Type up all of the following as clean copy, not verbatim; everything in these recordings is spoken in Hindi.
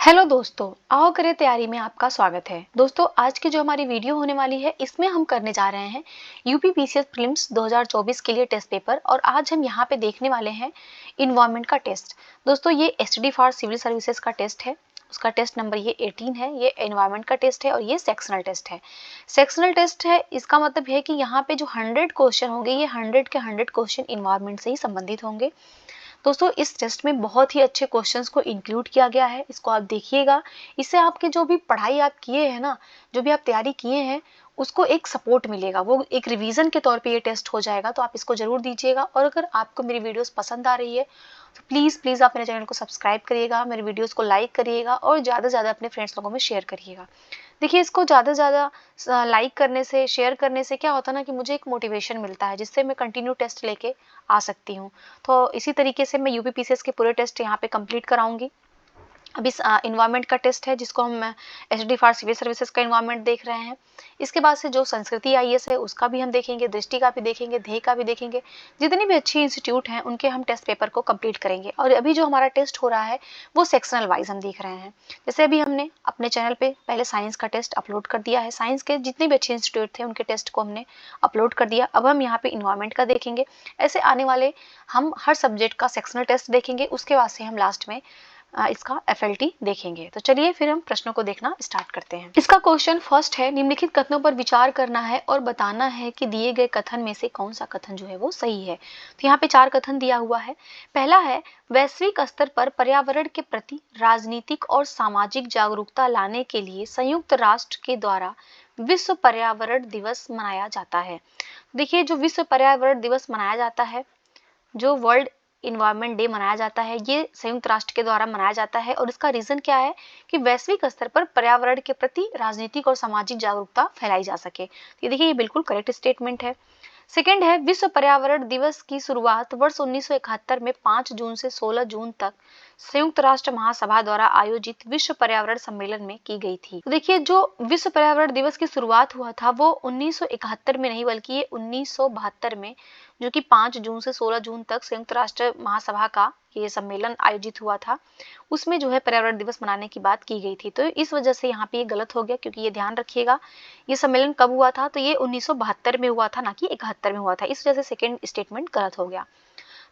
हेलो दोस्तों, आओ करें तैयारी में आपका स्वागत है। दोस्तों, आज की जो हमारी वीडियो होने वाली है इसमें हम करने जा रहे हैं यूपी पीसीएस प्रीलिम्स 2024 के लिए टेस्ट पेपर। और आज हम यहाँ पे देखने वाले हैं इन्वायरमेंट का टेस्ट। दोस्तों, ये एसटीडी फॉर सिविल सर्विसेज का टेस्ट है। उसका टेस्ट नंबर ये 18 है। ये एनवायरमेंट का टेस्ट है और ये सेक्शनल टेस्ट है। सेक्शनल टेस्ट है, इसका मतलब है कि यहाँ पे जो 100 क्वेश्चन होंगे ये 100 के 100 क्वेश्चन इन्वायरमेंट से ही संबंधित होंगे। दोस्तों, इस टेस्ट में बहुत ही अच्छे क्वेश्चंस को इंक्लूड किया गया है। इसको आप देखिएगा, इससे आपके जो भी पढ़ाई आप किए हैं ना, जो भी आप तैयारी किए हैं, उसको एक सपोर्ट मिलेगा, वो एक रिवीजन के तौर पे ये टेस्ट हो जाएगा। तो आप इसको जरूर दीजिएगा। और अगर आपको मेरी वीडियोस पसंद आ रही है तो प्लीज़ आप मेरे चैनल को सब्सक्राइब करिएगा, मेरे वीडियोस को लाइक करिएगा और ज़्यादा से ज़्यादा अपने फ्रेंड्स लोगों में शेयर करिएगा। देखिए, इसको ज़्यादा से ज़्यादा लाइक करने से, शेयर करने से क्या होता है ना कि मुझे एक मोटिवेशन मिलता है, जिससे मैं कंटिन्यू टेस्ट लेके आ सकती हूँ। तो इसी तरीके से मैं यूपी पीसीएस के पूरे टेस्ट यहाँ पे कंप्लीट कराऊंगी। अब इस इन्वायरमेंट का टेस्ट है, जिसको हम एसडी फॉर सिविल सर्विसेज का इन्वायरमेंट देख रहे हैं। इसके बाद से जो संस्कृति आईएएस है उसका भी हम देखेंगे, दृष्टि का भी देखेंगे, ध्येय का भी देखेंगे। जितने भी अच्छे इंस्टीट्यूट हैं उनके हम टेस्ट पेपर को कंप्लीट करेंगे। और अभी जो हमारा टेस्ट हो रहा है वो सेक्शनल वाइज हम देख रहे हैं। जैसे अभी हमने अपने चैनल पे पहले साइंस का टेस्ट अपलोड कर दिया है। साइंस के जितने भी अच्छे इंस्टीट्यूट थे उनके टेस्ट को हमने अपलोड कर दिया। अब हम यहाँ पे इन्वायरमेंट का देखेंगे। ऐसे आने वाले हम हर सब्जेक्ट का सेक्शनल टेस्ट देखेंगे। उसके बाद से हम लास्ट में इसका एफएलटी देखेंगे। तो चलिए फिर हम प्रश्नों को देखना स्टार्ट करते हैं। इसका क्वेश्चन फर्स्ट है, निम्नलिखित कथनों पर विचार करना है और बताना है कि दिए गए कथन में से कौन सा कथन जो है वो सही है। तो यहाँ पे 4 कथन दिया हुआ है। पहला है, वैश्विक स्तर पर पर्यावरण के प्रति राजनीतिक और सामाजिक जागरूकता लाने के लिए संयुक्त राष्ट्र के द्वारा विश्व पर्यावरण दिवस मनाया जाता है। देखिए, जो विश्व पर्यावरण दिवस मनाया जाता है, जो वर्ल्ड इन्वायरमेंट डे मनाया जाता है, ये संयुक्त राष्ट्र के द्वारा मनाया जाता है। और इसका रीजन क्या है कि वैश्विक स्तर पर पर्यावरण के प्रति राजनीतिक और सामाजिक जागरूकता फैलाई जा सके। तो देखिए, ये बिल्कुल करेक्ट स्टेटमेंट है। सेकेंड है, विश्व पर्यावरण दिवस की शुरुआत वर्ष 1971 में 5 जून से 16 जून तक संयुक्त राष्ट्र महासभा द्वारा आयोजित विश्व पर्यावरण सम्मेलन में की गई थी। तो देखिए, जो विश्व पर्यावरण दिवस की शुरुआत हुआ था वो 1971 में नहीं, बल्कि ये 1972 में, जो कि 5 जून से 16 जून तक संयुक्त राष्ट्र महासभा का ये सम्मेलन आयोजित हुआ था। उसमें जो है पर्यावरण दिवस मनाने की बात की गई थी। तो इस वजह से यहाँ पे ये गलत हो गया, क्योंकि ये ध्यान रखिएगा, ये सम्मेलन कब हुआ था, तो ये 1972 में हुआ था, ना कि 71 में हुआ था। इस वजह से सेकेंड स्टेटमेंट गलत हो गया।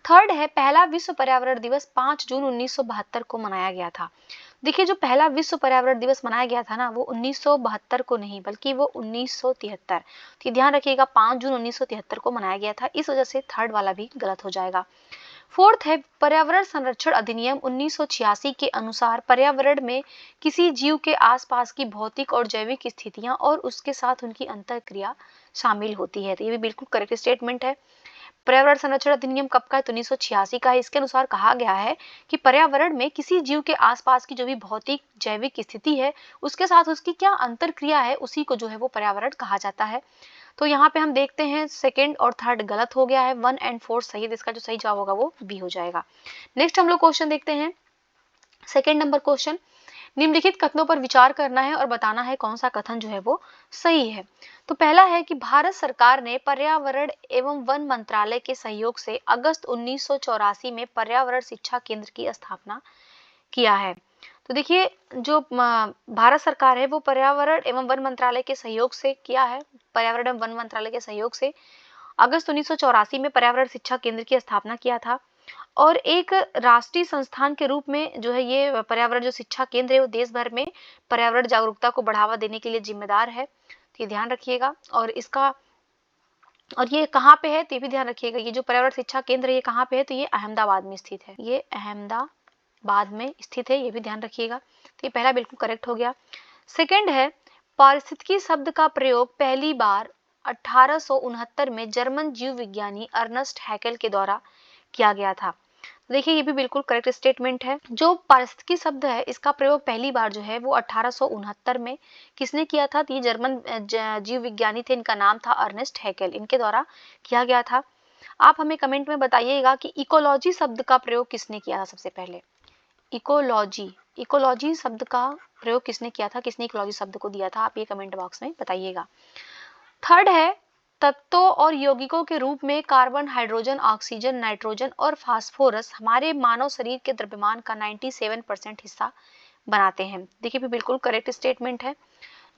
थर्ड है, पहला विश्व पर्यावरण दिवस 5 जून 1972 को मनाया गया था। देखिए, जो पहला विश्व पर्यावरण दिवस मनाया गया था ना, वो 1972 को नहीं, बल्कि वो 1973। तो ध्यान रखिएगा, 5 जून 1973 को मनाया गया था। इस वजह से थर्ड वाला भी गलत हो जाएगा। फोर्थ है, पर्यावरण संरक्षण अधिनियम 1986 के अनुसार पर्यावरण में किसी जीव के आसपास की भौतिक और जैविक स्थितियां और उसके साथ उनकी अंतःक्रिया शामिल होती है। तो ये भी बिल्कुल करेक्ट स्टेटमेंट है। पर्यावरण संरक्षण अधिनियम कब का है, तो 1986 का है। इसके अनुसार कहा गया है कि पर्यावरण में किसी जीव के आसपास की जो भी भौतिक जैविक स्थिति है उसके साथ उसकी क्या अंतरक्रिया है, उसी को जो है वो पर्यावरण कहा जाता है। तो यहाँ पे हम देखते हैं सेकंड और थर्ड गलत हो गया है, 1 एंड 4 सही है। इसका जो सही जवाब होगा वो बी हो जाएगा। नेक्स्ट हम लोग क्वेश्चन देखते हैं। सेकंड नंबर क्वेश्चन, निम्नलिखित कथनों पर विचार करना है और बताना है कौन सा कथन जो है वो सही है। तो पहला है कि भारत सरकार ने पर्यावरण एवं वन मंत्रालय के सहयोग से अगस्त 1984 में पर्यावरण शिक्षा केंद्र की स्थापना किया है। तो देखिए, जो भारत सरकार है वो पर्यावरण एवं वन मंत्रालय के सहयोग से किया है। पर्यावरण एवं वन मंत्रालय के सहयोग से अगस्त 1984 में पर्यावरण शिक्षा केंद्र की स्थापना किया था। और एक राष्ट्रीय संस्थान के रूप में जो है ये पर्यावरण जो शिक्षा केंद्र है वो देश भर में पर्यावरण जागरूकता को बढ़ावा देने के लिए जिम्मेदार है। तो ये ध्यान रखिएगा। और ये कहाँ पे है तो ये भी ध्यान रखिएगा। ये जो पर्यावरण शिक्षा केंद्र है ये कहाँ पे है, तो ये अहमदाबाद में स्थित है। ये अहमदाबाद में स्थित है, ये भी ध्यान रखिएगा। तो ये पहला बिल्कुल करेक्ट हो गया। सेकेंड है, पारिस्थितिकी शब्द का प्रयोग पहली बार 1869 में जर्मन जीव विज्ञानी अर्नस्ट हैकेल के द्वारा किया गया था। देखिए, ये भी बिल्कुल करेक्ट स्टेटमेंट है। जो पारिस्थितिकी शब्द है इसका प्रयोग पहली बार जो है वो 1869 में किसने किया था, तो ये जर्मन जीव विज्ञानी थे, इनका नाम था अर्नेस्ट हैकेल, इनके द्वारा किया गया था। आप हमें कमेंट में बताइएगा कि इकोलॉजी शब्द का प्रयोग किसने किया था सबसे पहले। इकोलॉजी शब्द का प्रयोग किसने किया था, किसने इकोलॉजी शब्द को दिया था, आप ये कमेंट बॉक्स में बताइएगा। थर्ड है, तत्वों और यौगिकों के रूप में कार्बन, हाइड्रोजन, ऑक्सीजन, नाइट्रोजन और फास्फोरस हमारे मानव शरीर के द्रव्यमान का 97% हिस्सा बनाते हैं। देखिए भी बिल्कुल करेक्ट स्टेटमेंट है।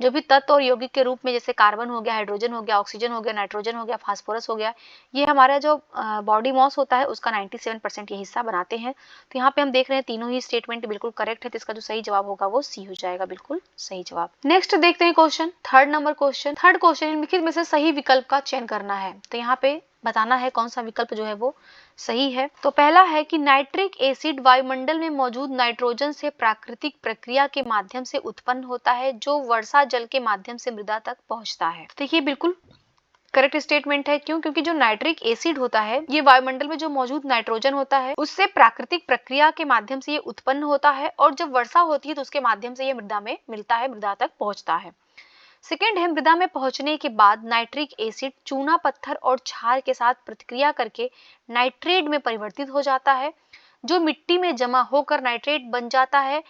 जो भी तत्व और यौगिक के रूप में जैसे कार्बन हो गया, हाइड्रोजन हो गया, ऑक्सीजन हो गया, नाइट्रोजन हो गया, फास्फोरस हो गया, ये हमारा जो बॉडी मॉस होता है उसका 97% ये हिस्सा बनाते हैं। तो यहाँ पे हम देख रहे हैं तीनों ही स्टेटमेंट बिल्कुल करेक्ट है, तो इसका जो सही जवाब होगा वो सी हो जाएगा, बिल्कुल सही जवाब। नेक्स्ट देखते हैं question, third number question. Third question निम्नलिखित में से सही विकल्प का चयन करना है। तो यहाँ पे बताना है कौन सा विकल्प जो है वो सही है। तो पहला है कि नाइट्रिक एसिड वायुमंडल में मौजूद नाइट्रोजन से प्राकृतिक प्रक्रिया के माध्यम से उत्पन्न होता है, जो वर्षा जल के माध्यम से मृदा तक पहुंचता है। देखिए बिल्कुल करेक्ट स्टेटमेंट है। क्यों? क्योंकि जो नाइट्रिक एसिड होता है ये वायुमंडल में जो मौजूद नाइट्रोजन होता है उससे प्राकृतिक प्रक्रिया के माध्यम से ये उत्पन्न होता है, और जब वर्षा होती है तो उसके माध्यम से ये मृदा में मिलता है, मृदा तक पहुंचता है। सेकेंड है, मृदा में पहुंचने के बाद नाइट्रिक एसिड चूना पत्थर और क्षार के साथ प्रतिक्रिया करके नाइट्रेट में परिवर्तित हो जाता है, जो मिट्टी में जमा होकर नाइट्रेट बन जाता है।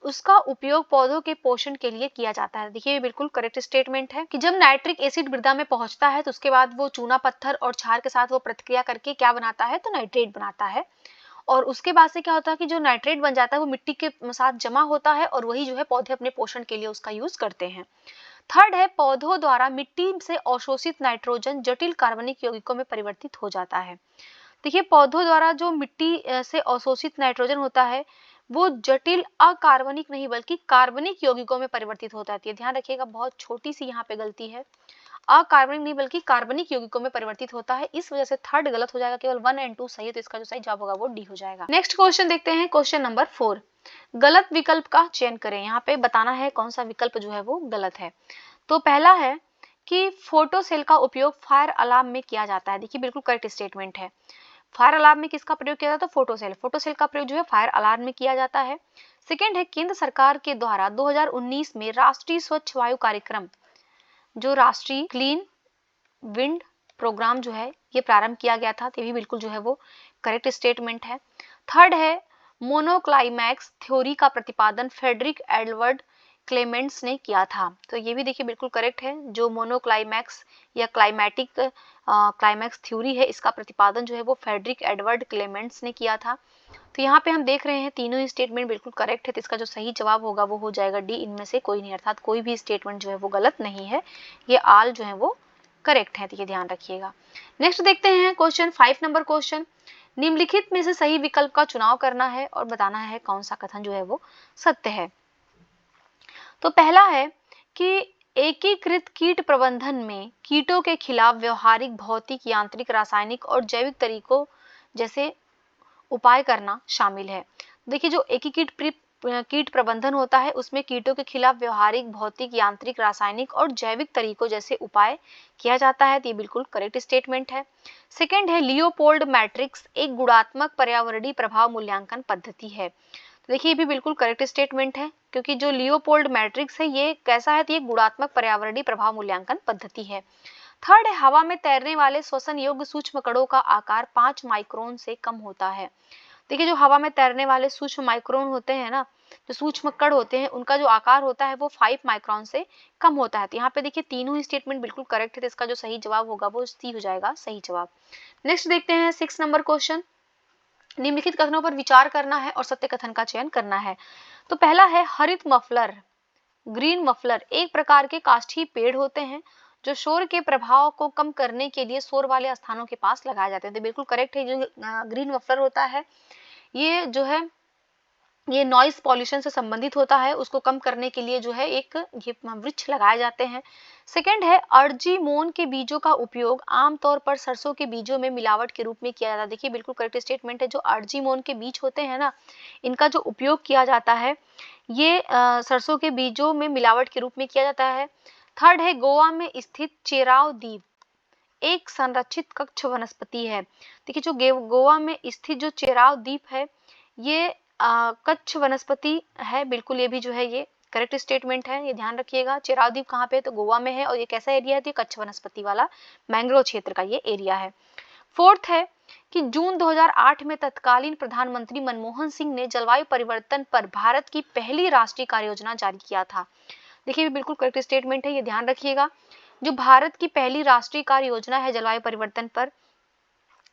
उसका उपयोग पौधों के पोषण के लिए किया जाता है। देखिए बिल्कुल करेक्ट स्टेटमेंट है कि जब नाइट्रिक एसिड मृदा में पहुंचता है तो उसके बाद वो चूना पत्थर और क्षार के साथ वो प्रतिक्रिया करके क्या बनाता है, तो नाइट्रेट बनाता है। और उसके बाद से क्या होता है कि जो नाइट्रेट बन जाता है वो मिट्टी के साथ जमा होता है, और वही जो है पौधे अपने पोषण के लिए उसका यूज करते हैं। थर्ड है, पौधों द्वारा मिट्टी से अवशोषित नाइट्रोजन जटिल कार्बनिक यौगिकों में परिवर्तित हो जाता है। देखिए पौधों द्वारा जो मिट्टी से अवशोषित नाइट्रोजन होता है वो जटिल अकार्बनिक नहीं बल्कि कार्बनिक यौगिकों में परिवर्तित हो जाती है। ध्यान रखिएगा, बहुत छोटी सी यहाँ पे गलती है, अकार्बनिक नहीं बल्कि कार्बनिक यौगिकों में परिवर्तित होता है, इस वजह से थर्ड गलत हो जाएगा, केवल 1 और 2 सही है, तो इसका जो सही जवाब होगा वो डी हो जाएगा। नेक्स्ट क्वेश्चन देखते हैं, क्वेश्चन नंबर 4। गलत विकल्प का चयन करें। यहाँ पे बताना है कौन सा विकल्प जो है वो गलत है। तो पहला है कि फोटो सेल का उपयोग फायर अलार्म में किया जाता है। देखिए बिल्कुल करेक्ट स्टेटमेंट है। फायर अलार्म में किसका प्रयोग किया जाता है? फोटोसेल। फोटोसेल का प्रयोग जो है फायर अलार्म में किया जाता है। सेकेंड है, केंद्र सरकार के द्वारा 2019 में राष्ट्रीय स्वच्छ वायु कार्यक्रम, जो राष्ट्रीय क्लीन विंड प्रोग्राम जो है ये प्रारंभ किया गया था। तो ये भी बिल्कुल जो है वो करेक्ट स्टेटमेंट है। थर्ड है, मोनोक्लाइमैक्स थ्योरी का प्रतिपादन फ्रेडरिक एडवर्ड क्लेमेंट्स ने किया था। तो ये भी देखिए बिल्कुल करेक्ट है। जो मोनोक्लाइमैक्स या क्लाइमैटिक क्लाइमैक्स थ्योरी है इसका प्रतिपादन जो है वो फ्रेडरिक एडवर्ड क्लेमेंट्स ने किया था। तो यहाँ पे हम देख रहे हैं तीनों ही स्टेटमेंट बिल्कुल करेक्ट है, तो इसका जो सही जवाब होगा वो हो जाएगा डी, इनमें से कोई नहीं, अर्थात कोई भी स्टेटमेंट जो है वो गलत नहीं है, ये आल जो है वो करेक्ट है, तो ये ध्यान रखिएगा। नेक्स्ट देखते हैं क्वेश्चन 5 नंबर क्वेश्चन। निम्नलिखित में से सही विकल्प का चुनाव करना है और बताना है कौन सा कथन जो है वो सत्य है। तो पहला है कि एकीकृत कीट प्रबंधन में कीटों के खिलाफ व्यवहारिक, भौतिक, यांत्रिक, रासायनिक और जैविक तरीकों जैसे उपाय करना शामिल है। देखिए जो एकीकृत कीट प्रबंधन होता है उसमें कीटों के खिलाफ व्यवहारिक, भौतिक, यांत्रिक, रासायनिक और जैविक तरीकों जैसे उपाय किया जाता है। तो ये बिल्कुल करेक्ट स्टेटमेंट है। सेकंड है, लियोपोल्ड मैट्रिक्स एक गुणात्मक पर्यावरणीय प्रभाव मूल्यांकन पद्धति है। तो देखिए ये भी बिल्कुल करेक्ट स्टेटमेंट है, क्योंकि जो लियोपोल्ड मैट्रिक्स है ये कैसा है, तो ये गुणात्मक पर्यावरणीय प्रभाव मूल्यांकन पद्धति है। थर्ड है, हवा में तैरने वाले श्वसन योग्य सूक्ष्म कणों का आकार 5 माइक्रोन से कम होता है। देखिए जो हवा में तैरने वाले सूक्ष्म माइक्रोन होते हैं ना, जो सूक्ष्म कण होते हैं उनका जो आकार होता है वो 5 माइक्रोन से कम होता है। तो यहाँ पे देखिए तीनों ही स्टेटमेंट बिल्कुल करेक्ट है, तो इसका जो सही जवाब होगा वो सी हो जाएगा, सही जवाब। नेक्स्ट देखते हैं 6 नंबर क्वेश्चन। निम्नलिखित कथनों पर विचार करना है और सत्य कथन का चयन करना है। तो पहला है, हरित मफलर, ग्रीन मफलर एक प्रकार के काष्ठीय पेड़ होते हैं जो शोर के प्रभाव को कम करने के लिए शोर वाले स्थानों के पास लगाए जाते हैं। तो बिल्कुल करेक्ट है, जो ग्रीन मफलर होता है ये जो है ये नॉइज पॉल्यूशन से संबंधित होता है, उसको कम करने के लिए जो है एक ये वृक्ष लगाए जाते हैं। सेकंड है, अर्जीमोन के बीजों का उपयोग आमतौर पर सरसों के बीजों में मिलावट के रूप में किया जाता है। देखिए बिल्कुल करेक्ट स्टेटमेंट है, जो अर्जीमोन के बीज होते हैं ना इनका जो उपयोग किया जाता है ये सरसों के बीजों में मिलावट के रूप में किया जाता है। थर्ड है, गोवा में स्थित चेराव द्वीप एक संरक्षित कक्ष वनस्पति है। देखिए जो गोवा में स्थित जो चेराव द्वीप है ये कच्छ वनस्पति है। बिल्कुल ये भी जो है ये करेक्ट स्टेटमेंट है, ये ध्यान रखिएगा। चेराव द्वीप कहाँ पे है, तो गोवा में है, और ये कैसा एरिया है, तो ये कच्छ वनस्पति वाला मैंग्रोव क्षेत्र का ये एरिया है। फोर्थ है कि जून 2008 में तत्कालीन प्रधानमंत्री मनमोहन सिंह ने जलवायु परिवर्तन पर भारत की पहली राष्ट्रीय कार्य योजना जारी किया था। देखिए बिल्कुल करेक्ट स्टेटमेंट है, ये ध्यान रखिएगा। जो भारत की पहली राष्ट्रीय कार्य योजना है जलवायु परिवर्तन पर,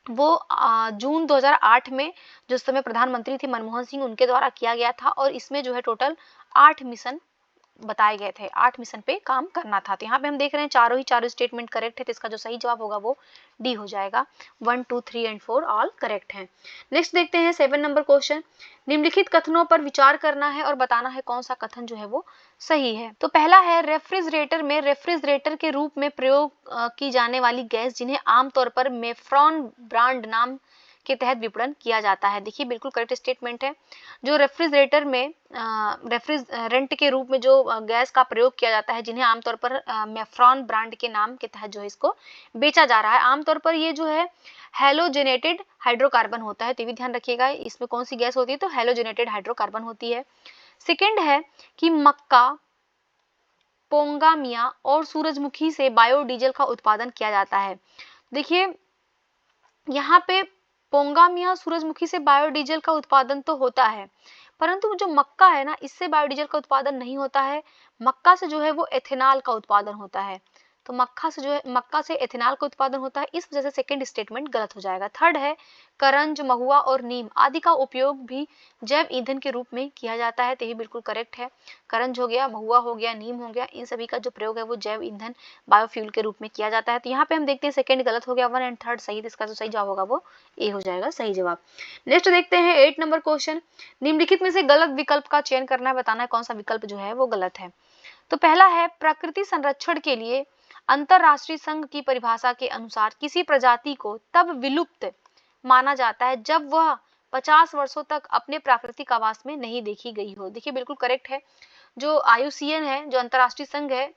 वो जून 2008 में जो समय प्रधानमंत्री थे मनमोहन सिंह, उनके द्वारा किया गया था और इसमें जो है टोटल 8 मिशन बताए गए थे, 8 मिशन पे काम करना था। तो यहाँ पे हम देख रहे हैं चारों स्टेटमेंट करेक्ट है, तो इसका जो सही जवाब होगा वो डी हो जाएगा। 1, 2, 3 एंड 4 ऑल करेक्ट हैं। नेक्स्ट देखते हैं 7 नंबर क्वेश्चन। निम्नलिखित कथनों पर विचार करना है और बताना है कौन सा कथन जो है वो सही है। तो पहला है रेफ्रिजरेटर में रेफ्रिजरेटर के रूप में प्रयोग की जाने वाली गैस जिन्हें आमतौर पर मेफ्रॉन ब्रांड नाम के तहत विपणन किया जाता है। देखिए बिल्कुल करेक्ट स्टेटमेंट है। जो रेफ्रिजरेटर में रेफ्रिजरेंट के रूप में जो गैस का प्रयोग किया जाता है जिन्हें आमतौर पर मेफ्रॉन ब्रांड के नाम के तहत जो है इसको बेचा जा रहा है, आमतौर पर ये जो है हेलोजेनेटेड हाइड्रोकार्बन होता है। तो भी ध्यान रखिएगा इसमें कौन सी गैस होती है, तो हेलोजेनेटेड हाइड्रोकार्बन होती है। सेकेंड है कि मक्का, पोंगामिया और सूरजमुखी से बायोडीजल का उत्पादन किया जाता है। देखिए यहाँ पे पोंगामिया, सूरजमुखी से बायोडीजल का उत्पादन तो होता है, परंतु जो मक्का है ना, इससे बायोडीजल का उत्पादन नहीं होता है। मक्का से जो है वो एथेनॉल का उत्पादन होता है। तो मक्का से एथेनॉल का उत्पादन होता है, इस वजह से सेकंड स्टेटमेंट गलत हो जाएगा। थर्ड है करंज, महुआ और नीम आदि का उपयोग भी जैव ईंधन के रूप में किया जाता है। तो ये बिल्कुल करेक्ट है। करंज हो गया, महुआ हो गया, नीम हो गया, इन सभी का जो प्रयोग है वो जैव ईंधन बायोफ्यूल के रूप में किया जाता है। तो यहाँ पे हम देखते हैं सेकंड गलत हो गया, 1 एंड 3 सही। इसका जो सही जवाब होगा वो ए हो जाएगा सही जवाब। नेक्स्ट देखते हैं 8 नंबर क्वेश्चन। निम्नलिखित में से गलत विकल्प का चयन करना है, बताना है कौन सा विकल्प जो है वो गलत है। तो पहला है प्रकृति संरक्षण के लिए अंतरराष्ट्रीय संघ की परिभाषा के अनुसार किसी प्रजाति को तब विलुप्त माना जाता है जब वह 50 वर्षों तक अपने प्राकृतिक आवास में नहीं देखी गई हो। देखिए बिल्कुल करेक्ट है। जो IUCN है, जो अंतरराष्ट्रीय संघ है,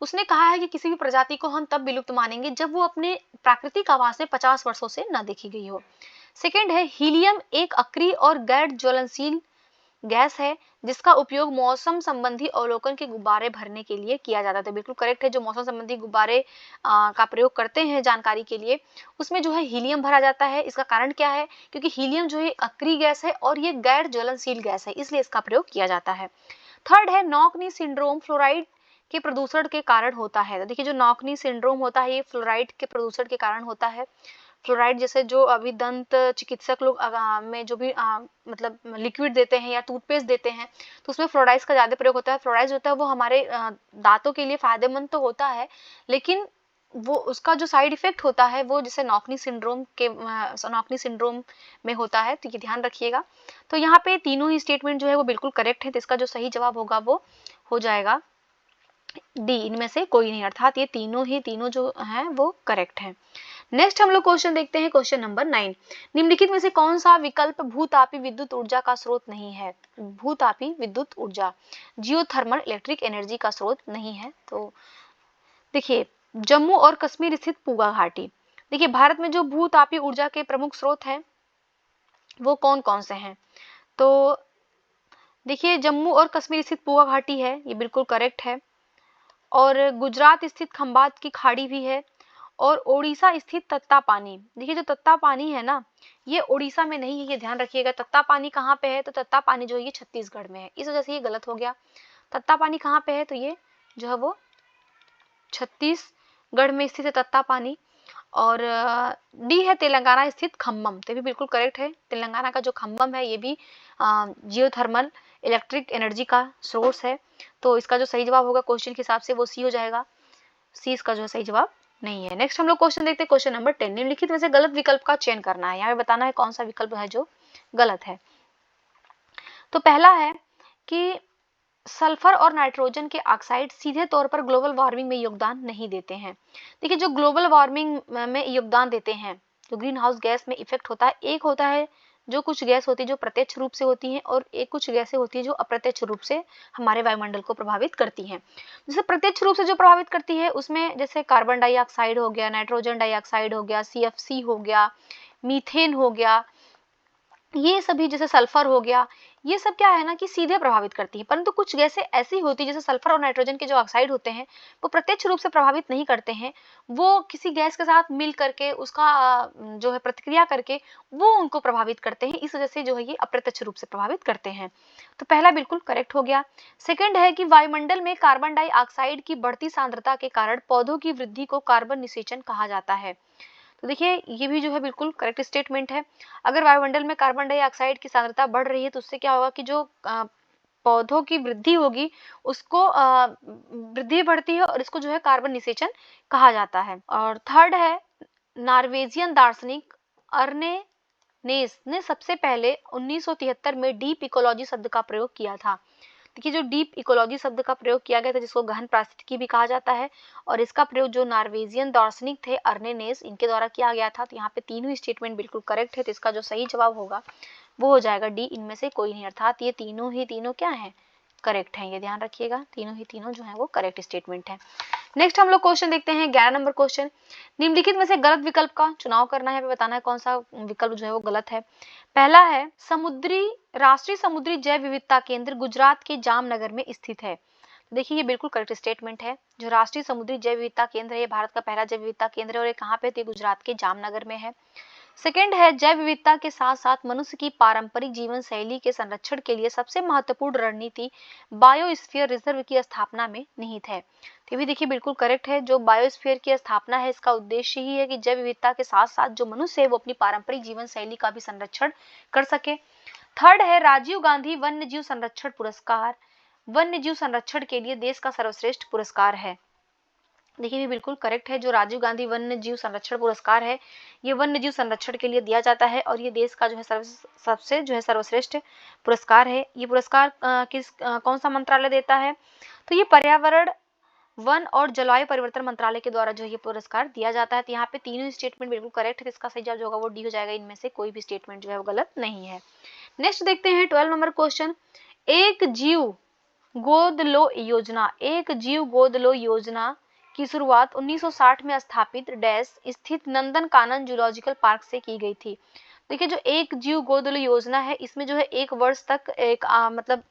उसने कहा है कि किसी भी प्रजाति को हम तब विलुप्त मानेंगे जब वो अपने प्राकृतिक आवास में 50 वर्षों से न देखी गई हो। सेकेंड है हीलियम एक अक्रिय और गैर ज्वलनशील गैस है जिसका उपयोग मौसम संबंधी अवलोकन के गुब्बारे भरने के लिए किया जाता है। तो बिल्कुल करेक्ट है। जो मौसम संबंधी गुब्बारे का प्रयोग करते हैं जानकारी के लिए, उसमें जो है हीलियम भरा जाता है। इसका कारण क्या है, क्योंकि हीलियम जो है अक्रिय गैस है और ये गैर ज्वलनशील गैस है, इसलिए इसका प्रयोग किया जाता है। थर्ड है नॉकनी सिंड्रोम फ्लोराइड के प्रदूषण के कारण होता है। तो देखिए जो नॉकनी सिंड्रोम होता है ये फ्लोराइड के प्रदूषण के कारण होता है। फ्लोराइड जैसे जो अभी दंत चिकित्सक लोग में जो भी मतलब लिक्विड देते हैं या टूथपेस्ट देते हैं, तो उसमें फ्लोराइड का ज्यादा प्रयोग होता है। फ्लोराइड होता है वो हमारे दांतों के लिए फायदेमंद तो होता है, लेकिन वो उसका जो साइड इफेक्ट होता है वो जैसे नॉकनी सिंड्रोम में होता है। तो ये ध्यान रखिएगा। तो यहाँ पे तीनों ही स्टेटमेंट जो है वो बिल्कुल करेक्ट है। तो इसका जो सही जवाब होगा वो हो जाएगा डी, इनमें से कोई नहीं, अर्थात ये तीनों जो हैं वो करेक्ट हैं। नेक्स्ट हम लोग क्वेश्चन देखते हैं, क्वेश्चन नंबर 9। निम्नलिखित में से कौन सा विकल्प भूतापी विद्युत ऊर्जा का स्रोत नहीं है। भूतापी विद्युत ऊर्जा जियोथर्मल इलेक्ट्रिक एनर्जी का स्रोत नहीं है। तो देखिए जम्मू और कश्मीर स्थित पूगा घाटी। देखिए भारत में जो भूतापी ऊर्जा के प्रमुख स्रोत हैं वो कौन कौन से हैं। तो देखिए जम्मू और कश्मीर स्थित पूगा घाटी है, ये बिल्कुल करेक्ट है। और गुजरात स्थित खंबात की खाड़ी भी है और ओडिशा स्थित तत्ता पानी। देखिए जो तत्ता पानी है ना, ये ओडिशा में नहीं है, ये ध्यान रखिएगा। तत्ता पानी कहाँ पे है, तो तत्ता पानी जो है ये छत्तीसगढ़ में है, इस वजह से ये गलत हो गया। तत्ता पानी कहाँ पे है, तो ये जो है वो छत्तीसगढ़ में स्थित है तत्ता पानी। और डी है तेलंगाना स्थित खम्बम। तो भी बिल्कुल करेक्ट है। तेलंगाना का जो खम्बम है ये भी जियोथर्मल इलेक्ट्रिक एनर्जी का सोर्स है। तो इसका जो सही जवाब होगा क्वेश्चन के हिसाब से वो सी हो जाएगा। सी इसका जो है सही जवाब नहीं है। नेक्स्ट हम लोग क्वेश्चन देखते हैं, क्वेश्चन नंबर 10। निम्नलिखित में से गलत विकल्प का चयन करना है, यहाँ पे बताना है कौन सा विकल्प है जो गलत है। तो पहला है कि सल्फर और नाइट्रोजन के ऑक्साइड सीधे तौर पर ग्लोबल वार्मिंग में योगदान नहीं देते हैं। देखिए जो ग्लोबल वार्मिंग में योगदान देते हैं, जो ग्रीन हाउस गैस में इफेक्ट होता है, एक होता है जो कुछ गैस होती है जो प्रत्यक्ष रूप से होती हैं और एक कुछ गैसें होती है जो अप्रत्यक्ष रूप से हमारे वायुमंडल को प्रभावित करती हैं। जैसे प्रत्यक्ष रूप से जो प्रभावित करती है उसमें जैसे कार्बन डाइऑक्साइड हो गया, नाइट्रोजन डाइऑक्साइड हो गया, CFC हो गया, मीथेन हो गया, ये सभी जैसे सल्फर हो गया, ये सब क्या है ना कि सीधे प्रभावित करती है। परंतु कुछ गैसें ऐसी होती है जैसे सल्फर और नाइट्रोजन के जो ऑक्साइड होते हैं वो प्रत्यक्ष रूप से प्रभावित नहीं करते हैं, वो किसी गैस के साथ मिल करके उसका जो है प्रतिक्रिया करके वो उनको प्रभावित करते हैं, इस वजह से जो है ये अप्रत्यक्ष रूप से प्रभावित करते हैं। तो पहला बिल्कुल करेक्ट हो गया। सेकेंड है कि वायुमंडल में कार्बन डाइऑक्साइड की बढ़ती सांद्रता के कारण पौधों की वृद्धि को कार्बन निषेचन कहा जाता है। तो देखिए ये भी जो है बिल्कुल करेक्ट स्टेटमेंट है। अगर वायुमंडल में कार्बन डाइऑक्साइड की सांद्रता बढ़ रही है तो उससे क्या होगा कि जो पौधों की वृद्धि होगी उसको वृद्धि बढ़ती है और इसको जो है कार्बन निषेचन कहा जाता है। और थर्ड है, नॉर्वेजियन दार्शनिक अर्ने नेस ने सबसे पहले 1973 में डीप इकोलॉजी शब्द का प्रयोग किया था। देखिए जो डीप इकोलॉजी शब्द का प्रयोग किया गया था जिसको गहन पारिस्थितिकी भी कहा जाता है, और इसका प्रयोग जो नॉर्वेजियन दार्शनिक थे अर्ने नेस इनके द्वारा किया गया था। तो यहाँ पे तीनों ही स्टेटमेंट बिल्कुल करेक्ट है, तो इसका जो सही जवाब होगा वो हो जाएगा डी, इनमें से कोई नहीं, अर्थात ये तीनों क्या है, करेक्ट है। ये ध्यान रखिएगा, तीनों जो है वो करेक्ट स्टेटमेंट है। नेक्स्ट हम लोग क्वेश्चन देखते हैं 11 नंबर क्वेश्चन। निम्नलिखित में से गलत विकल्प का चुनाव करना है, बताना है कौन सा विकल्प जो है वो गलत है। पहला है, राष्ट्रीय समुद्री जैव विविधता केंद्र गुजरात के जामनगर में स्थित है। तो देखिए ये बिल्कुल करेक्ट स्टेटमेंट है। जो राष्ट्रीय समुद्री जैव विविधता केंद्र है ये भारत का पहला जैव विविधता केंद्र है और ये कहाँ पे, तो गुजरात के जामनगर में है। सेकेंड है, जैव विविधता के साथ साथ मनुष्य की पारंपरिक जीवन शैली के संरक्षण के लिए सबसे महत्वपूर्ण रणनीति बायोस्फीयर रिजर्व की स्थापना में निहित है। तो भी देखिए बिल्कुल करेक्ट है। जो बायोस्फीयर की स्थापना है इसका उद्देश्य ही है कि जैव विविधता के साथ साथ जो मनुष्य है वो अपनी पारंपरिक जीवन शैली का भी संरक्षण कर सके। थर्ड है, राजीव गांधी वन्य जीव संरक्षण पुरस्कार वन्य जीव संरक्षण के लिए देश का सर्वश्रेष्ठ पुरस्कार है। देखिए ये बिल्कुल करेक्ट है। जो राजीव गांधी वन्य जीव संरक्षण पुरस्कार है ये वन्य जीव संरक्षण के लिए दिया जाता है और ये देश का जो है सबसे जो है सर्वश्रेष्ठ पुरस्कार है। ये पुरस्कार कौन सा मंत्रालय देता है, तो ये पर्यावरण, वन और जलवायु परिवर्तन मंत्रालय के द्वारा जो ये पुरस्कार दिया जाता है। तो यहाँ पे तीनों स्टेटमेंट बिल्कुल करेक्ट है, इसका सही जवाब जो होगा वो डी हो जाएगा, इनमें से कोई भी स्टेटमेंट जो है वो गलत नहीं है। नेक्स्ट देखते हैं 12 नंबर क्वेश्चन। एक जीव गोद लो योजना की शुरुआत 1960 में स्थापित डैश स्थित नंदन कानन जूलॉजिकल पार्क से की गई थी। देखिए जो एक जीव गोद लो योजना है इसमें जो है 1 वर्ष तक एक मतलब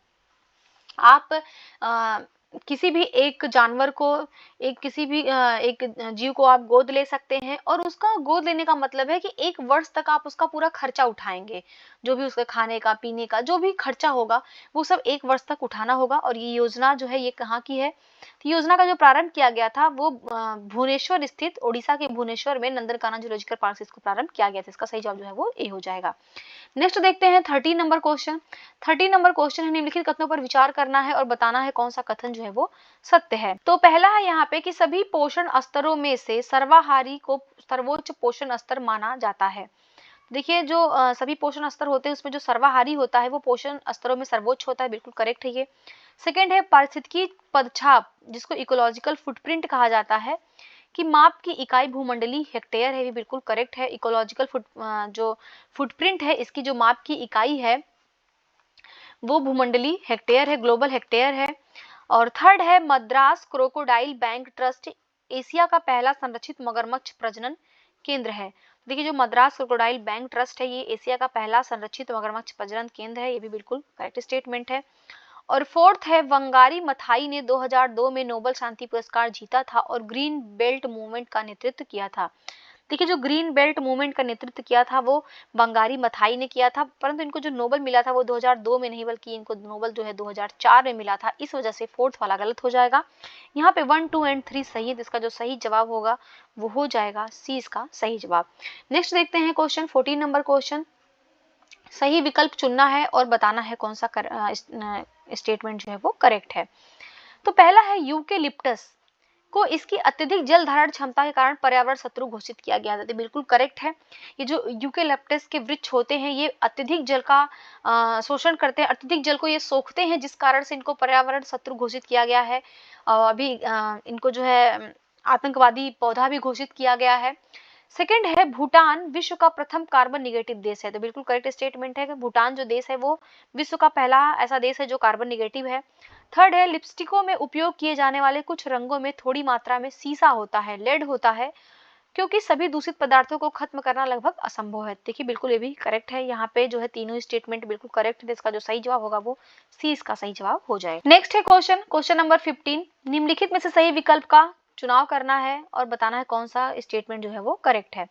आप किसी भी एक जानवर को, एक जीव को आप गोद ले सकते हैं और उसका गोद लेने का मतलब है कि 1 वर्ष तक आप उसका पूरा खर्चा उठाएंगे। जो भी उसके खाने का, पीने का जो भी खर्चा होगा वो सब 1 वर्ष तक उठाना होगा। और ये योजना जो है ये कहाँ की है, तो योजना का जो प्रारंभ किया गया था वो भुवनेश्वर स्थित, ओडिशा के भुवनेश्वर में नंदनकानन जूलॉजिकल पार्क से इसको प्रारंभ किया गया था। इसका सही जवाब जो है वो ए हो जाएगा। नेक्स्ट देखते हैं 13 नंबर क्वेश्चन। 13 नंबर क्वेश्चन है, निम्नलिखित कथनों पर विचार करना है और बताना है कौन सा कथन जो है वो सत्य है। तो पहला है यहाँ पे कि सभी पोषण स्तरों में से सर्वाहारी को सर्वोच्च पोषण स्तर माना जाता है। देखिए जो सभी पोषण स्तर होते हैं उसमें जो सर्वाहारी होता है वो पोषण स्तरों में सर्वोच्च होता है, बिल्कुल करेक्ट है ये। सेकेंड है, पारिस्थितिकी पदछाप जिसको इकोलॉजिकल फुटप्रिंट कहा जाता है कि माप की इकाई भूमंडलीय हेक्टेयर है, ये बिल्कुल करेक्ट है। इकोलॉजिकल जो फुटप्रिंट है इसकी जो माप की इकाई है वो भूमंडलीय हेक्टेयर है, ग्लोबल हेक्टेयर है। और थर्ड है, Madras crocodile bank trust Asia का पहला संरक्षित मगरमच्छ प्रजनन केंद्र है। देखिए जो मद्रास क्रोकोडाइल बैंक ट्रस्ट है ये एशिया का पहला संरक्षित मगरमच्छ प्रजनन केंद्र है, ये भी बिल्कुल करेक्ट स्टेटमेंट है। और फोर्थ है, वंगारी मथाई ने 2002 में नोबेल शांति पुरस्कार जीता था और ग्रीन बेल्ट मूवमेंट का नेतृत्व किया था। देखिए जो ग्रीन बेल्ट मूवमेंट का नेतृत्व किया था वो वंगारी मथाई ने किया था, परंतु इनको जो नोबेल मिला था वो 2002 में नहीं बल्कि इनको नोबेल जो है 2004 में मिला था। इस वजह से फोर्थ वाला गलत हो जाएगा। यहाँ पे 1, 2 एंड 3 सही है, इसका जो सही जवाब होगा वो हो जाएगा सी, इसका सही जवाब। नेक्स्ट देखते हैं क्वेश्चन 14 नंबर क्वेश्चन। सही विकल्प चुनना है और बताना है कौन सा स्टेटमेंट जो है वो करेक्ट है। तो पहला है, यूकेलिप्टस को इसकी अत्यधिक जल धारण क्षमता के कारण पर्यावरण शत्रु घोषित किया गया था। तो बिल्कुल करेक्ट है। ये जो यूकेलिप्टस के वृक्ष होते हैं ये अत्यधिक जल का शोषण करते हैं, अत्यधिक जल को ये सोखते हैं जिस कारण से इनको पर्यावरण शत्रु घोषित किया गया है। अभी इनको जो है आतंकवादी पौधा भी घोषित किया गया है। सेकेंड है, भूटान विश्व का प्रथम कार्बन निगेटिव देश है। तो बिल्कुल करेक्ट स्टेटमेंट है कि भूटान जो देश है वो विश्व का पहला ऐसा देश है जो कार्बन निगेटिव है। थर्ड है, लिपस्टिकों में उपयोग किए जाने वाले कुछ रंगों में थोड़ी मात्रा में सीसा होता है, लेड होता है, क्योंकि सभी दूषित पदार्थों को खत्म करना लगभग असंभव है। देखिए बिल्कुल ये भी करेक्ट है। यहाँ पे जो है तीनों स्टेटमेंट बिल्कुल करेक्ट है, इसका जो सही जवाब होगा वो सी, इसका सही जवाब हो जाएगा। नेक्स्ट है क्वेश्चन नंबर 15। निम्नलिखित में से सही विकल्प का चुनाव करना है और बताना है कौन सा स्टेटमेंट जो है वो करेक्ट है।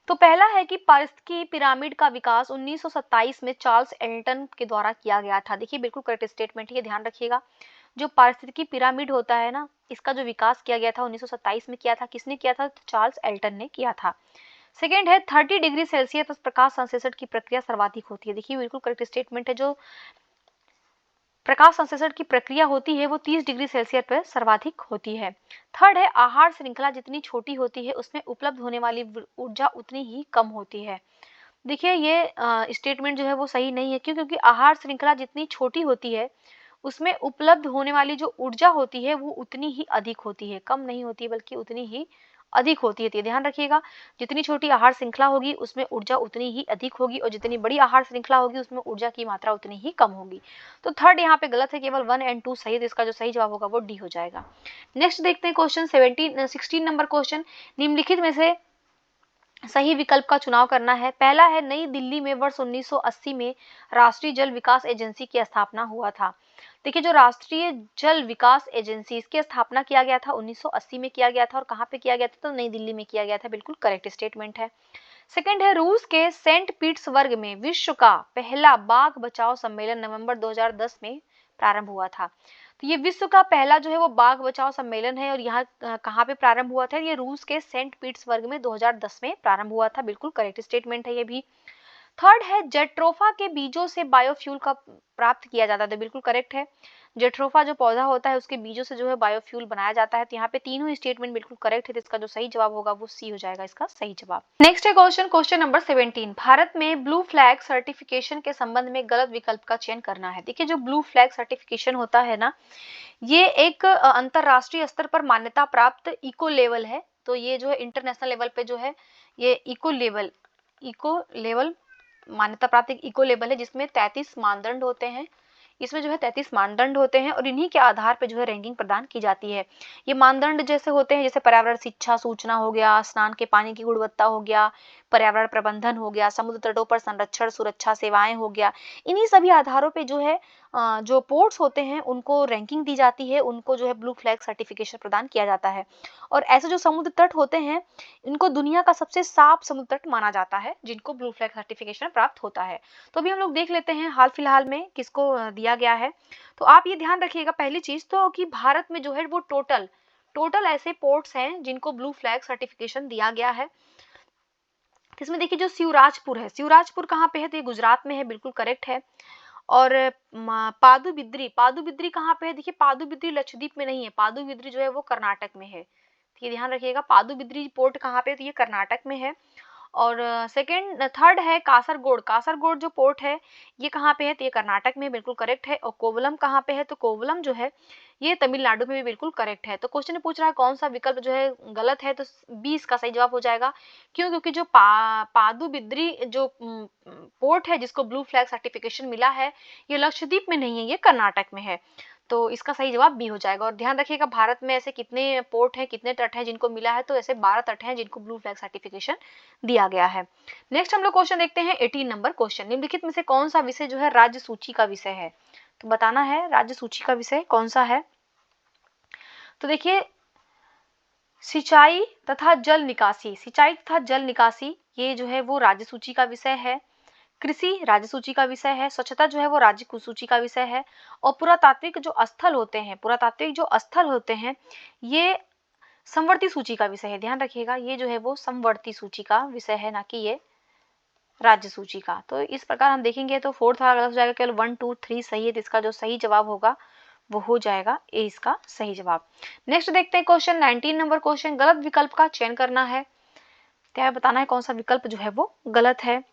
तो पहला है कि पारिस्थितिकी पिरामिड का विकास 1927 में चार्ल्स एल्टन के द्वारा किया गया था। देखिए बिल्कुल करेक्ट स्टेटमेंट है, ये ध्यान रखिएगा। जो पारिस्थितिकी पिरामिड होता है ना इसका जो विकास किया गया था 1927 में किया था, किसने किया था, तो चार्ल्स एल्टन ने किया था। सेकेंड है 30 डिग्री सेल्सियस पर प्रकाश संश्लेषण की प्रक्रिया सर्वाधिक होती है। देखिए बिल्कुल करेक्ट स्टेटमेंट है, जो प्रकाश संश्लेषण की प्रक्रिया होती है वो 30 डिग्री सेल्सियस पर सर्वाधिक होती है। थर्ड है आहार श्रृंखला जितनी छोटी होती है उसमें उपलब्ध होने वाली ऊर्जा उतनी ही कम होती है। देखिए ये स्टेटमेंट जो है वो सही नहीं है, क्यों? क्योंकि आहार श्रृंखला जितनी छोटी होती है उसमें उपलब्ध होने वाली जो ऊर्जा होती है वो उतनी ही अधिक होती है, कम नहीं होती है बल्कि उतनी ही अधिक होती है। तो ध्यान रखिएगा, जितनी छोटी आहार श्रृंखला होगी उसमें ऊर्जा उतनी ही अधिक होगी और जितनी बड़ी आहार श्रृंखला होगी उसमें ऊर्जा की मात्रा उतनी ही कम होगी। तो थर्ड यहाँ पे गलत है, केवल 1 और 2 सही है। तो इसका जो सही जवाब होगा वो डी हो जाएगा। नेक्स्ट देखते हैं क्वेश्चन 16 नंबर क्वेश्चन। निम्नलिखित में से सही विकल्प का चुनाव करना है। पहला है नई दिल्ली में वर्ष 1980 में राष्ट्रीय जल विकास एजेंसी की स्थापना हुआ था। देखिए जो राष्ट्रीय जल विकास एजेंसी, इसकी स्थापना किया गया था 1980 में किया गया था। और कहाँ पे किया गया था? तो नई दिल्ली में किया गया था। बिल्कुल करेक्ट स्टेटमेंट है। सेकंड है रूस के सेंट पीटर्सबर्ग में विश्व का पहला बाघ बचाओ सम्मेलन नवंबर 2010 में प्रारंभ हुआ था। तो ये विश्व का पहला जो है वो बाघ बचाओ सम्मेलन है और यहाँ कहाँ पे प्रारंभ हुआ था? ये रूस के सेंट पीटर्सबर्ग में 2010 में प्रारंभ हुआ था। बिल्कुल करेक्ट स्टेटमेंट है ये भी। थर्ड है जेट्रोफा के बीजों से बायोफ्यूल का प्राप्त किया जाता है। तो बिल्कुल करेक्ट है, जेट्रोफा जो पौधा होता है उसके बीजों से जो है बायोफ्यूल बनाया जाता है। तो यहाँ पे तीनों स्टेटमेंट बिल्कुल करेक्ट है। तो इसका जो सही जवाब होगा वो सी हो जाएगा, इसका सही जवाब। नेक्स्ट है क्वेश्चन नंबर 17। भारत में ब्लू फ्लैग सर्टिफिकेशन के संबंध में गलत विकल्प का चयन करना है। देखिए जो ब्लू फ्लैग सर्टिफिकेशन होता है ना, ये एक अंतरराष्ट्रीय स्तर पर मान्यता प्राप्त इको लेवल है। तो ये जो है इंटरनेशनल लेवल पे जो है ये इको लेवल मान्यता प्राप्त एक इको लेवल है, जिसमें 33 मानदंड होते हैं। इसमें जो है 33 मानदंड होते हैं और इन्हीं के आधार पर जो है रैंकिंग प्रदान की जाती है। ये मानदंड जैसे होते हैं, जैसे पर्यावरण शिक्षा सूचना हो गया, स्नान के पानी की गुणवत्ता हो गया, पर्यावरण प्रबंधन हो गया, समुद्र तटों पर संरक्षण सुरक्षा सेवाएं हो गया। इन्हीं सभी आधारों पे जो है जो पोर्ट्स होते हैं उनको रैंकिंग दी जाती है, उनको जो है ब्लू फ्लैग सर्टिफिकेशन प्रदान किया जाता है। और ऐसे जो समुद्र तट होते हैं इनको दुनिया का सबसे साफ समुद्र तट माना जाता है, जिनको ब्लू फ्लैग सर्टिफिकेशन प्राप्त होता है। तो अभी हम लोग देख लेते हैं हाल फिलहाल में किसको दिया गया है। तो आप ये ध्यान रखिएगा पहली चीज तो कि भारत में जो है वो टोटल ऐसे पोर्ट्स हैं जिनको ब्लू फ्लैग सर्टिफिकेशन दिया गया है। इसमें देखिए जो शिवराजपुर है, शिवराजपुर कहाँ पे है? तो ये गुजरात में है। बिल्कुल करेक्ट है। और पादुबिद्री कहाँ पे है? देखिए पादुबिद्री लक्षद्वीप में नहीं है, पादुबिद्री जो है वो कर्नाटक में है। तो ये ध्यान रखिएगा, पादुबिद्री पोर्ट कहाँ पे है? तो ये कर्नाटक में है। और थर्ड है कासरगोड जो पोर्ट है ये कहाँ पे है? तो ये कर्नाटक में बिल्कुल करेक्ट है। और कोवलम कहाँ पे है? तो कोवलम जो है ये तमिलनाडु में भी बिल्कुल करेक्ट है। तो क्वेश्चन में पूछ रहा है कौन सा विकल्प जो है गलत है, तो 20 का सही जवाब हो जाएगा। क्यों? क्योंकि जो पादुबिद्री जो पोर्ट है जिसको ब्लू फ्लैग सर्टिफिकेशन मिला है ये लक्षद्वीप में नहीं है, ये कर्नाटक में है। तो इसका सही जवाब बी हो जाएगा। और ध्यान रखिएगा भारत में ऐसे कितने पोर्ट हैं, कितने तट हैं जिनको मिला है? तो ऐसे 12 तट हैं जिनको ब्लू फ्लैग सर्टिफिकेशन दिया गया है। नेक्स्ट हम लोग क्वेश्चन देखते हैं 18 नंबर क्वेश्चन। निम्नलिखित में से कौन सा विषय जो है राज्य सूची का विषय है? तो बताना है राज्य सूची का विषय कौन सा है। तो देखिए सिंचाई तथा जल निकासी ये जो है वो राज्य सूची का विषय है। कृषि राज्य सूची का विषय है। स्वच्छता जो है वो राज्य सूची का विषय है। और पुरातात्विक जो स्थल होते हैं ये समवर्ती सूची का विषय है। ध्यान रखिएगा ये जो है वो समवर्ती सूची का विषय है, ना कि ये राज्य सूची का। तो इस प्रकार हम देखेंगे तो फोर्थ वाला गलत हो जाएगा, केवल 1 2 3 सही है। तो इसका जो सही जवाब होगा वो हो जाएगा ए, इसका सही जवाब। नेक्स्ट देखते हैं क्वेश्चन 19 नंबर क्वेश्चन। गलत विकल्प का चयन करना है, क्या बताना है कौन सा विकल्प जो है वो गलत है।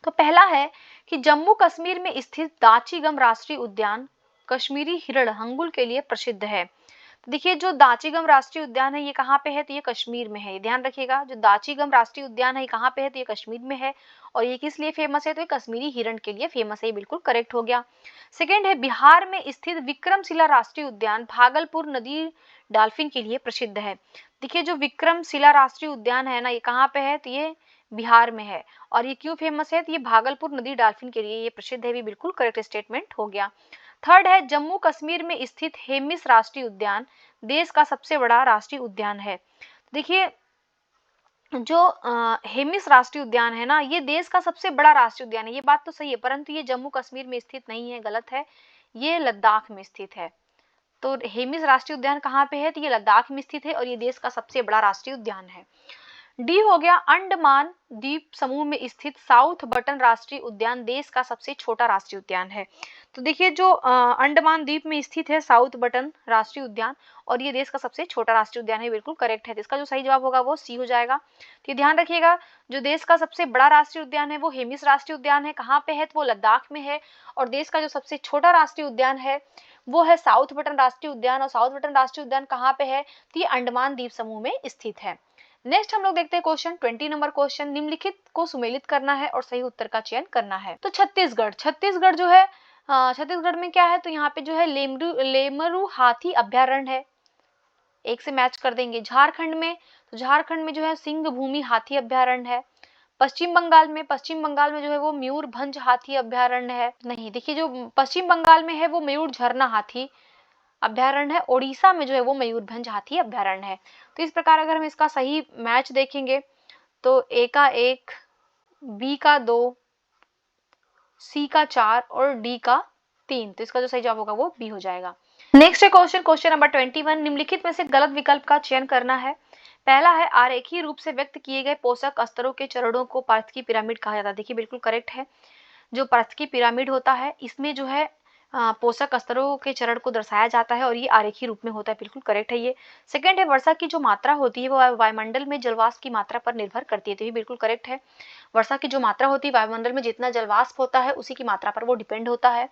तो पहला है कि जम्मू कश्मीर में स्थित दाचीगम राष्ट्रीय उद्यान कश्मीरी हिरण हंगुल के लिए प्रसिद्ध है। तो देखिए जो दाचीगम राष्ट्रीय उद्यान है ये कहाँ पे है? तो ये कश्मीर में है। ये ध्यान रखिएगा, जो दाचीगम राष्ट्रीय उद्यान है ये कहाँ पे है? तो ये कश्मीर में है। और ये किस लिए फेमस है? तो ये कश्मीरी हिरण के लिए फेमस है। ये बिल्कुल करेक्ट हो गया। सेकेंड है बिहार में स्थित विक्रमशिला राष्ट्रीय उद्यान भागलपुर नदी डॉल्फिन के लिए प्रसिद्ध है। देखिए जो विक्रमशिला राष्ट्रीय उद्यान है ना ये कहाँ पे है? तो ये बिहार में है। और ये क्यों फेमस है? तो ये भागलपुर नदी डॉल्फिन के लिए ये प्रसिद्ध है। भी बिल्कुल करेक्ट स्टेटमेंट हो गया। थर्ड है जम्मू कश्मीर में स्थित हेमिस राष्ट्रीय उद्यान देश का सबसे बड़ा राष्ट्रीय उद्यान है। देखिए जो हेमिस राष्ट्रीय उद्यान है ना ये देश का सबसे बड़ा राष्ट्रीय उद्यान है, ये बात तो सही है, परंतु ये जम्मू कश्मीर में स्थित नहीं है, गलत है, ये लद्दाख में स्थित है। तो हेमिस राष्ट्रीय उद्यान कहाँ पे है? तो ये लद्दाख में स्थित है और ये देश का सबसे बड़ा राष्ट्रीय उद्यान है। डी हो गया अंडमान द्वीप समूह में स्थित साउथ बटन राष्ट्रीय उद्यान देश का सबसे छोटा राष्ट्रीय उद्यान है। तो देखिए जो अंडमान द्वीप में स्थित है साउथ बटन राष्ट्रीय उद्यान और ये देश का सबसे छोटा राष्ट्रीय उद्यान है, बिल्कुल करेक्ट है। तो इसका जो सही जवाब होगा वो सी हो जाएगा। तो ध्यान रखिएगा जो देश का सबसे बड़ा राष्ट्रीय उद्यान है वो हेमिस राष्ट्रीय उद्यान है। कहाँ पे है? तो वो लद्दाख में है। और देश का जो सबसे छोटा राष्ट्रीय उद्यान है वो है साउथ बटन राष्ट्रीय उद्यान। और साउथ बटन राष्ट्रीय उद्यान कहाँ पे है? तो ये अंडमान द्वीप समूह में स्थित है। नेक्स्ट हम लोग देखते हैं क्वेश्चन 20 नंबर क्वेश्चन, निम्नलिखित को सुमेलित करना है और सही उत्तर का चयन करना है। तो छत्तीसगढ़ जो है छत्तीसगढ़ में क्या है? तो यहाँ पे जो है लेमरू हाथी अभ्यारण्य है, एक से मैच कर देंगे। झारखंड में, तो झारखंड में जो है सिंह भूमि हाथी अभ्यारण्य है। पश्चिम बंगाल में जो है वो मयूरभंज हाथी अभ्यारण्य है। नहीं, देखिए जो पश्चिम बंगाल में है वो मयूर झरना हाथी अभ्यारण्य है। ओडिशा में जो है वो मयूरभंज हाथी अभ्यारण्य है। तो इस प्रकार अगर हम इसका सही मैच देखेंगे तो ए का 1, बी का 2, सी का 4 और डी का 3। तो इसका जो सही जवाब होगा वो बी हो जाएगा। नेक्स्ट है क्वेश्चन नंबर 21, निम्नलिखित में से गलत विकल्प का चयन करना है। पहला है आरेखीय रूप से व्यक्त किए गए पोषक स्तरों के चरणों को पारस्की पिरामिड कहा जाता है। देखिए बिल्कुल करेक्ट है। जो पारस्की पिरामिड होता है इसमें जो है पोषक स्तरों के चरण को दर्शाया जाता है और ये आरेखीय रूप में होता है, बिल्कुल करेक्ट है ये। सेकंड है वर्षा की जो मात्रा होती है वो वायुमंडल में जलवाष्प की मात्रा पर निर्भर करती है, तो ये बिल्कुल करेक्ट है। वर्षा की जो मात्रा होती है वायुमंडल में जितना जलवाष्प होता है उसी की मात्रा पर वो डिपेंड होता है।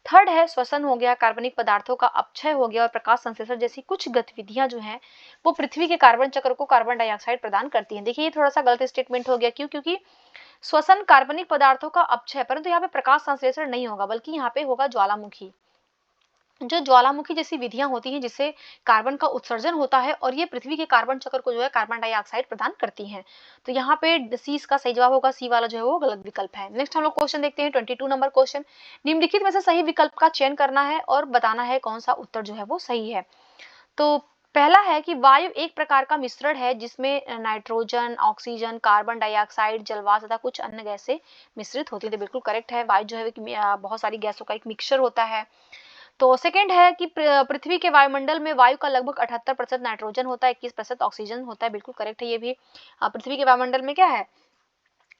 थर्ड है श्वसन हो गया, कार्बनिक पदार्थों का अपक्षय हो गया और प्रकाश संश्लेषण जैसी कुछ गतिविधियां जो हैं वो पृथ्वी के कार्बन चक्र को कार्बन डाइऑक्साइड प्रदान करती हैं। देखिए ये थोड़ा सा गलत स्टेटमेंट हो गया, क्यों? क्योंकि श्वसन कार्बनिक पदार्थों का अपक्षय, परंतु यहाँ पे प्रकाश संश्लेषण नहीं होगा बल्कि यहाँ पे होगा ज्वालामुखी। जो ज्वालामुखी जैसी विधियां होती हैं जिससे कार्बन का उत्सर्जन होता है और ये पृथ्वी के कार्बन चक्र को जो है कार्बन डाइऑक्साइड प्रदान करती हैं। तो यहाँ पे सी इसका सही जवाब होगा, सी वाला जो है वो गलत विकल्प है। नेक्स्ट हम लोग क्वेश्चन देखते हैं 22 नंबर क्वेश्चन, निम्नलिखित में से सही विकल्प का चयन करना है और बताना है कौन सा उत्तर जो है वो सही है। तो पहला है कि वायु एक प्रकार का मिश्रण है जिसमें नाइट्रोजन, ऑक्सीजन, कार्बन डाइऑक्साइड, जलवाष्प तथा कुछ अन्य गैसें मिश्रित होती है। तो बिल्कुल करेक्ट है, वायु जो है बहुत सारी गैसों का एक मिक्सचर होता है। तो सेकंड है कि पृथ्वी के वायुमंडल में वायु का लगभग 78% नाइट्रोजन होता है, 21% ऑक्सीजन होता है, बिल्कुल करेक्ट है ये भी। पृथ्वी के वायुमंडल में क्या है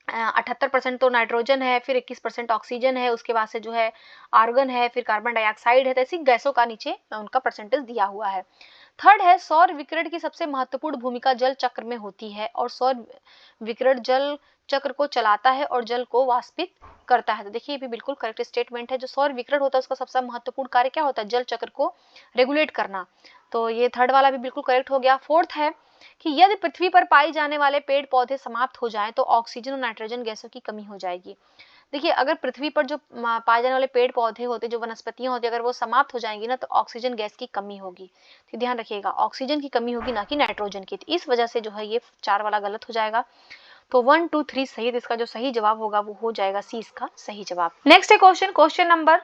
78% तो नाइट्रोजन है, फिर 21% ऑक्सीजन है, उसके बाद से जो है आर्गन है, फिर कार्बन डाइऑक्साइड है। तो ऐसी गैसों का नीचे उनका परसेंटेज दिया हुआ है। थर्ड है सौर विकिरण की सबसे महत्वपूर्ण भूमिका जल चक्र में होती है और सौर विकिरण जल चक्र को चलाता है और जल को वाष्पित करता है। तो देखिए ये भी बिल्कुल करेक्ट स्टेटमेंट है। जो सौर विकिरण होता है उसका सबसे महत्वपूर्ण कार्य क्या होता है? जल चक्र को रेगुलेट करना। तो ये थर्ड वाला भी बिल्कुल करेक्ट हो गया। फोर्थ है कि यदि पृथ्वी पर पाए जाने वाले पेड़ पौधे समाप्त हो जाएं तो ऑक्सीजन और नाइट्रोजन गैसों की कमी हो जाएगी। देखिए अगर पृथ्वी पर जो पाए जाने वाले पेड़ पौधे होते, जो वनस्पतियां होती, अगर वो समाप्त हो जाएंगी ना तो ऑक्सीजन गैस की कमी होगी। तो ध्यान रखिएगा ऑक्सीजन की कमी होगी ना कि नाइट्रोजन की। तो इस वजह से जो है ये 4 वाला गलत हो जाएगा। तो 1 2 3 सही है। इसका जो सही जवाब होगा वो हो जाएगा सी इसका सही जवाब। नेक्स्ट है क्वेश्चन नंबर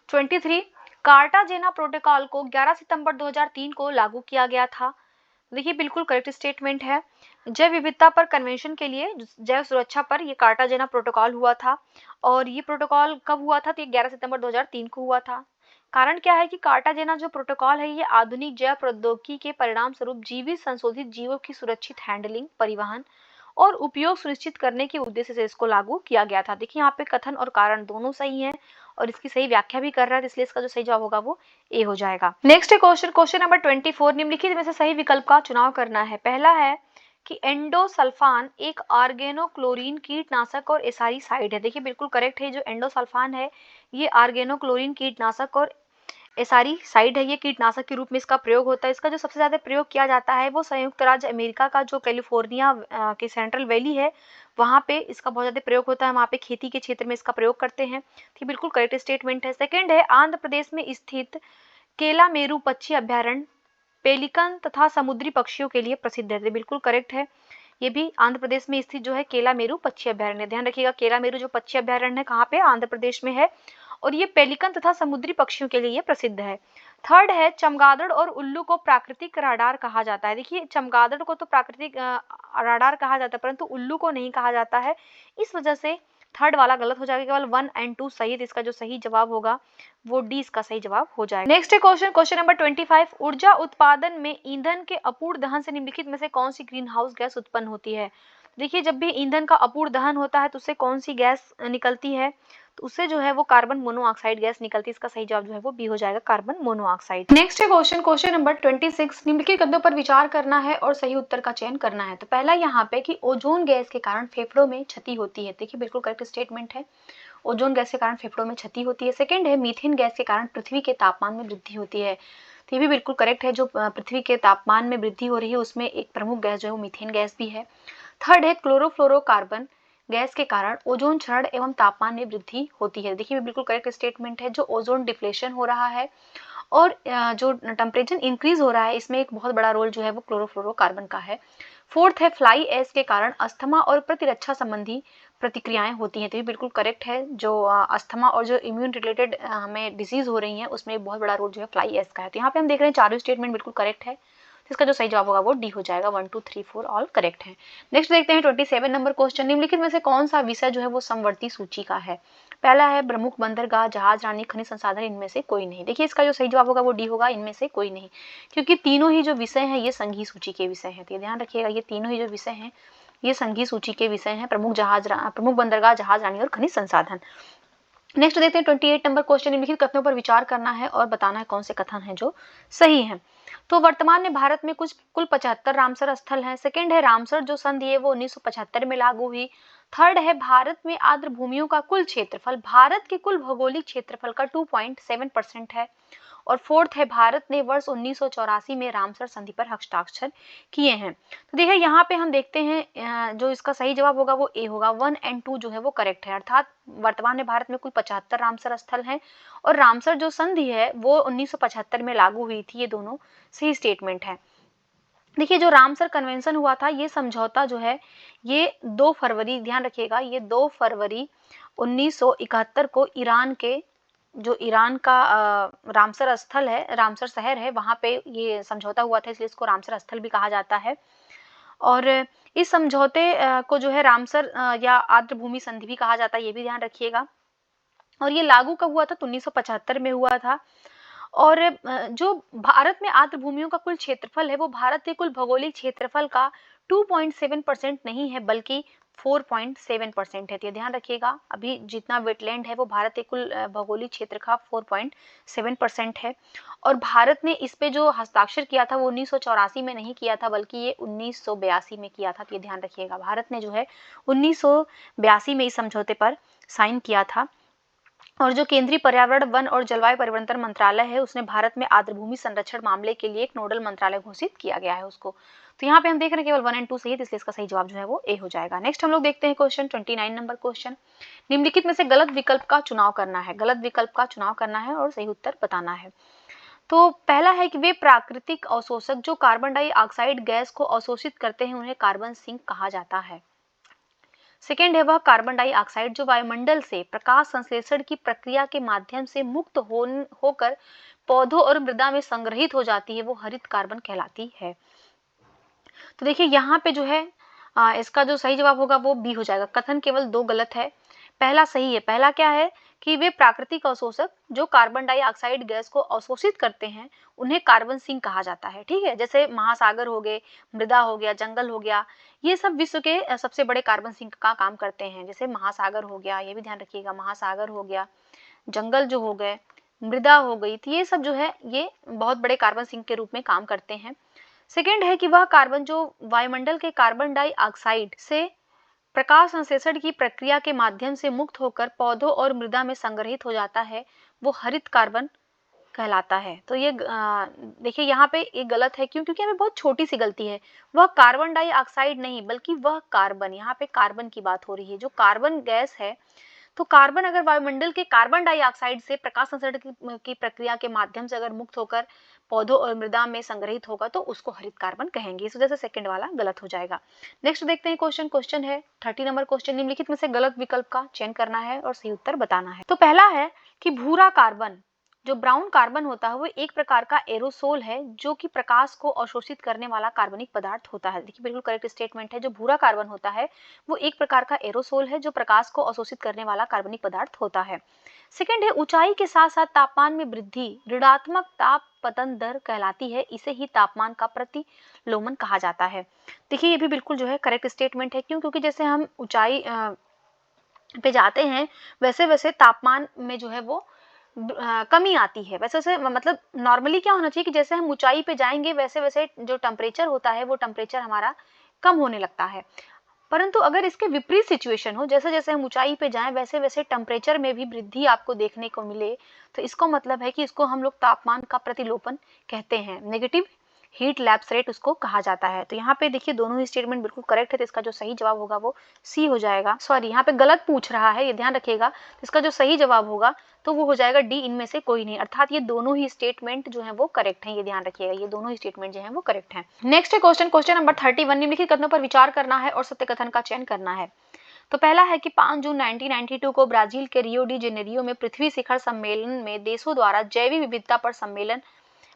23, कार्टाजेना प्रोटोकॉल को 11 सितंबर 2003 को लागू किया गया था। देखिए बिल्कुल करेक्ट स्टेटमेंट है। जैव विविधता पर कन्वेंशन के लिए जैव सुरक्षा पर ये कार्टाजेना प्रोटोकॉल हुआ था और ये प्रोटोकॉल कब हुआ था? तो 11 सितंबर 2003 को हुआ था। कारण क्या है कि कार्टाजेना जो प्रोटोकॉल है ये आधुनिक जैव प्रौद्योगिकी के परिणाम स्वरूप जीवित संशोधित जीवों की सुरक्षित हैंडलिंग, परिवहन और उपयोग सुनिश्चित करने के उद्देश्य से इसको लागू किया गया था। देखिए यहाँ पे कथन और कारण दोनों सही हैं और इसकी सही व्याख्या भी कर रहा है, इसलिए इसका जो सही जवाब होगा वो ए हो जाएगा। नेक्स्ट है क्वेश्चन नंबर 24, निम्नलिखित में से सही विकल्प का चुनाव करना है। पहला है कि एंडोसल्फान एक आर्गेनोक्लोरीन कीटनाशक और एसाइड है। देखिए बिल्कुल करेक्ट है। जो एंडोसल्फान है ये आर्गेनोक्लोरीन कीटनाशक और एसाइड है, ये कीटनाशक के रूप में इसका प्रयोग होता है। इसका जो सबसे ज्यादा प्रयोग किया जाता है वो संयुक्त राज्य अमेरिका का जो कैलिफोर्निया के सेंट्रल वैली है वहां पे इसका बहुत ज्यादा प्रयोग होता है। वहां पे खेती के क्षेत्र में इसका प्रयोग करते हैं। तो बिल्कुल करेक्ट स्टेटमेंट है। सेकंड है आंध्र प्रदेश में स्थित केलामेरू पक्षी अभ्यारण्य पेलिकन तथा समुद्री पक्षियों के लिए प्रसिद्ध है। बिल्कुल करेक्ट है। ये भी आंध्र प्रदेश में स्थित जो है केलामेरू पक्षी अभ्यारण्य। ध्यान रखिएगा केलामेरू जो पक्षी अभ्यारण्य है कहाँ पे? आंध्र प्रदेश में है और ये पेलिकन तथा समुद्री पक्षियों के लिए ये प्रसिद्ध है। थर्ड है चमगादड़ और उल्लू को प्राकृतिक राडार कहा जाता है। देखिए चमगादड़ को तो प्राकृतिक राडार कहा जाता है परंतु उल्लू को नहीं कहा जाता है। इस वजह से थर्ड वाला गलत हो जाएगा, केवल 1 और 2 सही है। इसका जो सही जवाब होगा वो डी इसका सही जवाब हो जाएगा। नेक्स्ट है क्वेश्चन नंबर 25, ऊर्जा उत्पादन में ईंधन के अपूर्ण दहन से निम्नलिखित में से कौन सी ग्रीन हाउस गैस उत्पन्न होती है। देखिए, जब भी ईंधन का अपूर्ण दहन होता है तो उससे कौन सी गैस निकलती है, तो उससे जो है वो कार्बन मोनोऑक्साइड गैस निकलती है। इसका सही जवाब जो है वो बी हो जाएगा, कार्बन मोनोऑक्साइड। नेक्स्ट है क्वेश्चन नंबर 26, निम्नलिखित कथनों पर विचार करना है और सही उत्तर का चयन करना है। तो पहला यहाँ पे कि ओजोन गैस के कारण फेफड़ों में क्षति होती है। देखिए, बिल्कुल करेक्ट स्टेटमेंट है, ओजोन गैस के कारण फेफड़ों में क्षति होती है। सेकंड है मीथेन गैस के कारण पृथ्वी के तापमान में वृद्धि होती है। तो ये भी बिल्कुल करेक्ट है, जो पृथ्वी के तापमान में वृद्धि हो रही है उसमें एक प्रमुख गैस जो है वो मीथेन गैस भी है। थर्ड है क्लोरोफ्लोरोकार्बन गैस के कारण ओजोन क्षरण एवं तापमान में वृद्धि होती है। देखिए, बिल्कुल करेक्ट स्टेटमेंट है, जो ओजोन डिप्लेशन हो रहा है और जो टेम्परेचर इंक्रीज हो रहा है इसमें एक बहुत बड़ा रोल जो है वो क्लोरोफ्लोरोकार्बन का है। फोर्थ है फ्लाई ऐश के कारण अस्थमा और प्रतिरक्षा संबंधी प्रतिक्रियाएं होती हैं। तो ये बिल्कुल करेक्ट है, जो अस्थमा और जो इम्यून रिलेटेड हमें डिजीज हो रही हैं उसमें एक बहुत बड़ा रोल जो है फ्लाई ऐश का है। तो यहाँ पे हम देख रहे हैं चारों स्टेटमेंट बिल्कुल करेक्ट है, तो इसका जो सही जवाब होगा वो डी हो जाएगा। 1 2 3 4 ऑल करेक्ट है। नेक्स्ट देखते हैं 27 नंबर क्वेश्चन, निम्नलिखित में से कौन सा विषय जो है वो समवर्ती सूची का है। पहला है प्रमुख बंदरगाह, जहाज रानी, खनिज संसाधन, इनमें से कोई नहीं। देखिए, इसका जो सही जवाब होगा वो डी होगा, इनमें से कोई नहीं, क्योंकि तीनों ही जो विषय हैं ये संघीय सूची के विषय हैं। तो ये ध्यान रखिएगा, ये तीनों ही जो विषय हैं ये संघीय सूची के विषय हैं, प्रमुख बंदरगाह, जहाज रानी और खनिज संसाधन। नेक्स्ट देखते हैं 28 नंबर क्वेश्चन, निम्नलिखित कथनों पर विचार करना है और बताना है कौन से कथन हैं जो सही हैं। तो वर्तमान में भारत में कुल 75 रामसर स्थल हैं। सेकंड है रामसर जो संधि है वो 1975 में लागू हुई। थर्ड है भारत में आर्द्र भूमियों का कुल क्षेत्रफल भारत के कुल भौगोलिक क्षेत्रफल का 2.7% है। और फोर्थ है भारत ने वर्ष 1984 में रामसर संधि पर हस्ताक्षर किए हैं। तो देखिए, यहाँ पे हम देखते हैं जो इसका सही जवाब होगा वो ए होगा, 1 और 2 जो है वो करेक्ट है। अर्थात वर्तमान में भारत में कुल 75 रामसर स्थल हैं और रामसर जो संधि है वो 1975 में लागू हुई थी। ये दोनों सही स्टेटमेंट है। देखिए, जो रामसर कन्वेंशन हुआ था ये समझौता जो है ये 2 फरवरी, ध्यान रखिएगा, ये 2 फरवरी 1971 को ईरान का रामसर स्थल है, रामसर शहर है, वहां पे ये समझौता हुआ था, इसलिए इसको रामसर स्थल भी कहा जाता है। और इस समझौते को जो है रामसर या आर्द्र भूमि संधि भी कहा जाता है, ये भी ध्यान रखिएगा। और ये लागू कब हुआ था, तो 1975 में हुआ था। और जो भारत में आर्द्र भूमियों का कुल क्षेत्रफल है वो भारत के कुल भौगोलिक क्षेत्रफल का 2.7% नहीं है बल्कि 4.7% है। तो ध्यान रखिएगा, अभी जितना वेटलैंड है वो भारत के कुल भौगोलिक क्षेत्र का 4.7% है। और भारत ने इस पे जो हस्ताक्षर किया था वो 1984 में नहीं किया था बल्कि ये 1982 में किया था। तो ये ध्यान रखिएगा, भारत ने जो है 1982 में इस समझौते पर साइन किया था। और जो केंद्रीय पर्यावरण, वन और जलवायु परिवर्तन मंत्रालय है उसने भारत में आर्द्रभूमि संरक्षण मामले के लिए एक नोडल मंत्रालय घोषित किया गया है उसको। तो यहाँ पे हम देख रहे हैं केवल 1 और 2 सही है, इसलिए इसका सही जवाब जो है वो ए हो जाएगा। नेक्स्ट हम लोग देखते हैं क्वेश्चन 29 नंबर क्वेश्चन, निम्नलिखित में से गलत विकल्प का चुनाव करना है। गलत विकल्प का चुनाव करना है और सही उत्तर बताना है। तो पहला है कि वे प्राकृतिक अवशोषक जो कार्बन डाइऑक्साइड गैस को अवशोषित करते हैं उन्हें कार्बन सिंक कहा जाता है। सेकेंड है वह कार्बन डाइऑक्साइड जो वायुमंडल से प्रकाश संश्लेषण की प्रक्रिया के माध्यम से मुक्त होकर पौधों और मृदा में संग्रहित हो जाती है वो हरित कार्बन कहलाती है। तो देखिए, यहाँ पे जो है इसका जो सही जवाब होगा वो बी हो जाएगा। कथन केवल 2 गलत है, पहला सही है। पहला क्या है कि वे प्राकृतिक अवशोषक जो कार्बन डाइऑक्साइड गैस को अवशोषित करते हैं उन्हें कार्बन सिंक कहा जाता है। ठीक है, जैसे महासागर हो गए, मृदा हो गया, जंगल हो गया, ये सब विश्व के सबसे बड़े कार्बन सिंक का काम करते हैं। जैसे महासागर हो गया, ये भी ध्यान रखिएगा, महासागर हो गया, जंगल जो हो गए, मृदा हो गई, तो ये सब जो है ये बहुत बड़े कार्बन सिंक के रूप में काम करते हैं। सेकेंड है कि वह कार्बन जो वायुमंडल के कार्बन डाइऑक्साइड से प्रकाश संश्लेषण की प्रक्रिया के माध्यम से मुक्त होकर पौधों और मृदा में संग्रहित हो जाता है वो हरित कार्बन कहलाता है। तो ये देखिए, यहाँ पे ये गलत है, क्यों? क्योंकि हमें बहुत छोटी सी गलती है, वह कार्बन डाइऑक्साइड नहीं बल्कि वह कार्बन, यहाँ पे कार्बन की बात हो रही है, जो कार्बन गैस है। तो कार्बन अगर वायुमंडल के कार्बन डाइऑक्साइड से प्रकाश संश्लेषण की प्रक्रिया के माध्यम से अगर मुक्त होकर पौधों और मृदा में संग्रहित होगा तो उसको हरित कार्बन कहेंगे। इस वजह से सेकंड वाला गलत हो जाएगा। नेक्स्ट देखते हैं क्वेश्चन है 30 नंबर क्वेश्चन, निम्नलिखित में से गलत विकल्प का चयन करना है और सही उत्तर बताना है। तो पहला है कि भूरा कार्बन जो ब्राउन कार्बन होता है वो एक प्रकार का एरोसोल है जो कि प्रकाश को अवशोषित करने वाला कार्बनिक पदार्थ होता है। देखिए बिल्कुल करेक्ट स्टेटमेंट है। जो भूरा कार्बन होता है वो एक प्रकार का एरोसोल है जो प्रकाश को अवशोषित करने वाला कार्बनिक पदार्थ होता है। सेकंड है ऊंचाई के साथ साथ तापमान में वृद्धि ऋणात्मक ताप पतन दर कहलाती है, इसे ही तापमान का प्रतिलोमन कहा जाता है। देखिए ये भी बिल्कुल जो है करेक्ट स्टेटमेंट है। क्यों? क्योंकि जैसे हम ऊंचाई पे जाते हैं वैसे वैसे तापमान में जो है वो कमी आती है। वैसे वैसे मतलब नॉर्मली क्या होना चाहिए कि जैसे हम ऊंचाई पे जाएंगे वैसे वैसे जो टेम्परेचर होता है वो टेम्परेचर हमारा कम होने लगता है। परंतु अगर इसके विपरीत सिचुएशन हो, जैसे जैसे हम ऊंचाई पे जाएं वैसे वैसे टेम्परेचर में भी वृद्धि आपको देखने को मिले, तो इसको मतलब है कि इसको हम लोग तापमान का प्रतिलोपन कहते हैं। नेगेटिव हीट लैप्स रेट उसको कहा जाता है। तो यहाँ पे देखिए दोनों ही स्टेटमेंट बिल्कुल करेक्ट है, तो इसका जो सही जवाब होगा वो सी हो जाएगा। सॉरी यहाँ पे गलत पूछ रहा है, ये ध्यान रखिएगा। तो इसका जो सही जवाब होगा तो वो हो जाएगा डी, इनमें से कोई नहीं। अर्थात ये दोनों ही स्टेटमेंट जो है वो करेक्ट हैं, ये ध्यान रखिएगा, ये दोनों ही स्टेटमेंट जो है वो करेक्ट हैं। नेक्स्ट है क्वेश्चन नंबर 31। निम्नलिखित कथनों पर विचार करना है और सत्य कथन का चयन करना है। तो पहला है कि 5 जून 1992 को ब्राजील के रियो डी जेनेरियो में पृथ्वी शिखर सम्मेलन में देशों द्वारा जैव विविधता पर सम्मेलन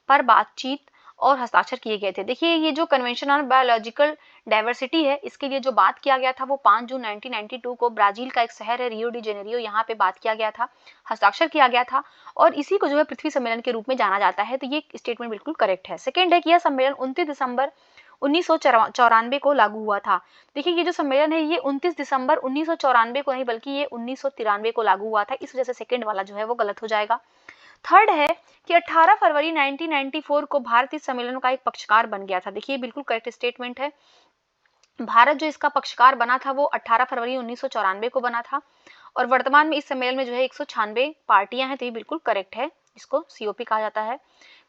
पर बातचीत और हस्ताक्षर किए गए थे। देखिए ये जो कन्वेंशन ऑन बायोलॉजिकल डाइवर्सिटी है, इसके लिए जो बात किया गया था वो 5 जून 1992 को ब्राजील का एक शहर है रियो डी जेनेरियो, यहाँ पे बात किया गया था, हस्ताक्षर किया गया था और इसी को जो है पृथ्वी सम्मेलन के रूप में जाना जाता है। तो ये स्टेटमेंट बिल्कुल करेक्ट है। सेकेंड है कि यह सम्मेलन 29 दिसंबर 1994 को लागू हुआ था। देखिए ये जो सम्मेलन है ये 29 दिसंबर 1994 को नहीं बल्कि ये 1993 को लागू हुआ था, इस वजह से सेकेंड वाला जो है वो गलत हो जाएगा। थर्ड है कि 18 फरवरी 1994 को भारत इस सम्मेलन का एक पक्षकार बन गया था। देखिए बिल्कुल करेक्ट स्टेटमेंट है। भारत जो इसका पक्षकार बना था वो 18 फरवरी 1994 को बना था और वर्तमान में इस सम्मेलन में जो है 196 पार्टियां हैं, तो ये बिल्कुल करेक्ट है। इसको सीओपी कहा जाता है,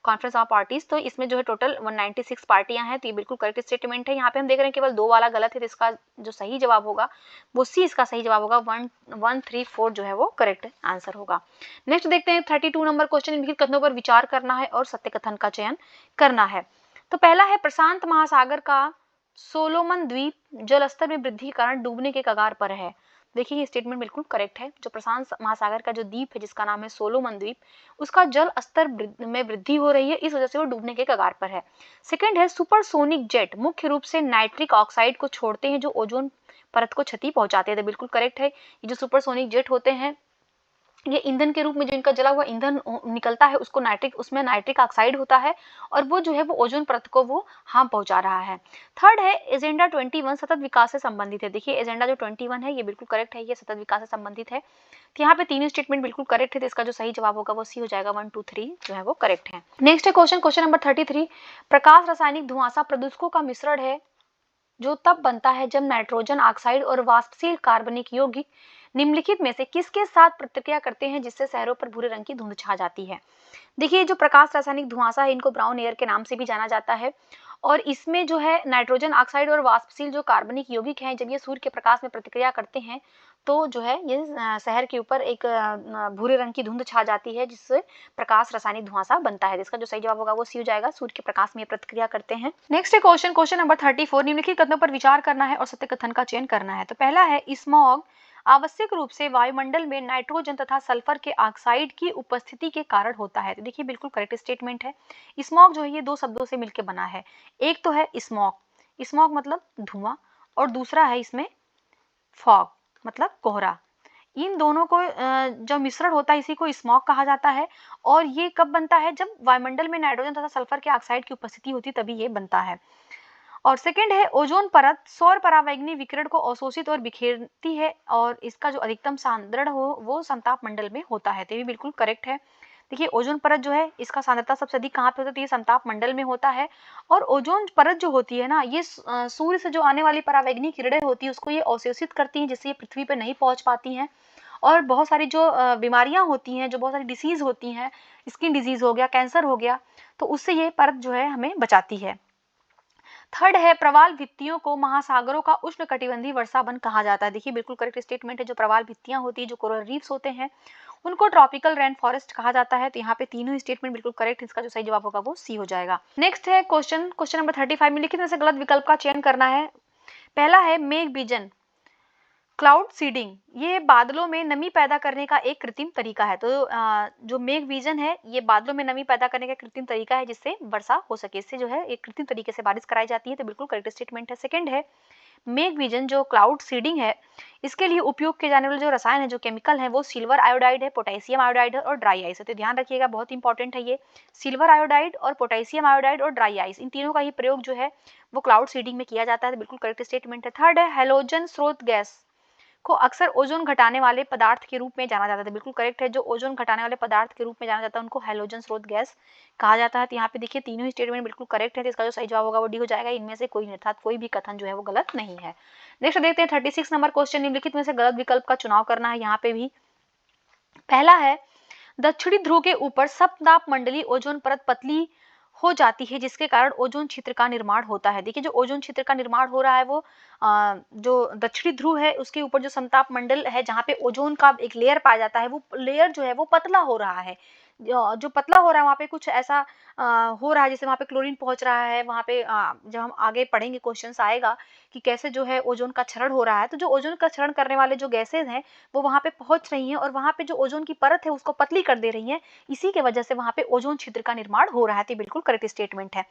कॉन्फ्रेंस ऑफ पार्टीज। तो इसमें जो है टोटल 196 पार्टियां हैं, तो ये बिल्कुल करेक्ट स्टेटमेंट है। यहाँ पे हम देख रहे हैं केवल 2 वाला गलत है, तो इसका जो सही जवाब होगा वो सी, इसका सही जवाब होगा 1, 1, 3, 4 जो है वो करेक्ट आंसर होगा। नेक्स्ट देखते हैं 32 नंबर क्वेश्चन। निम्नलिखित कथनों पर विचार करना है और सत्य कथन का चयन करना है। तो पहला है प्रशांत महासागर का सोलोमन द्वीप जल स्तर में वृद्धि के कारण डूबने के कगार पर है। देखिए ये स्टेटमेंट बिल्कुल करेक्ट है। जो प्रशांत महासागर का जो द्वीप है जिसका नाम है सोलोमन द्वीप, उसका जल स्तर में वृद्धि हो रही है, इस वजह से वो डूबने के कगार पर है। सेकंड है सुपरसोनिक जेट मुख्य रूप से नाइट्रिक ऑक्साइड को छोड़ते हैं जो ओजोन परत को क्षति पहुंचाते हैं। तो बिल्कुल करेक्ट है। ये जो सुपरसोनिक जेट होते हैं ये ईंधन के रूप में जो इनका जला हुआ ईंधन निकलता है उसको उसमें नाइट्रिक ऑक्साइड होता है और वो जो है वो ओजोन परत को वो हार्म पहुंचा रहा है। थर्ड है एजेंडा 21 सतत विकास से संबंधित है। देखिए एजेंडा जो 21 है ये बिल्कुल करेक्ट है, ये सतत विकास से संबंधित है। तो यहाँ पे तीनों स्टेटमेंट बिल्कुल करेक्ट है, तो इसका जो सही जवाब होगा वो सी हो जाएगा। 1, 2, 3 जो है वो करेक्ट है। नेक्स्ट है क्वेश्चन नंबर 33। प्रकाश रासायनिक धुआंसा प्रदूषकों का मिश्रण है जो तब बनता है जब नाइट्रोजन ऑक्साइड और वाष्पशील कार्बनिक यौगिक निम्नलिखित में से किसके साथ प्रतिक्रिया करते हैं जिससे शहरों पर भूरे रंग की धुंध छा जाती है। देखिए जो प्रकाश रासायनिक धुआंसा है इनको ब्राउन एयर के नाम से भी जाना जाता है और इसमें जो है नाइट्रोजन ऑक्साइड और वाष्पशील जो कार्बनिक यौगिक हैं जब ये सूर्य के प्रकाश में प्रतिक्रिया करते हैं तो जो है ये शहर के ऊपर एक भूरे रंग की धुंध छा जाती है जिससे प्रकाश रासायनिक धुआंसा बनता है। इसका जो सही जवाब होगा वो सी हो जाएगा। सूर्य के प्रकाश में प्रतिक्रिया करते हैं। नेक्स्ट है क्वेश्चन नंबर 34। निम्नलिखित कथनों पर विचार करना है और सत्य कथन का चयन करना है। तो पहला है स्मॉग आवश्यक रूप से वायुमंडल में नाइट्रोजन तथा सल्फर के ऑक्साइड की उपस्थिति के कारण होता है। तो देखिए बिल्कुल करेक्ट स्टेटमेंट है। स्मॉग जो है ये 2 शब्दों से मिलकर बना है। एक तो है स्मॉग, स्मॉग मतलब धुआं, और दूसरा है इसमें फॉग मतलब कोहरा। इन दोनों को जो मिश्रण होता है इसी को स्मॉग कहा जाता है और ये कब बनता है जब वायुमंडल में नाइट्रोजन तथा सल्फर के ऑक्साइड की उपस्थिति होती तभी ये बनता है। और सेकंड है ओजोन परत सौर परावैंगनी विकिरण को अवशोषित और बिखेरती है और इसका जो अधिकतम सांद्रण हो वो समताप मंडल में होता है। तो ये बिल्कुल करेक्ट है। देखिए ओजोन परत जो है इसका सांद्रता सबसे अधिक कहाँ पे होता है, तो ये समताप मंडल में होता है। और ओजोन परत जो होती है ना ये सूर्य से जो आने वाली परावैंगनी किरणें होती है उसको ये अवशोषित करती हैं जिससे ये पृथ्वी पर नहीं पहुंच पाती हैं और बहुत सारी जो बीमारियां होती हैं, जो बहुत सारी डिसीज होती हैं, स्किन डिजीज हो गया, कैंसर हो गया, तो उससे ये परत जो है हमें बचाती है। थर्ड है प्रवाल भित्तियों को महासागरों का उष्णकटिबंधीय वर्षा वन कहा जाता है। देखिए बिल्कुल करेक्ट स्टेटमेंट है। जो प्रवाल भित्तियां होती है, जो कोरल रीफ्स होते हैं, उनको ट्रॉपिकल रेन फॉरेस्ट कहा जाता है। तो यहाँ पे तीनों स्टेटमेंट बिल्कुल करेक्ट है। इसका जो सही जवाब होगा वो सी हो जाएगा। नेक्स्ट है क्वेश्चन नंबर 35 में लिखित में से गलत विकल्प का चयन करना है। पहला है मेघ बीजन क्लाउड सीडिंग ये बादलों में नमी पैदा करने का एक कृत्रिम तरीका है। तो जो मेघ विजन है ये बादलों में नमी पैदा करने का कृत्रिम तरीका है जिससे वर्षा हो सके। इससे जो है एक कृत्रिम तरीके से बारिश कराई जाती है। तो बिल्कुल करेक्ट स्टेटमेंट है। सेकंड है मेघ विजन जो क्लाउड सीडिंग है इसके लिए उपयोग किए जाने वाले जो रसायन है जो केमिकल है वो सिल्वर आयोडाइड है, पोटेशियम आयोडाइड है और ड्राई आइस है। तो ध्यान रखिएगा बहुत इंपॉर्टेंट है ये सिल्वर आयोडाइड और पोटेशियम आयोडाइड और ड्राई आइस, इन तीनों का ही प्रयोग जो है वो क्लाउड सीडिंग में किया जाता है। बिल्कुल करेक्ट स्टेटमेंट है। थर्ड है हेलोजन स्रोत गैस को अक्सर ओजोन घटाने वाले पदार्थ के रूप में जाना जाता है। बिल्कुल करेक्ट है। जो ओजोन घटाने वाले पदार्थ के रूप में जाना जाता है उनको हैलोजन स्रोत गैस कहा जाता है। तो यहाँ पे देखिए तीनों ही स्टेटमेंट बिल्कुल करेक्ट है। तो इसका जो सही जवाब होगा वो डी हो जाएगा। इनमें से कोई अर्थात कोई भी कथन जो है वो गलत नहीं है। नेक्स्ट देखते हैं 36 नंबर क्वेश्चन, निम्नलिखित में से गलत विकल्प का चुनाव करना है। यहाँ पे भी पहला है दक्षिणी ध्रुव के ऊपर सप्ताप मंडली ओजोन परत पतली हो जाती है जिसके कारण ओजोन क्षेत्र का निर्माण होता है। देखिए जो ओजोन क्षेत्र का निर्माण हो रहा है वो जो दक्षिणी ध्रुव है उसके ऊपर जो समताप मंडल है जहाँ पे ओजोन का एक लेयर पाया जाता है वो लेयर जो है वो पतला हो रहा है। जो पतला हो रहा है वहाँ पे कुछ ऐसा हो रहा है जैसे वहाँ पे क्लोरीन पहुंच रहा है। वहाँ पे जब हम आगे पढ़ेंगे क्वेश्चंस आएगा कि कैसे जो है ओजोन का क्षरण हो रहा है। तो जो ओजोन का क्षरण करने वाले जो गैसेज हैं वो वहाँ पे पहुंच रही हैं और वहाँ पे जो ओजोन की परत है उसको पतली कर दे रही हैं। इसी के वजह से वहाँ पे ओजोन छिद्र का निर्माण हो रहा है। तो बिल्कुल करेक्ट स्टेटमेंट है।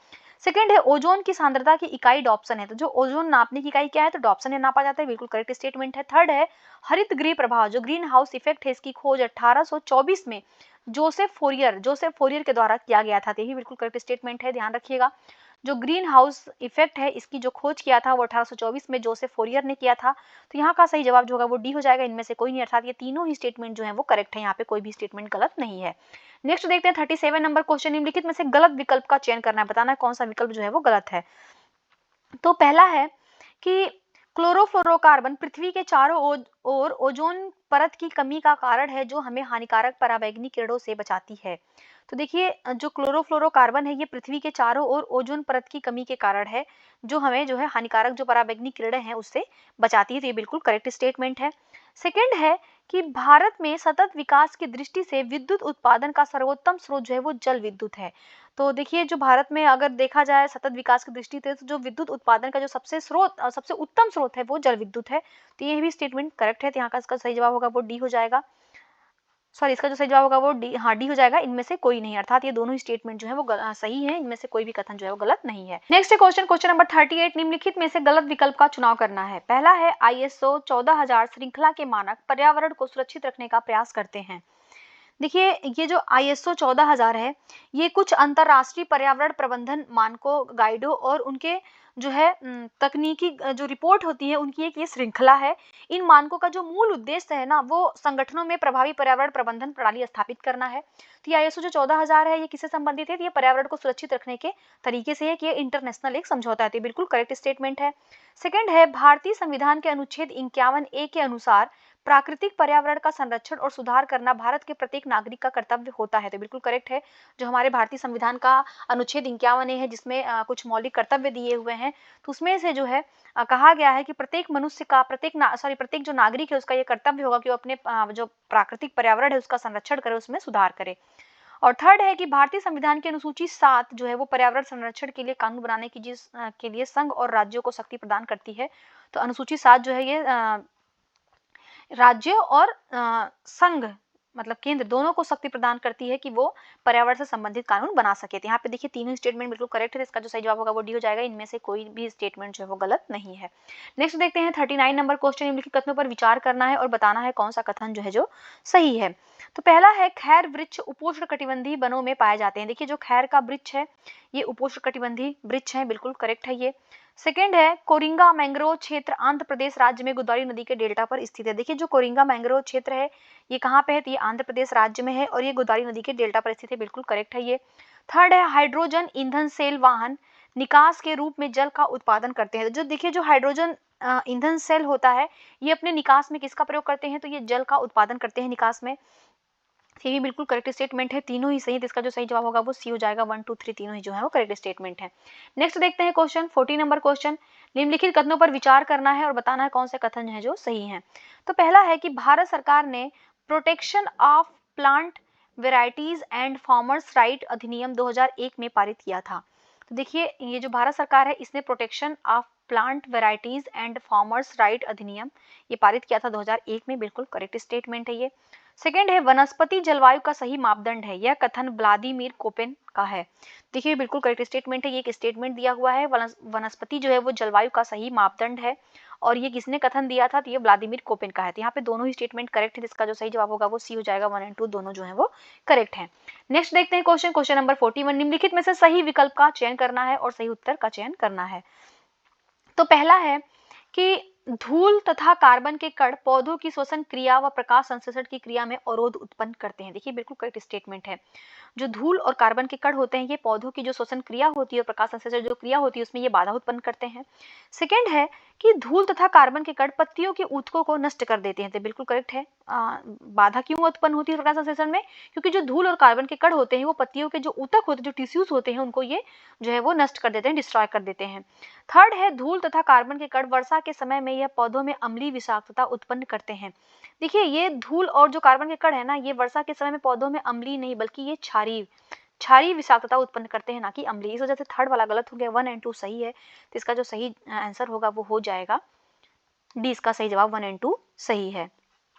सेकंड है ओजोन की सांद्रता की इकाई डॉप्सन है। तो जो ओजोन नापने की इकाई क्या है तो डॉप्सन है नापा जाता है। बिल्कुल करेक्ट स्टेटमेंट है। थर्ड है हरित गृह प्रभाव जो ग्रीन हाउस इफेक्ट है इसकी खोज 1824 में जोसेफ फोरियर के द्वारा किया गया था। तो यही बिल्कुल करेक्ट स्टेटमेंट है। ध्यान रखिएगा जो ग्रीन हाउस इफेक्ट है इसकी जो खोज किया था वो 1824 में जोसेफ फोरियर ने किया था। तो यहाँ का सही जवाब जो होगा वो डी हो जाएगा। इनमें से कोई नहीं, अर्थात ये तीनों ही स्टेटमेंट जो है वो करेक्ट है। यहाँ पे कोई भी स्टेटमेंट गलत नहीं है। नेक्स्ट देखते हैं 37 नंबर क्वेश्चन, निम्नलिखित में से गलत विकल्प का चयन करना है, बताना है कौन सा विकल्प जो है वो गलत है। तो पहला है कि क्लोरोफ्लोरोकार्बन पृथ्वी के चारों ओर ओजोन परत की कमी का कारण है जो हमें हानिकारक पराबैंगनी किरणों से बचाती है। तो देखिए जो क्लोरोफ्लोरोकार्बन है ये पृथ्वी के चारों ओर ओजोन परत की कमी के कारण है जो हमें जो है हानिकारक जो पराबैंगनी किरणें हैं उससे बचाती है। तो ये बिल्कुल करेक्ट स्टेटमेंट है। सेकंड है कि भारत में सतत विकास की दृष्टि से विद्युत उत्पादन का सर्वोत्तम स्रोत जो है वो जल विद्युत है। तो देखिए जो भारत में अगर देखा जाए सतत विकास की दृष्टि से तो जो विद्युत उत्पादन का जो सबसे उत्तम स्रोत है वो जल विद्युत है। तो ये भी स्टेटमेंट करेक्ट है। तो यहाँ का इसका सही जवाब होगा वो डी हो जाएगा। सॉरी इसका जो सही जवाब होगा वो डी, हाँ डी हो जाएगा। इनमें से कोई नहीं, अर्थात ये दोनों ही स्टेटमेंट जो है वो सही है। इनमें से कोई भी कथन जो है वो गलत नहीं है। नेक्स्ट क्वेश्चन नंबर 38, निम्नलिखित में से गलत विकल्प का चुनाव करना है। पहला है ISO 14000 श्रृंखला के मानक पर्यावरण को सुरक्षित रखने का प्रयास करते हैं। देखिए ये जो ISO 14000 है ये कुछ अंतरराष्ट्रीय पर्यावरण प्रबंधन मानकों गाइडों और उनके जो है तकनीकी जो रिपोर्ट होती है उनकी एक ये श्रृंखला है। इन मानकों का जो मूल उद्देश्य है ना वो संगठनों में प्रभावी पर्यावरण प्रबंधन प्रणाली स्थापित करना है। तो ये ISO जो 14000 है ये किससे संबंधित है? ये पर्यावरण को सुरक्षित रखने के तरीके से है कि ये इंटरनेशनल एक समझौता है। तो बिल्कुल करेक्ट स्टेटमेंट है। सेकंड है भारतीय संविधान के अनुच्छेद 51A के अनुसार प्राकृतिक पर्यावरण का संरक्षण और सुधार करना भारत के प्रत्येक नागरिक का कर्तव्य होता है। तो बिल्कुल करेक्ट है। जो हमारे भारतीय संविधान का अनुच्छेद 51A है जिसमें कुछ मौलिक कर्तव्य दिए हुए हैं तो उसमें से जो है कहा गया है कि प्रत्येक मनुष्य का प्रत्येक जो नागरिक है उसका ये कर्तव्य होगा कि वो अपने जो प्राकृतिक पर्यावरण है उसका संरक्षण करे, उसमें सुधार करे। और थर्ड है कि भारतीय संविधान की अनुसूची 7 जो है वो पर्यावरण संरक्षण के लिए कानून बनाने की के लिए संघ और राज्यों को शक्ति प्रदान करती है। तो अनुसूची 7 जो है ये राज्य और संघ मतलब केंद्र दोनों को शक्ति प्रदान करती है कि वो पर्यावरण से संबंधित कानून बना सके। तो यहाँ पे देखिए तीनों स्टेटमेंट बिल्कुल करेक्ट है। इसका जो सही जवाब होगा वो डी हो जाएगा। इनमें से कोई भी स्टेटमेंट जो है वो गलत नहीं है। नेक्स्ट देखते हैं 39 नंबर क्वेश्चन, निम्नलिखित कथनों पर विचार करना है और बताना है कौन सा कथन जो है जो सही है। तो पहला है खैर वृक्ष उपोष्ण कटिबंधीय वनों में पाए जाते हैं। देखिए जो खैर का वृक्ष है ये उपोष्ण कटिबंधीय वृक्ष है, बिल्कुल करेक्ट है ये। सेकेंड है कोरिंगा मैंग्रोव क्षेत्र आंध्र प्रदेश राज्य में गोदावरी नदी के डेल्टा पर स्थित है। देखिए जो कोरिंगा मैंग्रोव क्षेत्र है ये कहाँ पे है? तो ये आंध्र प्रदेश राज्य में है और ये गोदावरी नदी के डेल्टा पर स्थित है, बिल्कुल करेक्ट है ये। थर्ड है हाइड्रोजन ईंधन सेल वाहन निकास के रूप में जल का उत्पादन करते हैं। जो देखिए जो हाइड्रोजन ईंधन सेल होता है ये अपने निकास में किसका प्रयोग करते हैं? तो ये जल का उत्पादन करते हैं निकास में। ये भी बिल्कुल करेक्ट स्टेटमेंट है। तीनों ही सही है। इसका जो सही जवाब होगा वो सी हो जाएगा। 1 2 3 तीनों ही जो है वो करेक्ट स्टेटमेंट है। नेक्स्ट देखते हैं क्वेश्चन 40 नंबर क्वेश्चन, निम्नलिखित कथनों पर विचार करना है और बताना है कौन से कथन है जो सही है। तो पहला है कि भारत सरकार ने protection of plant varieties and farmers right अधिनियम 2001 में पारित किया था। तो देखिए ये जो भारत सरकार है इसने protection of plant varieties and farmers right अधिनियम, ये पारित किया था 2001 में, बिल्कुल करेक्ट स्टेटमेंट है ये। सेकेंड है वनस्पति जलवायु का सही मापदंड है, यह कथन व्लादिमीर कोपेन का है। देखिए बिल्कुल करेक्ट स्टेटमेंट है, ये एक स्टेटमेंट दिया हुआ है, वनस्पति जो है वो जलवायु का सही मापदंड है, और ये किसने कथन दिया था, तो ये व्लादिमीर कोपेन का है। तो यहाँ पे दोनों ही स्टेटमेंट करेक्ट है, इसका जो सही जवाब होगा वो सी हो जाएगा, 1 और 2 दोनों जो है वो करेक्ट है। नेक्स्ट देखते हैं क्वेश्चन नंबर 41, निम्नलिखित में से सही विकल्प का चयन करना है और सही उत्तर का चयन करना है। तो पहला है कि धूल तथा कार्बन के कण पौधों की श्वसन क्रिया व प्रकाश संश्लेषण की क्रिया में अवरोध उत्पन्न करते हैं। देखिए बिल्कुल करेक्ट स्टेटमेंट है, जो धूल और कार्बन के कण होते हैं ये पौधों की जो श्वसन क्रिया होती है और प्रकाश संश्लेषण जो क्रिया होती है उसमें ये बाधा उत्पन्न करते हैं। सेकेंड है कि धूल तथा कार्बन के कण पत्तियों के ऊतकों को नष्ट कर देते हैं। तो बिल्कुल करेक्ट है। बाधा क्यों उत्पन्न होती है प्रकाश संश्लेषण में, क्योंकि जो धूल और कार्बन के कण होते हैं वो पत्तियों के जो ऊतक होते हैं, जो टिश्यूज होते हैं, उनको ये जो है वो नष्ट कर देते हैं, डिस्ट्रॉय कर देते हैं। थर्ड है धूल तथा कार्बन के कण वर्षा के समय में यह पौधों में अम्लीय विषाक्तता उत्पन्न करते हैं। देखिए ये धूल और जो कार्बन के कण है ना, ये वर्षा के समय में पौधों में अम्लीय नहीं बल्कि ये क्षारीय विषाक्तता उत्पन्न करते हैं, ना कि अम्लीय। इस वजह से थर्ड वाला गलत हो गया, 1 और 2 सही है। तो इसका जो सही आंसर होगा वो हो जाएगा डी, इसका सही जवाब 1 और 2 सही है।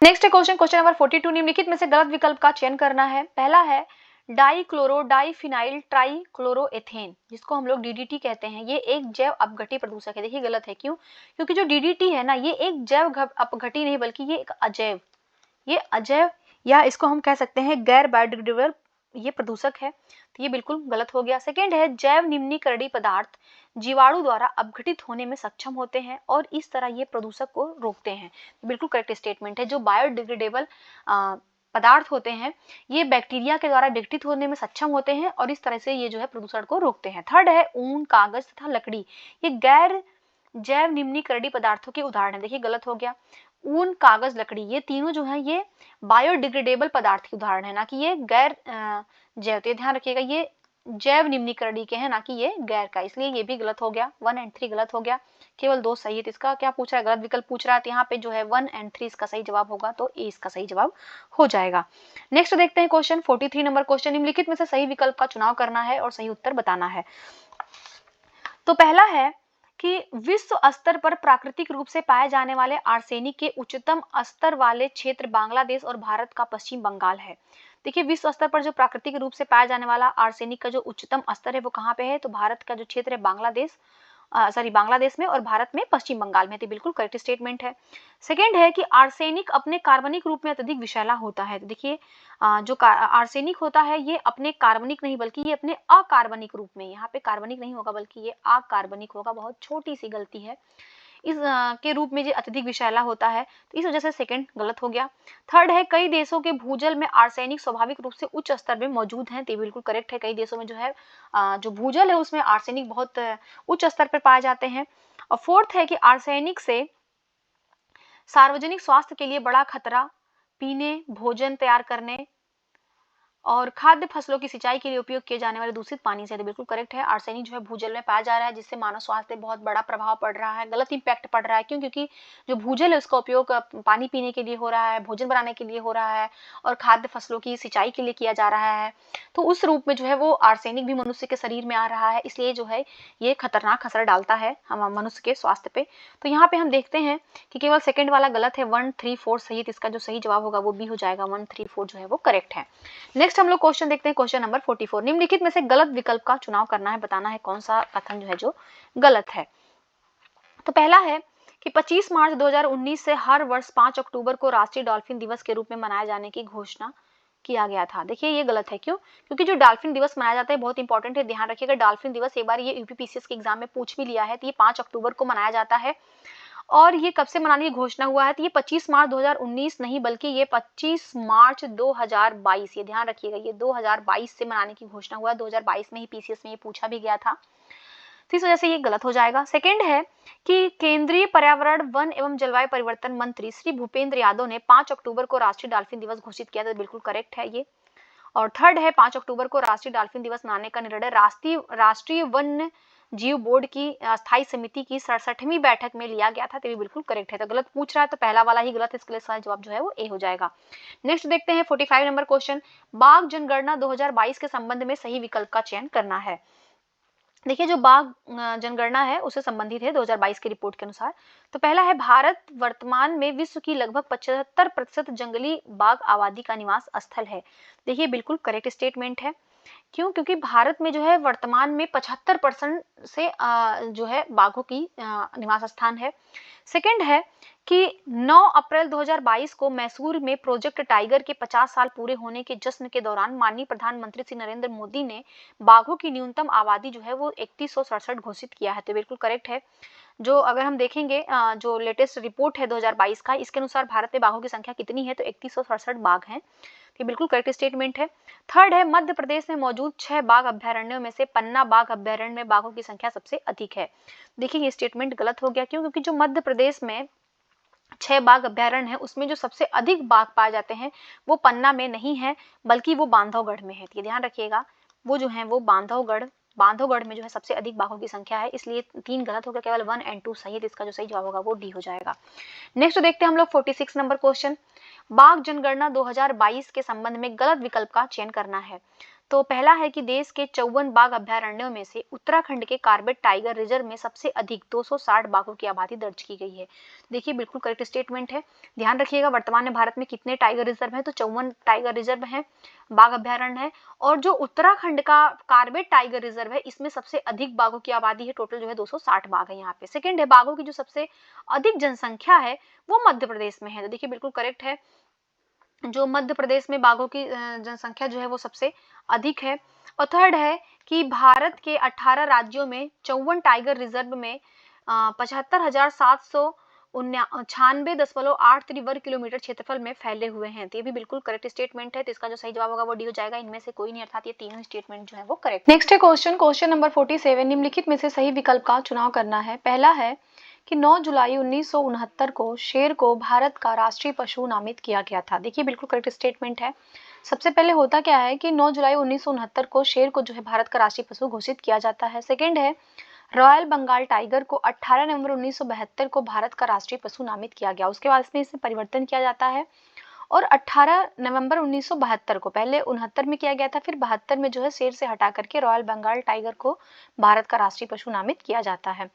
नेक्स्ट क्वेश्चन नंबर 42, निम्नलिखित में से गलत विकल्प का चयन करना है। पहला है डाइक्लोरो डाइफिनाइल ट्राइक्लोरोएथेन, जिसको हम लोग डीडीटी कहते हैं, ये एक जैव अपघटी प्रदूषक है। देखिए गलत है, क्यों? क्योंकि जो डीडीटी है ना, ये एक जैव अपघटी नहीं बल्कि ये एक अजैव या इसको हम कह सकते हैं गैर बायोडिग्रेडेबल ये प्रदूषक है। तो ये बिल्कुल गलत हो गया। सेकेंड है जैव निम्नीकरणीय पदार्थ जीवाणु द्वारा अपघटित होने में सक्षम होते हैं और इस तरह ये प्रदूषक को रोकते हैं। बिल्कुल करेक्ट स्टेटमेंट है। जो बायोडिग्रेडेबल पदार्थ होते हैं ये बैक्टीरिया के द्वारा विघटित होने में सक्षम होते हैं और इस तरह से ये जो है प्रदूषण को रोकते हैं। थर्ड है ऊन, कागज तथा लकड़ी, ये गैर जैव निम्नीकरणीय पदार्थों के उदाहरण है। देखिए गलत हो गया। ऊन, कागज, लकड़ी ये तीनों जो है ये बायोडिग्रेडेबल पदार्थ के उदाहरण है, ना कि ये गैर जैव। तो ध्यान रखिएगा ये जैव निम्नीकरणीय के हैं, ना कि ये गैर का, इसलिए ये भी गलत हो गया। 1 और 3 गलत हो गया, केवल 2 सही है। तो इसका क्या पूछ रहा है, गलत विकल्प पूछ रहा है। तो यहाँ पे जो है 1 और 3 इसका सही जवाब होगा, तो ए इसका सही जवाब हो जाएगा। नेक्स्ट देखते हैं क्वेश्चन 43 नंबर क्वेश्चन, निम्नलिखित में से सही विकल्प का चुनाव करना है और सही उत्तर बताना है। तो पहला है कि विश्व स्तर पर प्राकृतिक रूप से पाए जाने वाले आर्सेनिक के उच्चतम स्तर वाले क्षेत्र बांग्लादेश और भारत का पश्चिम बंगाल है। देखिए विश्व स्तर पर जो प्राकृतिक रूप से पाया जाने वाला आर्सेनिक का जो उच्चतम स्तर है वो कहाँ पे है, तो भारत का जो क्षेत्र है बांग्लादेश में और भारत में पश्चिम बंगाल में। तो बिल्कुल करेक्ट स्टेटमेंट है। सेकेंड है कि आर्सेनिक अपने कार्बनिक रूप में अत्यधिक विषैला होता है। तो देखिए जो आर्सेनिक होता है ये अपने कार्बनिक नहीं बल्कि ये अपने अकार्बनिक रूप में, यहाँ पे कार्बनिक नहीं होगा बल्कि ये अकार्बनिक होगा, बहुत छोटी सी गलती है, इस के रूप में जो अत्यधिक विषैला होता है, तो इस वजह से सेकंड गलत हो गया। थर्ड है कई देशों के भूजल में आर्सेनिक स्वाभाविक रूप से उच्च स्तर में मौजूद है। तो बिल्कुल करेक्ट है, कई देशों में जो है जो भूजल है उसमें आर्सेनिक बहुत उच्च स्तर पर पाए जाते हैं। और फोर्थ है कि आर्सेनिक से सार्वजनिक स्वास्थ्य के लिए बड़ा खतरा पीने, भोजन तैयार करने और खाद्य फसलों की सिंचाई के लिए उपयोग किए जाने वाले दूषित पानी से। तो बिल्कुल करेक्ट है, आर्सेनिक जो है भूजल में पाया जा रहा है जिससे मानव स्वास्थ्य पे बहुत बड़ा प्रभाव पड़ रहा है, गलत इंपैक्ट पड़ रहा है। क्यों? क्योंकि जो भूजल है उसका उपयोग पानी पीने के लिए हो रहा है, भोजन बनाने के लिए हो रहा है और खाद्य फसलों की सिंचाई के लिए किया जा रहा है। तो उस रूप में जो है वो आर्सेनिक भी मनुष्य के शरीर में आ रहा है, इसलिए जो है ये खतरनाक असर डालता है हम मनुष्य के स्वास्थ्य पे। तो यहाँ पे हम देखते हैं कि केवल सेकंड वाला गलत है, 1, 3, 4 सही है। इसका जो सही जवाब होगा वो भी हो जाएगा, 1, 3, 4 जो है वो करेक्ट है। नेक्स्ट हम लोग क्वेश्चन देखते हैं, क्वेश्चन नंबर 44, निम्नलिखित में से गलत विकल्प का चुनाव करना है, बताना है कौन सा कथन जो है जो गलत है। तो पहला है कि 25 मार्च 2019 से हर वर्ष 5 अक्टूबर को राष्ट्रीय डॉल्फिन दिवस के रूप में मनाए जाने की घोषणा किया गया था। देखिए ये गलत है, क्यों? क्योंकि जो डॉल्फिन दिवस मनाया जाता है बहुत इंपॉर्टेंट है, ध्यान रखिएगा। डॉल्फिन दिवस एक बार ये यूपीपीसीएस के एग्जाम में पूछ भी लिया है। तो ये 5 अक्टूबर को मनाया जाता है और ये कब से मनाने की घोषणा हुआ है, तो ये 25 मार्च 2019 नहीं बल्कि ये 25 मार्च 2022, ये ध्यान रखिएगा, ये 2022 से मनाने की घोषणा हुआ है। 2022 में ही पीसीएस में ये पूछा भी गया था, तो इस वजह से ये गलत हो जाएगा। सेकंड है कि केंद्रीय पर्यावरण, वन एवं जलवायु परिवर्तन मंत्री श्री भूपेंद्र यादव ने 5 अक्टूबर को राष्ट्रीय डॉल्फिन दिवस घोषित किया, तो बिल्कुल करेक्ट है ये। और थर्ड है 5 अक्टूबर को राष्ट्रीय डॉल्फिन दिवस मनाने का निर्णय राष्ट्रीय वन्य जीव बोर्ड की स्थायी समिति की 67वीं बैठक में लिया गया था। तो भी बिल्कुल करेक्ट है। तो गलत पूछ रहा है तो पहला वाला ही गलत है, इसके लिए सही जवाब जो है वो ए हो जाएगा। नेक्स्ट देखते हैं 45 नंबर क्वेश्चन, बाघ जनगणना 2022 के संबंध में सही विकल्प का चयन करना है। देखिए जो बाघ जनगणना है उससे संबंधित है 2022 की रिपोर्ट के अनुसार। तो पहला है, भारत वर्तमान में विश्व की लगभग 75% जंगली बाघ आबादी का निवास स्थल है। देखिए बिल्कुल करेक्ट स्टेटमेंट है। क्यों? क्योंकि भारत में जो है वर्तमान में 75% से जो है बाघों की निवास स्थान है। सेकंड है कि 9 अप्रैल 2022 को मैसूर में प्रोजेक्ट टाइगर के 50 साल पूरे होने के जश्न के दौरान माननीय प्रधानमंत्री श्री नरेंद्र मोदी ने बाघों की न्यूनतम आबादी जो है वो 3167 घोषित किया है। तो बिल्कुल करेक्ट है। जो अगर हम देखेंगे जो लेटेस्ट रिपोर्ट है 2022 का, इसके अनुसार भारत में बाघों की संख्या कितनी है, तो 3167 बाघ हैं। ये बिल्कुल करेक्ट स्टेटमेंट है। थर्ड है, मध्य प्रदेश में मौजूद 6 बाघ अभ्यारण्यों में से पन्ना बाघ अभ्यारण्य में बाघों की संख्या सबसे अधिक है। देखिए ये स्टेटमेंट गलत हो गया। क्यों? क्योंकि जो मध्य प्रदेश में 6 बाघ अभ्यारण्य है उसमें जो सबसे अधिक बाघ पाए जाते हैं वो पन्ना में नहीं है, बल्कि वो बांधवगढ़ में है। ये ध्यान रखिएगा, वो जो है वो बांधवगढ़ में जो है सबसे अधिक बाघों की संख्या है। इसलिए 3 गलत हो गया, केवल 1 और 2 सही है। इसका जो सही जवाब होगा वो डी हो जाएगा। नेक्स्ट देखते हैं हम लोग 46 नंबर क्वेश्चन। बाघ जनगणना 2022 के संबंध में गलत विकल्प का चयन करना है। तो पहला है कि देश के 54 बाघ अभ्यारण्यों में से उत्तराखंड के कार्बेट टाइगर रिजर्व में सबसे अधिक 260 बाघों की आबादी दर्ज की गई है। देखिए बिल्कुल करेक्ट स्टेटमेंट है। ध्यान रखिएगा, वर्तमान में भारत में कितने टाइगर रिजर्व है, तो 54 टाइगर रिजर्व है, बाघ अभ्यारण्य है। और जो उत्तराखंड का कार्बेट टाइगर रिजर्व है इसमें सबसे अधिक बाघों की आबादी है, टोटल जो है 260 बाघ है यहाँ पे। सेकेंड है, बाघों की जो सबसे अधिक जनसंख्या है वो मध्य प्रदेश में है। तो देखिए बिल्कुल करेक्ट है, जो मध्य प्रदेश में बाघों की जनसंख्या जो है वो सबसे अधिक है। और थर्ड है कि भारत के 18 राज्यों में 54 टाइगर रिजर्व में 75,796.83 वर्ग किलोमीटर क्षेत्रफल में फैले हुए हैं। तो ये भी बिल्कुल करेक्ट स्टेटमेंट है। तो इसका जो सही जवाब होगा वो डी हो जाएगा। इनमें से कोई नहीं, अर्थात ये तीनों स्टेटमेंट जो है वो करेक्ट। नेक्स्ट है क्वेश्चन नंबर 47। निम्नलिखित में से सही विकल्प का चुनाव करना है। पहला है कि 9 जुलाई 1969 को शेर को भारत का राष्ट्रीय पशु नामित किया गया था। देखिए बिल्कुल करेक्ट स्टेटमेंट है। सबसे पहले होता क्या है कि 9 जुलाई 1969 को शेर को जो है भारत का राष्ट्रीय पशु घोषित किया जाता है। सेकंड है, रॉयल बंगाल टाइगर को 18 नवंबर 1972 को भारत का राष्ट्रीय पशु नामित किया गया। उसके बाद इसमें परिवर्तन किया जाता है और 18 नवंबर 1972 को, पहले 69 में किया गया था, फिर 72 में जो है शेर से हटा करके रॉयल बंगाल टाइगर को भारत का राष्ट्रीय पशु नामित किया जाता है।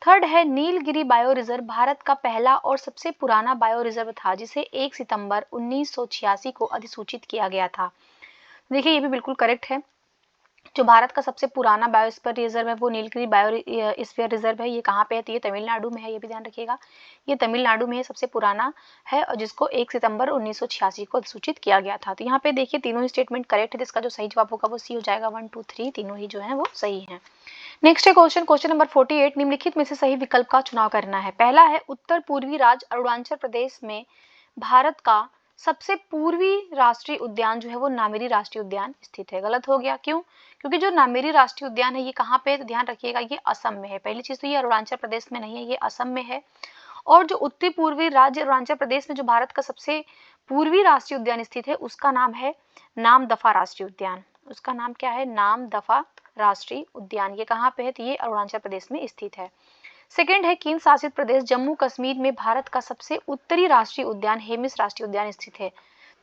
थर्ड है, नीलगिरी बायो रिजर्व भारत का पहला और सबसे पुराना बायो रिजर्व था, जिसे 1 सितंबर 1986 को अधिसूचित किया गया था। देखिए ये भी बिल्कुल करेक्ट है। जो भारत का सबसे पुराना बायोस्फीयर रिजर्व है वो नीलगिरी बायोस्फीयर रिजर्व है। ये कहाँ पे है, तो ये तमिलनाडु में है। ये भी ध्यान रखिएगा, ये तमिलनाडु में है, सबसे पुराना है और जिसको 1 सितंबर 1986 को अधिसूचित किया गया था। तो यहाँ पे देखिए तीनों ही स्टेटमेंट करेक्ट है। इसका जो सही जवाब होगा वो सी हो जाएगा। 1 2 3 तीनों ही जो है वो सही है। नेक्स्ट है क्वेश्चन नंबर 48। निम्नलिखित में से सही विकल्प का चुनाव करना है। पहला है, उत्तर पूर्वी राज्य अरुणाचल प्रदेश में भारत का सबसे पूर्वी राष्ट्रीय उद्यान जो है वो नामेरी राष्ट्रीय उद्यान स्थित है। गलत हो गया। क्यों? क्योंकि जो नामेरी राष्ट्रीय उद्यान है ये कहाँ पे है, तो ध्यान रखिएगा ये असम में है। पहली चीज तो ये अरुणाचल प्रदेश में नहीं है, ये असम में है। और जो उत्तर पूर्वी राज्य अरुणाचल प्रदेश में जो भारत का सबसे पूर्वी राष्ट्रीय उद्यान स्थित है उसका नाम है नामदफा राष्ट्रीय उद्यान। उसका नाम क्या है? नामदफा राष्ट्रीय उद्यान। ये कहाँ पे है, तो ये अरुणाचल प्रदेश में स्थित है। सेकेंड है, केंद्र शासित प्रदेश जम्मू कश्मीर में भारत का सबसे उत्तरी राष्ट्रीय उद्यान हेमिस राष्ट्रीय उद्यान स्थित है।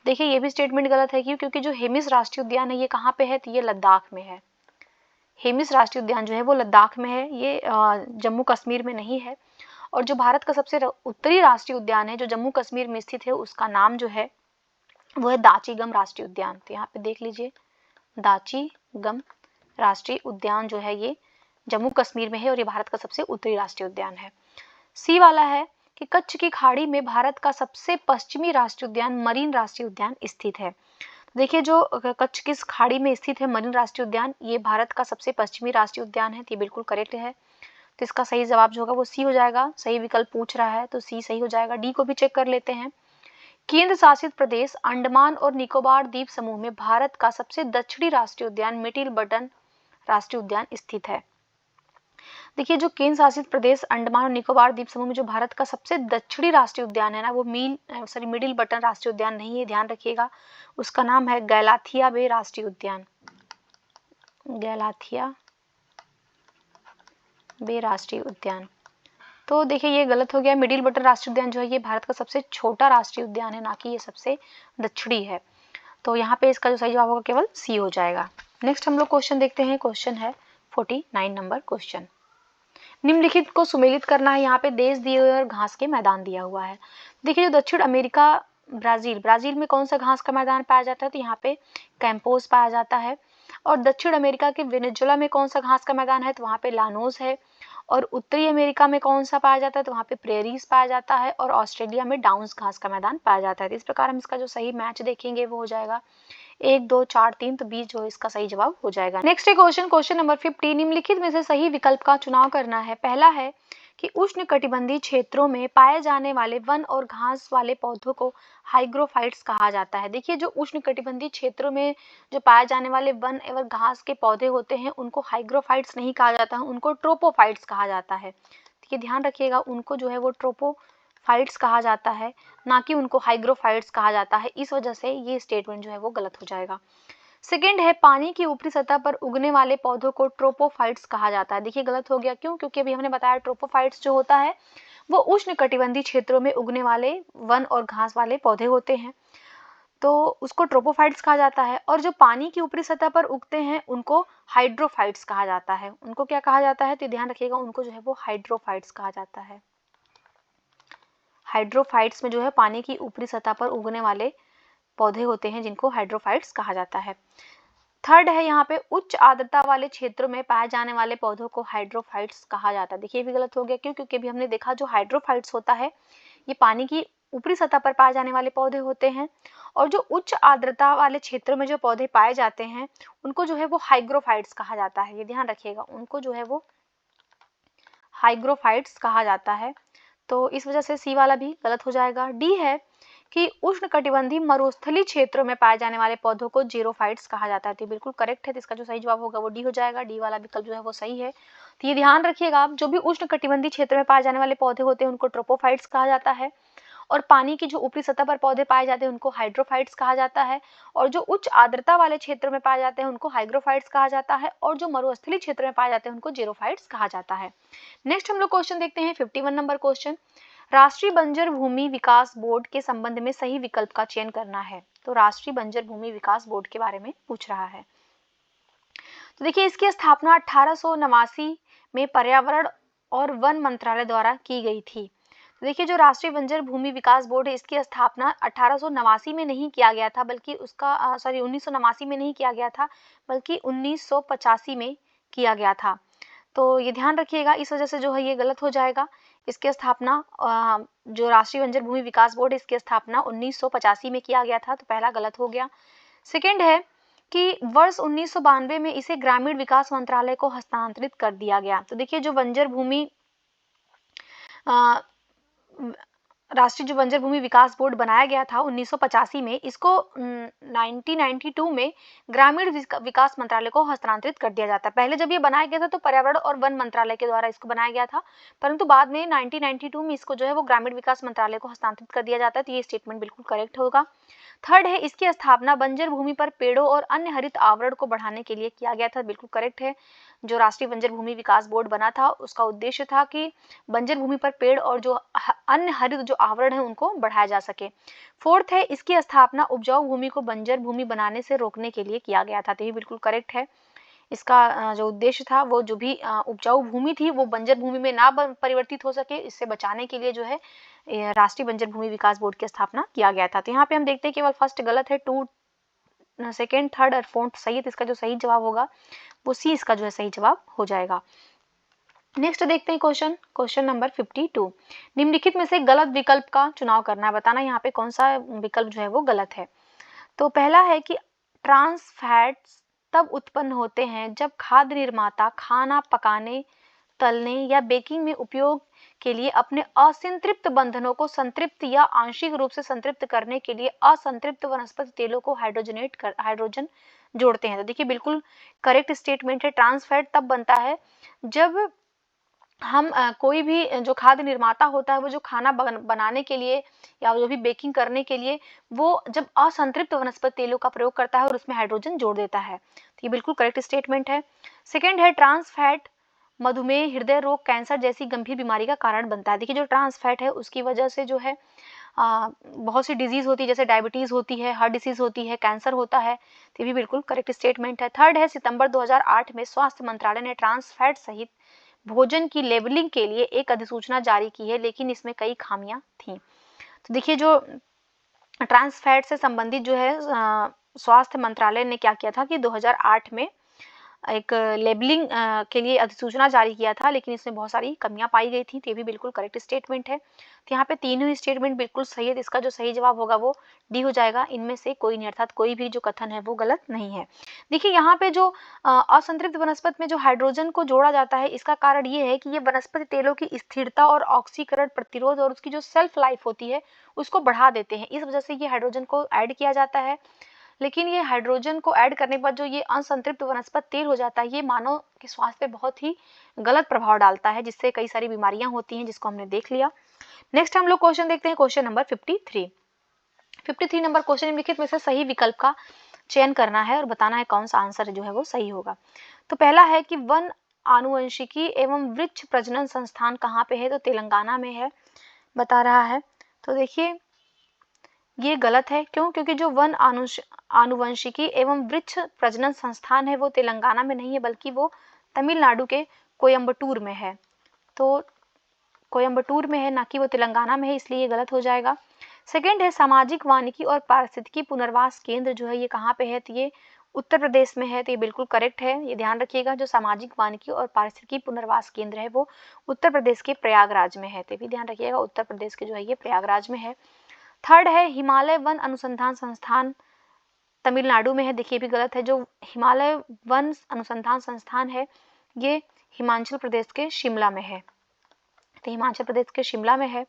देखिए ये भी स्टेटमेंट गलत है। क्यों? क्योंकि जो हेमिस राष्ट्रीय उद्यान है ये कहाँ पे है, तो ये लद्दाख में है। हेमिस राष्ट्रीय उद्यान जो है वो लद्दाख में है, ये जम्मू कश्मीर में नहीं है। और जो भारत का सबसे उत्तरी राष्ट्रीय उद्यान है जो जम्मू कश्मीर में स्थित है उसका नाम जो है वो है दाचीगम राष्ट्रीय उद्यान। तो यहाँ पे देख लीजिए, दाचीगम राष्ट्रीय उद्यान जो है ये जम्मू कश्मीर में है और ये भारत का सबसे उत्तरी राष्ट्रीय उद्यान है। सी वाला है कि कच्छ की खाड़ी में भारत का सबसे पश्चिमी राष्ट्रीय उद्यान मरीन राष्ट्रीय उद्यान स्थित है। देखिए जो कच्छ की खाड़ी में स्थित है मरीन राष्ट्रीय उद्यान, ये भारत का सबसे पश्चिमी राष्ट्रीय उद्यान है। तो ये बिल्कुल करेक्ट है। तो इसका सही जवाब जो होगा वो सी हो जाएगा। सही विकल्प पूछ रहा है तो सी सही हो जाएगा। डी को भी चेक कर लेते हैं। केंद्र शासित प्रदेश अंडमान और निकोबार द्वीप समूह में भारत का सबसे दक्षिणी राष्ट्रीय उद्यान मिडिल बटन राष्ट्रीय उद्यान स्थित है। देखिए जो केंद्र शासित प्रदेश अंडमान और निकोबार द्वीप समूह में जो भारत का सबसे दक्षिणी राष्ट्रीय उद्यान है ना, वो मिडिल बटन राष्ट्रीय उद्यान नहीं है, ध्यान रखिएगा। उसका नाम है गैलाथिया बे राष्ट्रीय उद्यान। गैलाथिया बे राष्ट्रीय उद्यान। तो देखिए ये गलत हो गया। मिडिल बटन राष्ट्रीय उद्यान जो है ये भारत का सबसे छोटा राष्ट्रीय उद्यान है, ना कि ये सबसे दक्षिणी है। तो यहाँ पे इसका जो सही जवाब होगा केवल सी हो जाएगा। नेक्स्ट हम लोग क्वेश्चन देखते हैं। क्वेश्चन है 49 नंबर क्वेश्चन। निम्नलिखित को सुमेलित करना है। यहाँ पे देश दिए हुए और घास के मैदान दिया हुआ है। देखिए जो दक्षिण अमेरिका, ब्राजील में कौन सा घास का मैदान पाया जाता है, तो यहाँ पे कैंपोस पाया जाता है। और दक्षिण अमेरिका के वेनेजुएला में कौन सा घास का मैदान है, तो वहाँ पे लानोस है। और उत्तरी अमेरिका में कौन सा पाया जाता है, तो वहाँ पे प्रेरीज पाया जाता है। और ऑस्ट्रेलिया में डाउन्स घास का मैदान पाया जाता है। तो इस प्रकार हम इसका जो सही मैच देखेंगे वो हो जाएगा 1, 2, 4, 3, तो 20 जो इसका सही जवाब हो जाएगा। नेक्स्ट है क्वेश्चन नंबर 50। निम्नलिखित में से सही विकल्प का चुनाव करना है। पहला है कि उष्णकटिबंधीय क्षेत्रों में पाए जाने वाले वन और घास वाले पौधों को हाइग्रोफाइट्स कहा जाता है। देखिए जो उष्णकटिबंधीय क्षेत्रों में जो पाए जाने वाले वन एवं घास के पौधे होते हैं उनको हाइग्रोफाइट्स नहीं कहा जाता है, उनको ट्रोपोफाइट्स कहा जाता है। ये ध्यान रखिएगा, उनको जो है वो ट्रोपोफाइट्स कहा जाता है, ना कि उनको हाइग्रोफाइट्स कहा जाता है। इस वजह से ये स्टेटमेंट जो है वो गलत हो जाएगा। सेकेंड है पानी की ऊपरी सतह पर उगने वाले पौधों को ट्रोपोफाइट्स कहा जाता है। देखिए गलत हो गया, क्यों? क्योंकि अभी हमने बताया ट्रोपोफाइट्स जो होता है वो उष्णकटिबंधीय क्षेत्रों में उगने वाले वन और घास वाले पौधे होते हैं, तो उसको ट्रोपोफाइट्स कहा जाता है। और जो पानी की ऊपरी सतह पर उगते हैं उनको हाइड्रोफाइट्स कहा जाता है। उनको क्या कहा जाता है, तो ध्यान रखिएगा, उनको जो है वो हाइड्रोफाइट्स कहा जाता है। हाइड्रोफाइट्स में जो है पानी की ऊपरी सतह पर उगने वाले पौधे होते हैं जिनको हाइड्रोफाइट्स कहा जाता है। थर्ड है यहाँ पे उच्च आर्द्रता वाले क्षेत्रों में पाए जाने वाले पौधों को हाइड्रोफाइट्स कहा जाता है। देखिए भी गलत हो गया, क्यों? क्योंकि अभी हमने देखा जो हाइड्रोफाइट्स होता है ये पानी की ऊपरी सतह पर पाए जाने वाले पौधे होते हैं, और जो उच्च आर्द्रता वाले क्षेत्रों में जो पौधे पाए जाते हैं उनको जो है वो हाइग्रोफाइट्स कहा जाता है। ये ध्यान रखिएगा, उनको जो है वो हाइग्रोफाइट्स कहा जाता है। तो इस वजह से सी वाला भी गलत हो जाएगा। डी है कि उष्णकटिबंधीय मरुस्थलीय क्षेत्रों में पाए जाने वाले पौधों को जीरोफाइट्स कहा जाता है। तो बिल्कुल करेक्ट है, तो इसका जो सही जवाब होगा वो डी हो जाएगा। डी वाला विकल्प जो है वो सही है। तो ये ध्यान रखिएगा आप, जो भी उष्णकटिबंधीय क्षेत्र में पाए जाने वाले पौधे होते हैं उनको ट्रोपोफाइट्स कहा जाता है, और पानी की जो ऊपरी सतह पर पौधे पाए जाते हैं उनको हाइड्रोफाइट्स कहा जाता है, और जो उच्च आर्द्रता वाले क्षेत्र में पाए जाते हैं उनको हाइग्रोफाइट्स कहा जाता है, और जो मरुस्थलीय क्षेत्र में पाए जाते हैं उनको जीरोफाइट्स कहा जाता है। नेक्स्ट हम लोग क्वेश्चन देखते हैं 51 नंबर क्वेश्चन। राष्ट्रीय बंजर भूमि विकास बोर्ड के संबंध में सही विकल्प का चयन करना है। तो राष्ट्रीय बंजर भूमि विकास बोर्ड के बारे में पूछ रहा है। तो देखिए इसकी स्थापना 1889 में पर्यावरण और वन मंत्रालय द्वारा की गई थी। तो देखिए जो राष्ट्रीय बंजर भूमि विकास बोर्ड है इसकी स्थापना 1889 में नहीं किया गया था, बल्कि उसका 1989 में नहीं किया गया था, बल्कि 1985 में किया गया था। तो ये ध्यान रखिएगा, इस वजह से जो है ये गलत हो जाएगा। इसकी स्थापना जो राष्ट्रीय बंजर भूमि विकास बोर्ड है इसकी स्थापना 1985 में किया गया था, तो पहला गलत हो गया। सेकेंड है कि वर्ष 1992 में इसे ग्रामीण विकास मंत्रालय को हस्तांतरित कर दिया गया। तो देखिए जो बंजर भूमि राष्ट्रीय जो बंजर भूमि विकास बोर्ड बनाया गया था 1985 में, इसको 1992 में ग्रामीण विकास मंत्रालय को हस्तांतरित कर दिया जाता है। पहले जब ये बनाया गया था तो पर्यावरण और वन मंत्रालय के द्वारा इसको बनाया गया था, परंतु बाद में 1992 में इसको जो है वो ग्रामीण विकास मंत्रालय को हस्तांतरित कर दिया जाता है। तो ये स्टेटमेंट बिल्कुल करेक्ट होगा। थर्ड है इसकी स्थापना बंजर भूमि पर पेड़ों और अन्य हरित आवरण को बढ़ाने के लिए किया गया था। बिल्कुल करेक्ट है। जो राष्ट्रीय बंजर भूमि विकास बोर्ड बना था उसका उद्देश्य था कि बंजर भूमि पर पेड़ और जो अन्य हरित जो आवरण है उनको बढ़ाया जा सके। फोर्थ है इसकी स्थापना उपजाऊ भूमि को बंजर भूमि बनाने से रोकने के लिए किया गया था। तो ये बिल्कुल करेक्ट है। इसका जो उद्देश्य था वो जो भी उपजाऊ भूमि थी वो बंजर भूमि में ना परिवर्तित हो सके, इससे बचाने के लिए जो है राष्ट्रीय बंजर भूमि विकास बोर्ड की स्थापना किया गया था। तो यहाँ पे हम देखते हैं केवल फर्स्ट गलत है, टू सेकेंड थर्ड और फोर्थ सही है। तो इसका जो सही जवाब होगा वो सी इसका जो है सही जवाब हो जाएगा। नेक्स्ट देखते हैं क्वेश्चन नंबर 52। निम्नलिखित में से गलत विकल्प का चुनाव करना है, बताना यहाँ पे कौन सा विकल्प जो है वो गलत है। तो पहला है कि ट्रांस फैट्स तब उत्पन्न होते हैं जब खाद्य निर्माता खाना पकाने, तलने या बेकिंग में उपयोग के लिए अपने असंतृप्त बंधनों को संतृप्त या आंशिक रूप से संतृप्त करने के लिए असंतृप्त वनस्पति तेलों को हाइड्रोजन जोड़ते हैं। तो देखिए बिल्कुल करेक्ट स्टेटमेंट है। ट्रांस फैट तब बनता है जब हम कोई भी जो खाद्य निर्माता होता है वो जो खाना बनाने के लिए या जो भी बेकिंग करने के लिए वो जब असंतृप्त वनस्पति तेलों का प्रयोग करता है और उसमें हाइड्रोजन जोड़ देता है। तो ये बिल्कुल करेक्ट स्टेटमेंट है। सेकेंड है ट्रांस फैट मधुमेह, हृदय रोग, कैंसर जैसी गंभीर बीमारी का कारण बनता है। देखिए जो ट्रांस फैट है उसकी वजह से जो है बहुत सी डिजीज होती है, जैसे डायबिटीज होती है, हार्ट डिसीज होती है, कैंसर होता है, तो ये भी बिल्कुल करेक्ट स्टेटमेंट है। थर्ड है, सितंबर 2008 में स्वास्थ्य मंत्रालय ने ट्रांस फैट सहित भोजन की लेबलिंग के लिए एक अधिसूचना जारी की है, लेकिन इसमें कई खामियां थीं। तो देखिए, जो ट्रांस फैट से संबंधित जो है स्वास्थ्य मंत्रालय ने क्या किया था कि 2008 में एक लेबलिंग के लिए अधिसूचना जारी किया था, लेकिन इसमें बहुत सारी कमियां पाई गई थी। तो ये भी बिल्कुल करेक्ट स्टेटमेंट है। तो यहाँ पे तीनों ही स्टेटमेंट बिल्कुल सही है। इसका जो सही जवाब होगा वो डी हो जाएगा। इनमें से कोई नहीं, अर्थात कोई भी जो कथन है वो गलत नहीं है। देखिए, यहाँ पे जो असंतृप्त वनस्पति में जो हाइड्रोजन को जोड़ा जाता है, इसका कारण ये है कि ये वनस्पति तेलों की स्थिरता और ऑक्सीकरण प्रतिरोध और उसकी जो सेल्फ लाइफ होती है उसको बढ़ा देते हैं। इस वजह से ये हाइड्रोजन को ऐड किया जाता है। लेकिन ये हाइड्रोजन को ऐड करने के बाद जो ये असंतृप्त वनस्पति तेल हो जाता है, ये मानव के स्वास्थ्य पे बहुत ही गलत प्रभाव डालता है, जिससे कई सारी बीमारियां होती हैं, जिसको हमने देख लिया। नेक्स्ट हम लोग क्वेश्चन देखते हैं, क्वेश्चन नंबर 53 नंबर क्वेश्चन निम्नलिखित में से सही विकल्प का चयन करना है और बताना है कौन सा आंसर जो है वो सही होगा। तो पहला है कि वन आनुवंशिकी एवं वृक्ष प्रजनन संस्थान कहाँ पे है, तो तेलंगाना में है बता रहा है। तो देखिए, ये गलत है। क्यों? क्योंकि जो वन आनुवंशिकी एवं वृक्ष प्रजनन संस्थान है वो तेलंगाना में नहीं है, बल्कि वो तमिलनाडु के कोयम्बटूर में है। तो कोयम्बटूर में है, ना कि वो तेलंगाना में है, इसलिए ये गलत हो जाएगा। सेकंड है, सामाजिक वानिकी और पारिस्थितिकी पुनर्वास केंद्र जो है ये कहाँ पे है, तो ये उत्तर प्रदेश में है। तो ये बिल्कुल करेक्ट है, ये ध्यान रखिएगा। जो सामाजिक वानिकी और पारिस्थितिकी पुनर्वास केंद्र है वो उत्तर प्रदेश के प्रयागराज में है। तो भी ध्यान रखिएगा, उत्तर प्रदेश के जो है ये प्रयागराज में है। थर्ड है, हिमालय वन अनुसंधान संस्थान तमिलनाडु में है। देखिए, भी गलत है। जो हिमालय वन अनुसंधान संस्थान है ये हिमाचल प्रदेश के शिमला में है। तो हिमाचल प्रदेश के शिमला में है।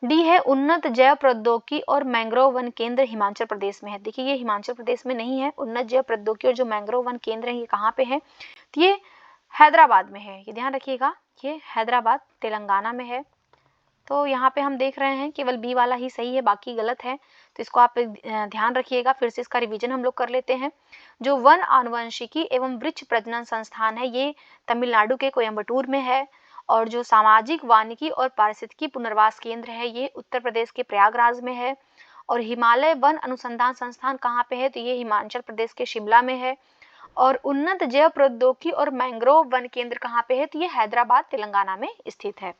डी है, उन्नत जैव प्रौद्योगिकी और मैंग्रोव वन केंद्र हिमाचल प्रदेश में है। देखिए, ये हिमाचल प्रदेश में नहीं है। उन्नत जैव प्रौद्योगिकी और जो मैंग्रोव वन केंद्र है ये कहाँ पे है, तो ये हैदराबाद में है। ये ध्यान रखिएगा, ये हैदराबाद तेलंगाना में है। तो यहाँ पे हम देख रहे हैं केवल बी वाला ही सही है, बाकी गलत है। तो इसको आप ध्यान रखिएगा। फिर से इसका रिवीजन हम लोग कर लेते हैं। जो वन आनुवंशिकी एवं वृक्ष प्रजनन संस्थान है ये तमिलनाडु के कोयम्बटूर में है, और जो सामाजिक वानिकी और पारिस्थितिकी पुनर्वास केंद्र है ये उत्तर प्रदेश के प्रयागराज में है, और हिमालय वन अनुसंधान संस्थान कहाँ पे है, तो ये हिमाचल प्रदेश के शिमला में है, और उन्नत जैव प्रौद्योगिकी और मैंग्रोव वन केंद्र कहाँ पे है, तो ये हैदराबाद तेलंगाना में स्थित है।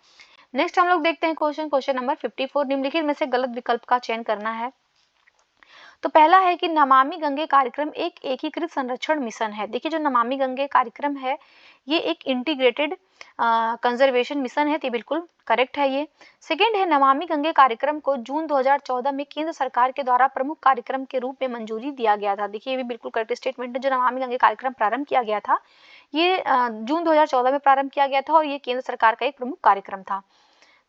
नेक्स्ट हम लोग देखते हैं क्वेश्चन नंबर 54। निम्नलिखित में से गलत विकल्प का चयन करना है। तो पहला है कि नमामि गंगे कार्यक्रम एक एकीकृत संरक्षण मिशन है। देखिए, जो नमामि गंगे कार्यक्रम है ये एक इंटीग्रेटेड कंजर्वेशन मिशन है। तो बिल्कुल करेक्ट है ये। सेकेंड है, नमामि गंगे कार्यक्रम को जून 2014 में केंद्र सरकार के द्वारा प्रमुख कार्यक्रम के रूप में मंजूरी दिया गया था। देखिए, ये भी बिल्कुल करेक्ट स्टेटमेंट है। जो नमामि गंगे कार्यक्रम प्रारंभ किया गया था ये जून 2014 में प्रारंभ किया गया था, और ये केंद्र सरकार का एक प्रमुख कार्यक्रम था।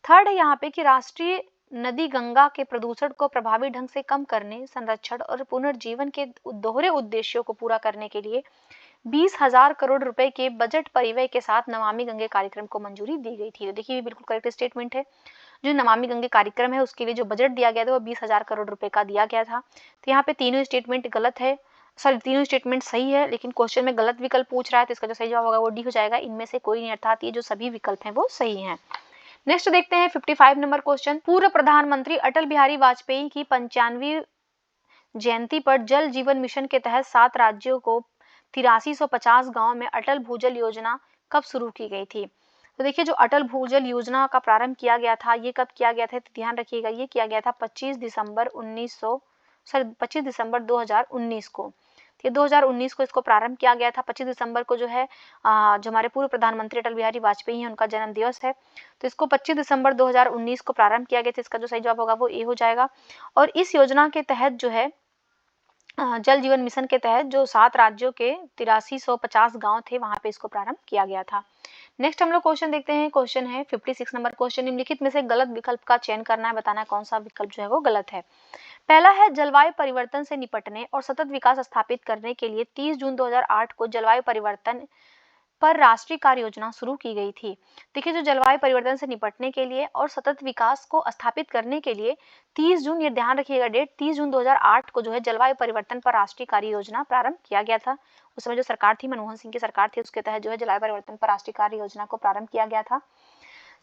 थर्ड है यहाँ पे कि राष्ट्रीय नदी गंगा के प्रदूषण को प्रभावी ढंग से कम करने, संरक्षण और पुनर्जीवन के दोहरे उद्देश्यों को पूरा करने के लिए 20,000 करोड़ रुपए के बजट परिव्यय के साथ नमामि गंगे कार्यक्रम को मंजूरी दी गई थी। तो देखिए, ये बिल्कुल करेक्ट स्टेटमेंट है। जो नमामि गंगे कार्यक्रम है उसके लिए जो बजट दिया गया था वो 20,000 करोड़ रुपए का दिया गया था। तो यहाँ पे तीनों स्टेटमेंट गलत है, सॉरी तीनों स्टेटमेंट सही है, लेकिन क्वेश्चन में गलत विकल्प पूछ रहा है, तो इसका जो सही जवाब होगा वो डी हो जाएगा। इनमें से कोई नहीं, अर्थात ये जो सभी विकल्प हैं वो सही हैं। नेक्स्ट देखते हैं 55 नंबर क्वेश्चन। पूर्व प्रधानमंत्री अटल बिहारी वाजपेयी की 95वीं जयंती पर जल जीवन मिशन के तहत 7 राज्यों को 8350 गांव में अटल भूजल योजना कब शुरू की गई थी। तो देखिए, जो अटल भूजल योजना का प्रारंभ किया गया था ये कब किया गया था, तो ध्यान रखिएगा ये किया गया था 25 दिसंबर 2019 को। ये 2019 को इसको प्रारंभ किया गया था। 25 दिसंबर को जो है जो हमारे पूर्व प्रधानमंत्री अटल बिहारी वाजपेयी हैं उनका जन्म दिवस है। तो इसको 25 दिसंबर 2019 को प्रारंभ किया गया था। इसका जो सही जवाब होगा वो ए हो जाएगा। और इस योजना के तहत जो है जल जीवन मिशन के तहत जो 7 राज्यों के 8350 गांव थे वहां पे इसको प्रारंभ किया गया था। नेक्स्ट हम लोग क्वेश्चन देखते हैं। क्वेश्चन है 56 नंबर क्वेश्चन। निम्नलिखित में से गलत विकल्प का चयन करना है, बताना है कौन सा विकल्प जो है वो गलत है। पहला है, जलवायु परिवर्तन से निपटने और सतत विकास स्थापित करने के लिए 30 जून 2008 को जलवायु परिवर्तन पर राष्ट्रीय कार्य योजना शुरू की गई थी। देखिए, जो जलवायु परिवर्तन से निपटने के लिए और सतत विकास को स्थापित करने के लिए 30 जून, ये ध्यान रखिएगा डेट, 30 जून 2008 को जो है जलवायु परिवर्तन पर राष्ट्रीय कार्य योजना प्रारंभ किया गया था। उस समय जो सरकार थी मनमोहन सिंह की सरकार थी, उसके तहत जो है जलवायु परिवर्तन पर राष्ट्रीय कार्य योजना को प्रारंभ किया गया था।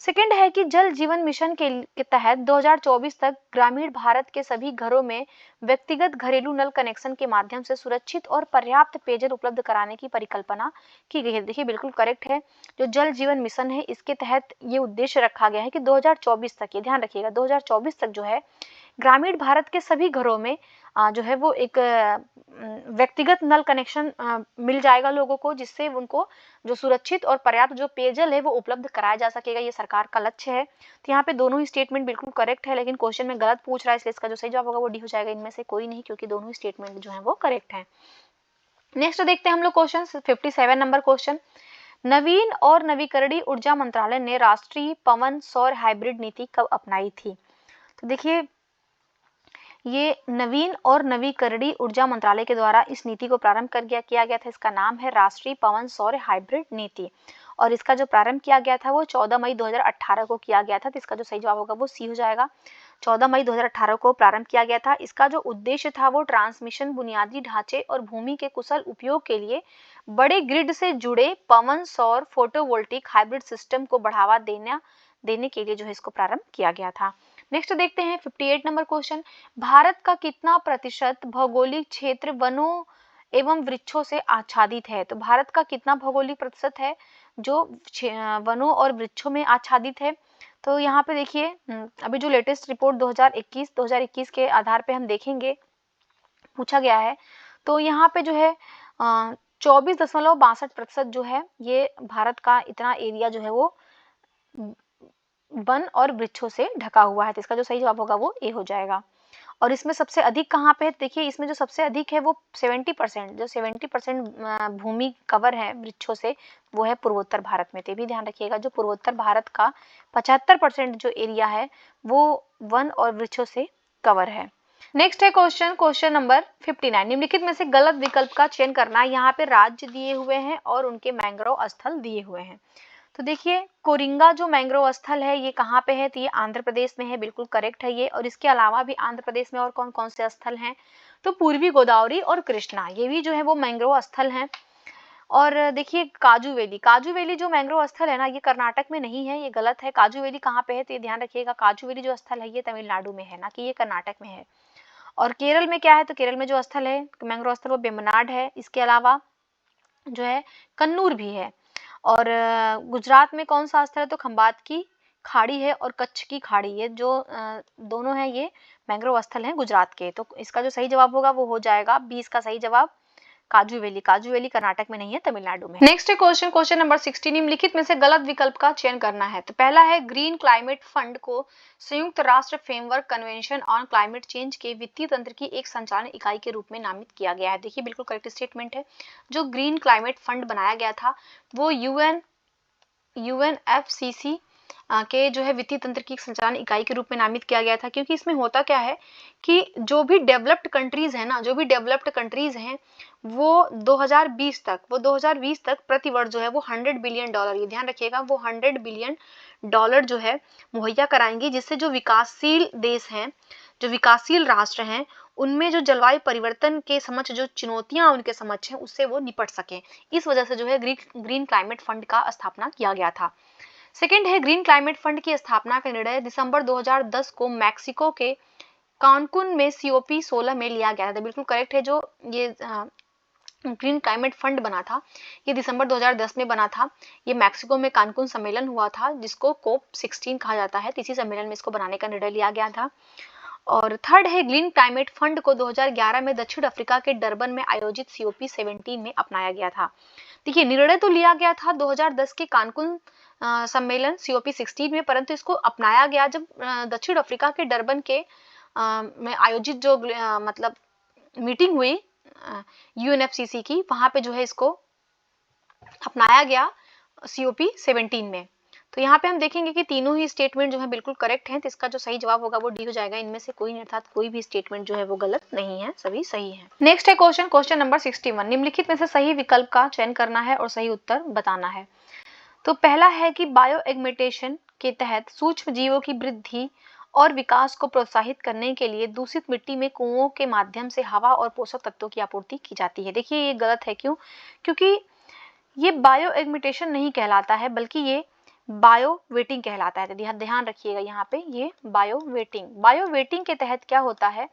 सेकंड है कि जल जीवन मिशन के तहत 2024 तक ग्रामीण भारत के सभी घरों में व्यक्तिगत घरेलू नल कनेक्शन के माध्यम से सुरक्षित और पर्याप्त पेयजल उपलब्ध कराने की परिकल्पना की गई है। देखिए बिल्कुल करेक्ट है। जो जल जीवन मिशन है इसके तहत ये उद्देश्य रखा गया है कि 2024 तक, ये ध्यान रखिएगा, 2024 तक जो है ग्रामीण भारत के सभी घरों में जो है वो एक व्यक्तिगत नल कनेक्शन मिल जाएगा लोगों को, जिससे उनको जो सुरक्षित और पर्याप्त जो पेयजल है वो उपलब्ध कराया जा सकेगा। ये सरकार का लक्ष्य है। तो यहाँ पे दोनों ही स्टेटमेंट बिल्कुल करेक्ट है, लेकिन क्वेश्चन में गलत पूछ रहा है, इसलिए इसका जो सही जवाब होगा वो डी हो जाएगा। इनमें से कोई नहीं, क्योंकि दोनों ही स्टेटमेंट जो है वो करेक्ट है। नेक्स्ट देखते हैं हम लोग क्वेश्चन 57 नंबर क्वेश्चन। नवीन और नवीकरणीय ऊर्जा मंत्रालय ने राष्ट्रीय पवन सौर हाइब्रिड नीति कब अपनाई थी? तो देखिए ये नवीन और नवीकरणीय ऊर्जा मंत्रालय के द्वारा इस नीति को प्रारंभ किया गया था। इसका नाम है राष्ट्रीय पवन सौर हाइब्रिड नीति, और इसका जो प्रारंभ किया गया था वो 14 मई 2018 को किया गया था। तो इसका जो सही जवाब होगा वो सी हो जाएगा। 14 मई 2018 को प्रारंभ किया गया था। इसका जो उद्देश्य था वो ट्रांसमिशन, बुनियादी ढांचे और भूमि के कुशल उपयोग के लिए बड़े ग्रिड से जुड़े पवन सौर फोटोवोल्टिक हाइब्रिड सिस्टम को बढ़ावा देने के लिए जो है इसको प्रारंभ किया गया था। नेक्स्ट देखते हैं 58 नंबर क्वेश्चन। भारत का कितना प्रतिशत भौगोलिक क्षेत्र वनों एवं वृक्षों से आच्छादित है? तो भारत का कितना भौगोलिक प्रतिशत है जो वनों और वृक्षों में आच्छादित है? तो यहाँ पे देखिए अभी जो लेटेस्ट रिपोर्ट 2021 के आधार पे हम देखेंगे, पूछा गया है, तो यहाँ पे जो है 24.62% जो है ये भारत का इतना एरिया जो है वो वन और वृक्षों से ढका हुआ है। तो इसका जो सही जवाब होगा वो ए हो जाएगा। और इसमें सबसे अधिक कहाँ पे है? देखिए इसमें जो सबसे अधिक है वो 70%, जो 70% भूमि कवर है वृक्षों से, वो है पूर्वोत्तर भारत में। तो भी ध्यान रखिएगा, जो पूर्वोत्तर भारत का 75% जो एरिया है वो वन और वृक्षों से कवर है। नेक्स्ट है क्वेश्चन नंबर 59। निम्नलिखित में से गलत विकल्प का चयन करना है। यहाँ पे राज्य दिए हुए हैं और उनके मैंग्रोव स्थल दिए हुए हैं। तो देखिए कोरिंगा जो मैंग्रोव स्थल है ये कहाँ पे है? तो ये आंध्र प्रदेश में है, बिल्कुल करेक्ट है ये। और इसके अलावा भी आंध्र प्रदेश में और कौन कौन से स्थल हैं? तो पूर्वी गोदावरी और कृष्णा, ये भी जो है वो मैंग्रोव स्थल हैं। और देखिए काजू वैली जो मैंग्रोव स्थल है ना, ये कर्नाटक में नहीं है, ये गलत है। काजू वैली कहाँ पे है? तो ये ध्यान रखिएगा, काजू वैली जो स्थल है ये तमिलनाडु में है, ना कि ये कर्नाटक में है। और केरल में क्या है? तो केरल में जो स्थल है मैंग्रोव स्थल वो वेम्बनाड है। इसके अलावा जो है कन्नूर भी है। और गुजरात में कौन सा स्थल है? तो खंबात की खाड़ी है और कच्छ की खाड़ी, ये जो दोनों है ये मैंग्रोव स्थल हैं गुजरात के। तो इसका जो सही जवाब होगा वो हो जाएगा 20 का सही जवाब काजू वैली कर्नाटक में नहीं है, तमिलनाडु में। नेक्स्ट है क्वेश्चन नंबर 16। निम्नलिखित में से गलत विकल्प का चयन करना है। तो पहला है ग्रीन क्लाइमेट फंड को संयुक्त राष्ट्र framework convention on climate change के वित्तीय तंत्र की एक संचालन इकाई के रूप में नामित किया गया है। देखिए बिल्कुल करेक्ट स्टेटमेंट है। जो ग्रीन क्लाइमेट फंड बनाया गया था वो UNFCCC के जो है वित्तीय तंत्र की संचालन इकाई के रूप में नामित किया गया था। क्योंकि इसमें होता क्या है कि जो भी डेवलप्ड कंट्रीज हैं वो 2020 तक प्रति वर्ष जो है वो $100 बिलियन, ये ध्यान रखिएगा, वो $100 बिलियन जो है मुहैया कराएंगी, जिससे जो विकासशील देश हैं, जो विकासशील राष्ट्र हैं, उनमें जो जलवायु परिवर्तन के समक्ष जो चुनौतियां उनके समक्ष हैं उससे वो निपट सकें। इस वजह से जो है ग्रीन क्लाइमेट फंड का स्थापना किया गया था। सेकेंड है ग्रीन क्लाइमेट फंड की स्थापना का निर्णय दिसंबर 2010 को मैक्सिको के कानकुन में COP16 में लिया गया था। बिल्कुल करेक्ट है। जो ये ग्रीन क्लाइमेट फंड बना था ये दिसंबर 2010 में बना था। ये मैक्सिको में कानकुन सम्मेलन हुआ था जिसको COP16 कहा जाता है। इसी सम्मेलन में इसको बनाने का निर्णय लिया गया था। और थर्ड है ग्रीन क्लाइमेट फंड को 2011 में दक्षिण अफ्रीका के डरबन में आयोजित COP17 में अपनाया गया था। देखिए निर्णय तो लिया गया था 2010 के कानकुन सम्मेलन COP16 में, परंतु इसको अपनाया गया जब दक्षिण अफ्रीका के डरबन के में आयोजित जो मतलब मीटिंग हुई UNFCCC की, वहां पे जो है इसको अपनाया गया COP17 में। तो यहाँ पे हम देखेंगे कि तीनों ही स्टेटमेंट जो है बिल्कुल करेक्ट हैं। तो इसका जो सही जवाब होगा वो डी हो जाएगा। इनमें से कोई अर्थात कोई भी स्टेटमेंट जो है वो गलत नहीं है, सभी सही है। नेक्स्ट है क्वेश्चन नंबर 61। निम्नलिखित में से सही विकल्प का चयन करना है और सही उत्तर बताना है। तो पहला है कि बायो एग्मेंटेशन के तहत सूक्ष्म जीवों की वृद्धि और विकास को प्रोत्साहित करने के लिए दूषित मिट्टी में कुओं के माध्यम से हवा और पोषक तत्वों की आपूर्ति की जाती है। देखिए ये गलत है। क्यों? क्योंकि ये बायो एग्मेंटेशन नहीं कहलाता है, बल्कि ये बायो वेटिंग कहलाता है। तो ध्यान रखिएगा यहाँ पे, ये बायो वेटिंग। बायो वेटिंग के तहत क्या होता है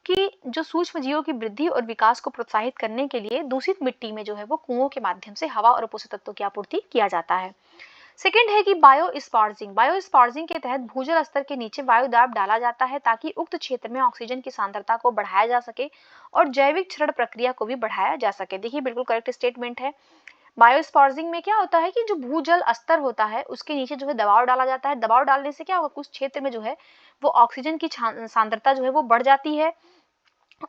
कि जो सूक्ष्म जीवों की वृद्धि और विकास को प्रोत्साहित करने के लिए दूषित मिट्टी में जो है वो कुओं के माध्यम से हवा और पोषक तत्वों की आपूर्ति किया जाता है। सेकेंड है कि बायो स्पार्जिंग। बायो स्पार्जिंग के तहत भूजल स्तर के नीचे वायु दाब डाला जाता है ताकि उक्त क्षेत्र में ऑक्सीजन की सांद्रता को बढ़ाया जा सके और जैविक क्षरण प्रक्रिया को भी बढ़ाया जा सके। देखिए बिल्कुल करेक्ट स्टेटमेंट है। बायोस्पार्जिंग में क्या होता है कि जो भूजल स्तर होता है उसके नीचे जो है दबाव डाला जाता है। दबाव डालने से क्या होगा, कुछ क्षेत्र में जो है वो ऑक्सीजन की सांद्रता जो है वो बढ़ जाती है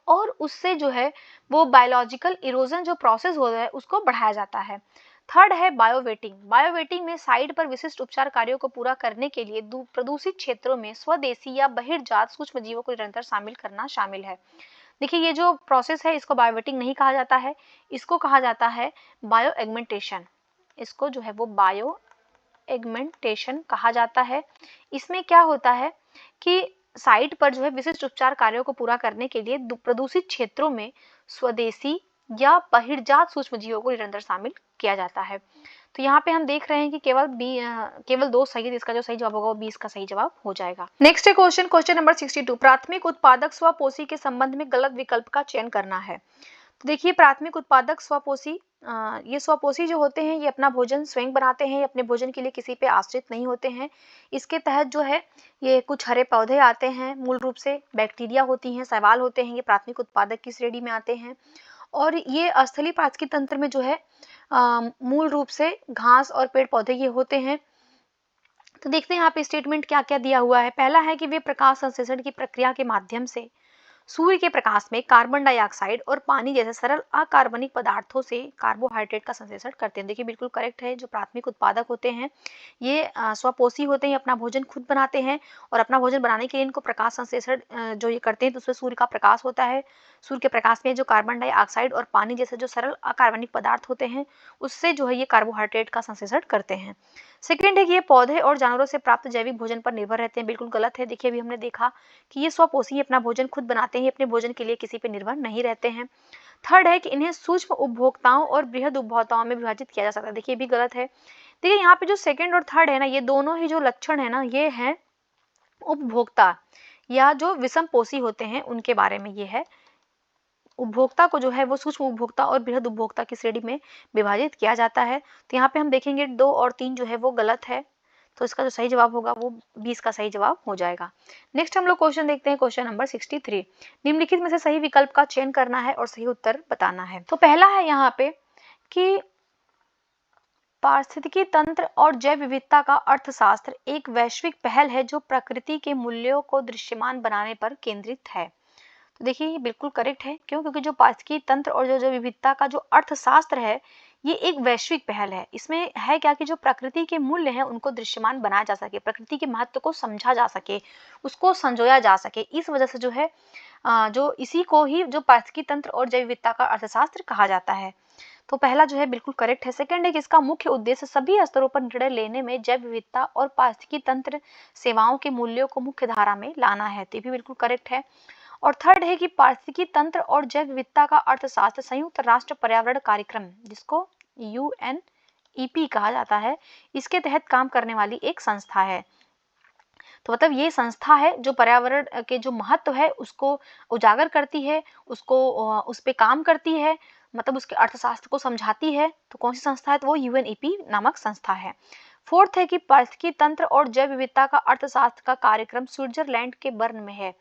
और उससे जो है वो बायोलॉजिकल इरोजन जो प्रोसेस हो रहा है उसको बढ़ाया जाता है। थर्ड है बायोवेटिंग। बायोवेटिंग में साइट पर विशिष्ट उपचार कार्यों को पूरा करने के लिए प्रदूषित क्षेत्रों में स्वदेशी या बहिर्जात सूक्ष्म जीवों को निरंतर शामिल करना शामिल है। देखिए ये जो प्रोसेस है इसको बायोवेटिंग नहीं कहा जाता है, इसको कहा जाता है बायो एगमेंटेशन। इसको जो है वो बायो एगमेंटेशन कहा जाता है। इसमें क्या होता है कि साइट पर जो है विशिष्ट उपचार कार्यों को पूरा करने के लिए प्रदूषित क्षेत्रों में स्वदेशी या बहिर्जात सूक्ष्म जीवों को निरंतर शामिल किया जाता है। तो यहाँ पे हम देख रहे हैं कि केवल दो सही है, इसका जो सही जवाब होगा वो 20 का सही जवाब हो जाएगा। नेक्स्ट है क्वेश्चन नंबर 62। प्राथमिक उत्पादक स्वपोषी के संबंध में गलत विकल्प का चयन करना है। तो देखिए प्राथमिक उत्पादक स्वपोषी, ये स्वपोषी जो होते हैं ये अपना भोजन स्वयं बनाते हैं, ये अपने भोजन के लिए किसी पे आश्रित नहीं होते हैं। इसके तहत जो है ये कुछ हरे पौधे आते हैं, मूल रूप से बैक्टीरिया होती हैं, शैवाल होते हैं, ये प्राथमिक उत्पादक की श्रेणी में आते हैं। और ये स्थलीय पाचकीय तंत्र में जो है मूल रूप से घास और पेड़ पौधे ये होते हैं। तो देखते हैं यहाँ पे स्टेटमेंट क्या क्या दिया हुआ है। पहला है कि वे प्रकाश संश्लेषण की प्रक्रिया के माध्यम से सूर्य के प्रकाश में कार्बन डाइऑक्साइड और पानी जैसे सरल अकार्बनिक पदार्थों से कार्बोहाइड्रेट का संश्लेषण करते हैं। देखिए बिल्कुल करेक्ट है, जो प्राथमिक उत्पादक होते हैं ये स्वपोषी होते हैं, अपना भोजन खुद बनाते हैं और अपना भोजन बनाने के लिए इनको प्रकाश संश्लेषण जो ये करते हैं तो उसमें सूर्य का प्रकाश होता है। सूर्य के प्रकाश में जो कार्बन डाइऑक्साइड और पानी जैसे जो सरल अकार्बनिक पदार्थ होते हैं उससे जो है ये कार्बोहाइड्रेट का संश्लेषण करते हैं। सेकेंड है कि ये पौधे और जानवरों से प्राप्त जैविक भोजन पर निर्भर रहते हैं। बिल्कुल गलत है। देखिए अभी हमने देखा कि ये स्वपोषी अपना भोजन खुद बनाते हैं, अपने भोजन के लिए किसी पर निर्भर नहीं रहते हैं। थर्ड है कि इन्हें सूक्ष्म उपभोक्ताओं और बृहद उपभोक्ताओं में विभाजित किया जा सकता है। देखिए भी गलत है। देखिए यहाँ पे जो सेकंड और थर्ड है ना, ये दोनों ही जो लक्षण है ना ये है उपभोक्ता या जो विषम पोषी होते हैं उनके बारे में ये है। उपभोक्ता को जो है वो सूक्ष्म उपभोक्ता और बृहद उपभोक्ता की श्रेणी में विभाजित किया जाता है। तो यहाँ पे हम देखेंगे 2 और 3 जो है वो गलत है, तो इसका जो सही जवाब होगा वो 20 का सही जवाब हो जाएगा। नेक्स्ट हम लोग क्वेश्चन देखते हैं, क्वेश्चन नंबर 63। निम्नलिखित में से सही विकल्प का चयन करना है और सही उत्तर बताना है। तो पहला है यहाँ पे कि पारिस्थितिकी तंत्र और जैव विविधता का अर्थशास्त्र एक वैश्विक पहल है जो प्रकृति के मूल्यों को दृश्यमान बनाने पर केंद्रित है। तो देखिए ये बिल्कुल करेक्ट है। क्यों? क्योंकि जो पारिस्थितिकी तंत्र और जो विविधता का जो अर्थशास्त्र है ये एक वैश्विक पहल है। इसमें है क्या कि जो प्रकृति के मूल्य हैं उनको दृश्यमान बनाया जा सके, प्रकृति के महत्व को समझा जा सके, उसको संजोया जा सके। इस वजह से जो है जो इसी को ही जो पारिस्थितिकी तंत्र और जैव विविधता का अर्थशास्त्र कहा जाता है। तो पहला जो है बिल्कुल करेक्ट है। सेकंड है कि इसका मुख्य उद्देश्य सभी स्तरों पर निर्णय लेने में जैव विविधता और पारिस्थितिकी तंत्र सेवाओं के मूल्यों को मुख्य धारा में लाना है। तो भी बिल्कुल करेक्ट है। और थर्ड है कि पारिस्थितिकी तंत्र और जैव विविधता का अर्थशास्त्र संयुक्त राष्ट्र पर्यावरण कार्यक्रम, जिसको UNEP कहा जाता है, इसके तहत काम करने वाली एक संस्था है। तो मतलब ये संस्था है जो पर्यावरण के जो महत्व है उसको उजागर करती है, उसको उस पे काम करती है, मतलब उसके अर्थशास्त्र को समझाती है। तो कौन सी संस्था है? तो वो UNEP नामक संस्था है। फोर्थ है कि पारिस्थितिकी तंत्र और जैव विविधता का अर्थशास्त्र का कार्यक्रम स्विट्जरलैंड के बर्न में है।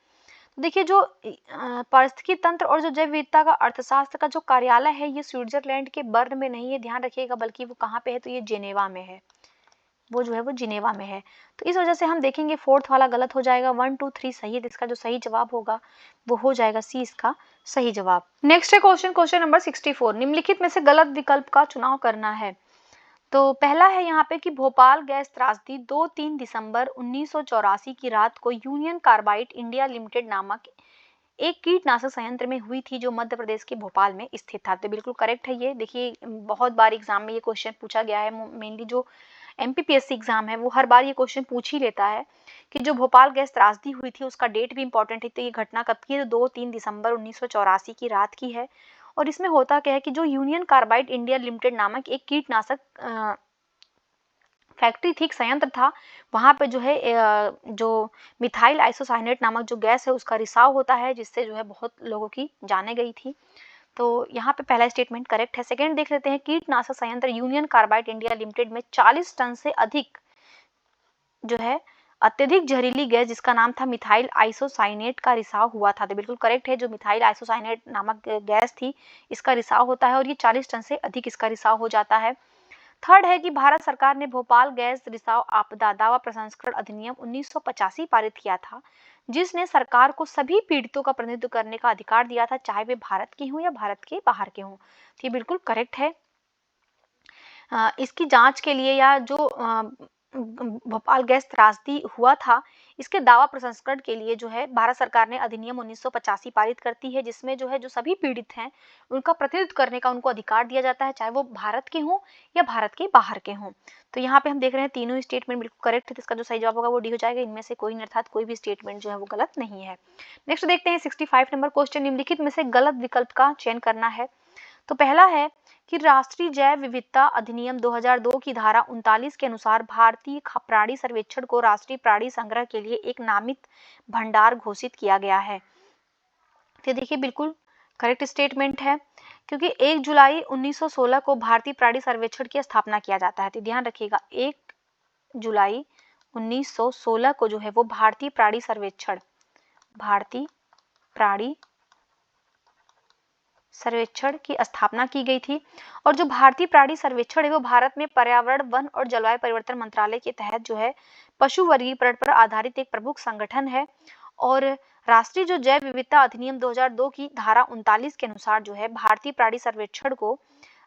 देखिए जो पारिस्थितिकी तंत्र और जो जैव विविधता का अर्थशास्त्र का जो कार्यालय है ये स्विट्जरलैंड के बर्न में नहीं है, ध्यान रखिएगा, बल्कि वो कहाँ पे है? तो ये जिनेवा में है। वो जो है वो जिनेवा में है। तो इस वजह से हम देखेंगे फोर्थ वाला गलत हो जाएगा। 1 2 3 सही है। इसका जो सही जवाब होगा वो हो जाएगा सी, इसका सही जवाब। नेक्स्ट है क्वेश्चन नंबर 64। निम्नलिखित में से गलत विकल्प का चुनाव करना है। तो पहला है यहाँ पे कि भोपाल गैस त्रासदी 2-3 दिसंबर 1984 की रात को यूनियन कार्बाइड इंडिया लिमिटेड नामक एक कीटनाशक संयंत्र में हुई थी जो मध्य प्रदेश के भोपाल में स्थित था। तो बिल्कुल करेक्ट है ये। देखिए बहुत बार एग्जाम में ये क्वेश्चन पूछा गया है। मेनली जो MPPSC एग्जाम है वो हर बार ये क्वेश्चन पूछ ही लेता है कि जो भोपाल गैस त्रासदी हुई थी उसका डेट भी इंपॉर्टेंट है। तो ये घटना कब की है? 2-3 दिसंबर 1984 की रात की है। और इसमें होता क्या है कि जो यूनियन कार्बाइड इंडिया लिमिटेड नामक एक कीटनाशक फैक्ट्री थी, एक संयंत्र था, वहाँ पे जो है जो मिथाइल आइसोसाइनेट नामक जो गैस है उसका रिसाव होता है, जिससे जो है बहुत लोगों की जानें गई थी। तो यहाँ पे पहला स्टेटमेंट करेक्ट है। सेकंड देख लेते हैं, कीटनाशक संयंत्र यूनियन कार्बाइड इंडिया लिमिटेड में 40 टन से अधिक जो है अत्यधिक जहरीली गैस जिसका नाम था मिथाइल आइसोसाइनेट का रिसाव हुआ था। तो बिल्कुल करेक्ट है, जो मिथाइल आइसोसाइनेट नामक गैस थी इसका रिसाव होता है और ये 40 टन से अधिक इसका रिसाव हो जाता है। थर्ड है कि भारत सरकार ने भोपाल गैस रिसाव आपदा दावा प्रसंस्करण अधिनियम 1985 पारित किया था, जिसने सरकार को सभी पीड़ितों का प्रतिनिधित्व करने का अधिकार दिया था, चाहे वे भारत के हों या भारत के बाहर के हों। तो ये बिल्कुल करेक्ट है। इसकी जांच के लिए या जो भोपाल गैस त्रासदी हुआ था इसके दावा प्रसंस्करण के लिए जो है भारत सरकार ने अधिनियम 1985 पारित करती है, जिसमें जो है जो सभी पीड़ित हैं उनका प्रतिनिधित्व करने का उनको अधिकार दिया जाता है, चाहे वो भारत के हों या भारत के बाहर के हों। तो यहाँ पे हम देख रहे हैं तीनों स्टेटमेंट बिल्कुल करेक्ट है, तो इसका जो सही जवाब होगा वो डी हो जाएगा। इनमें से कोई अर्थात कोई भी स्टेटमेंट जो है वो गलत नहीं है। नेक्स्ट देखते हैं 65 नंबर क्वेश्चन, निम्नलिखित में से गलत विकल्प का चयन करना है। तो पहला है कि राष्ट्रीय जैव विविधता अधिनियम 2002 की धारा 39 के अनुसार भारतीय प्राणी सर्वेक्षण को राष्ट्रीय प्राणी संग्रह के लिए एक नामित भंडार घोषित किया गया है। तो देखिए बिल्कुल करेक्ट स्टेटमेंट है, क्योंकि 1 जुलाई 1916 को भारतीय प्राणी सर्वेक्षण की स्थापना किया जाता है। तो ध्यान रखिएगा 1 जुलाई 1916 को जो है वो भारतीय प्राणी सर्वेक्षण की स्थापना की गई थी। और जो भारतीय प्राणी सर्वेक्षण है वो भारत में पर्यावरण, वन और जलवायु परिवर्तन मंत्रालय के तहत जो है पशु वर्गीकरण पर आधारित एक प्रमुख संगठन है। और राष्ट्रीय जो जैव विविधता अधिनियम 2002 की धारा 39 के अनुसार जो है भारतीय प्राणी सर्वेक्षण को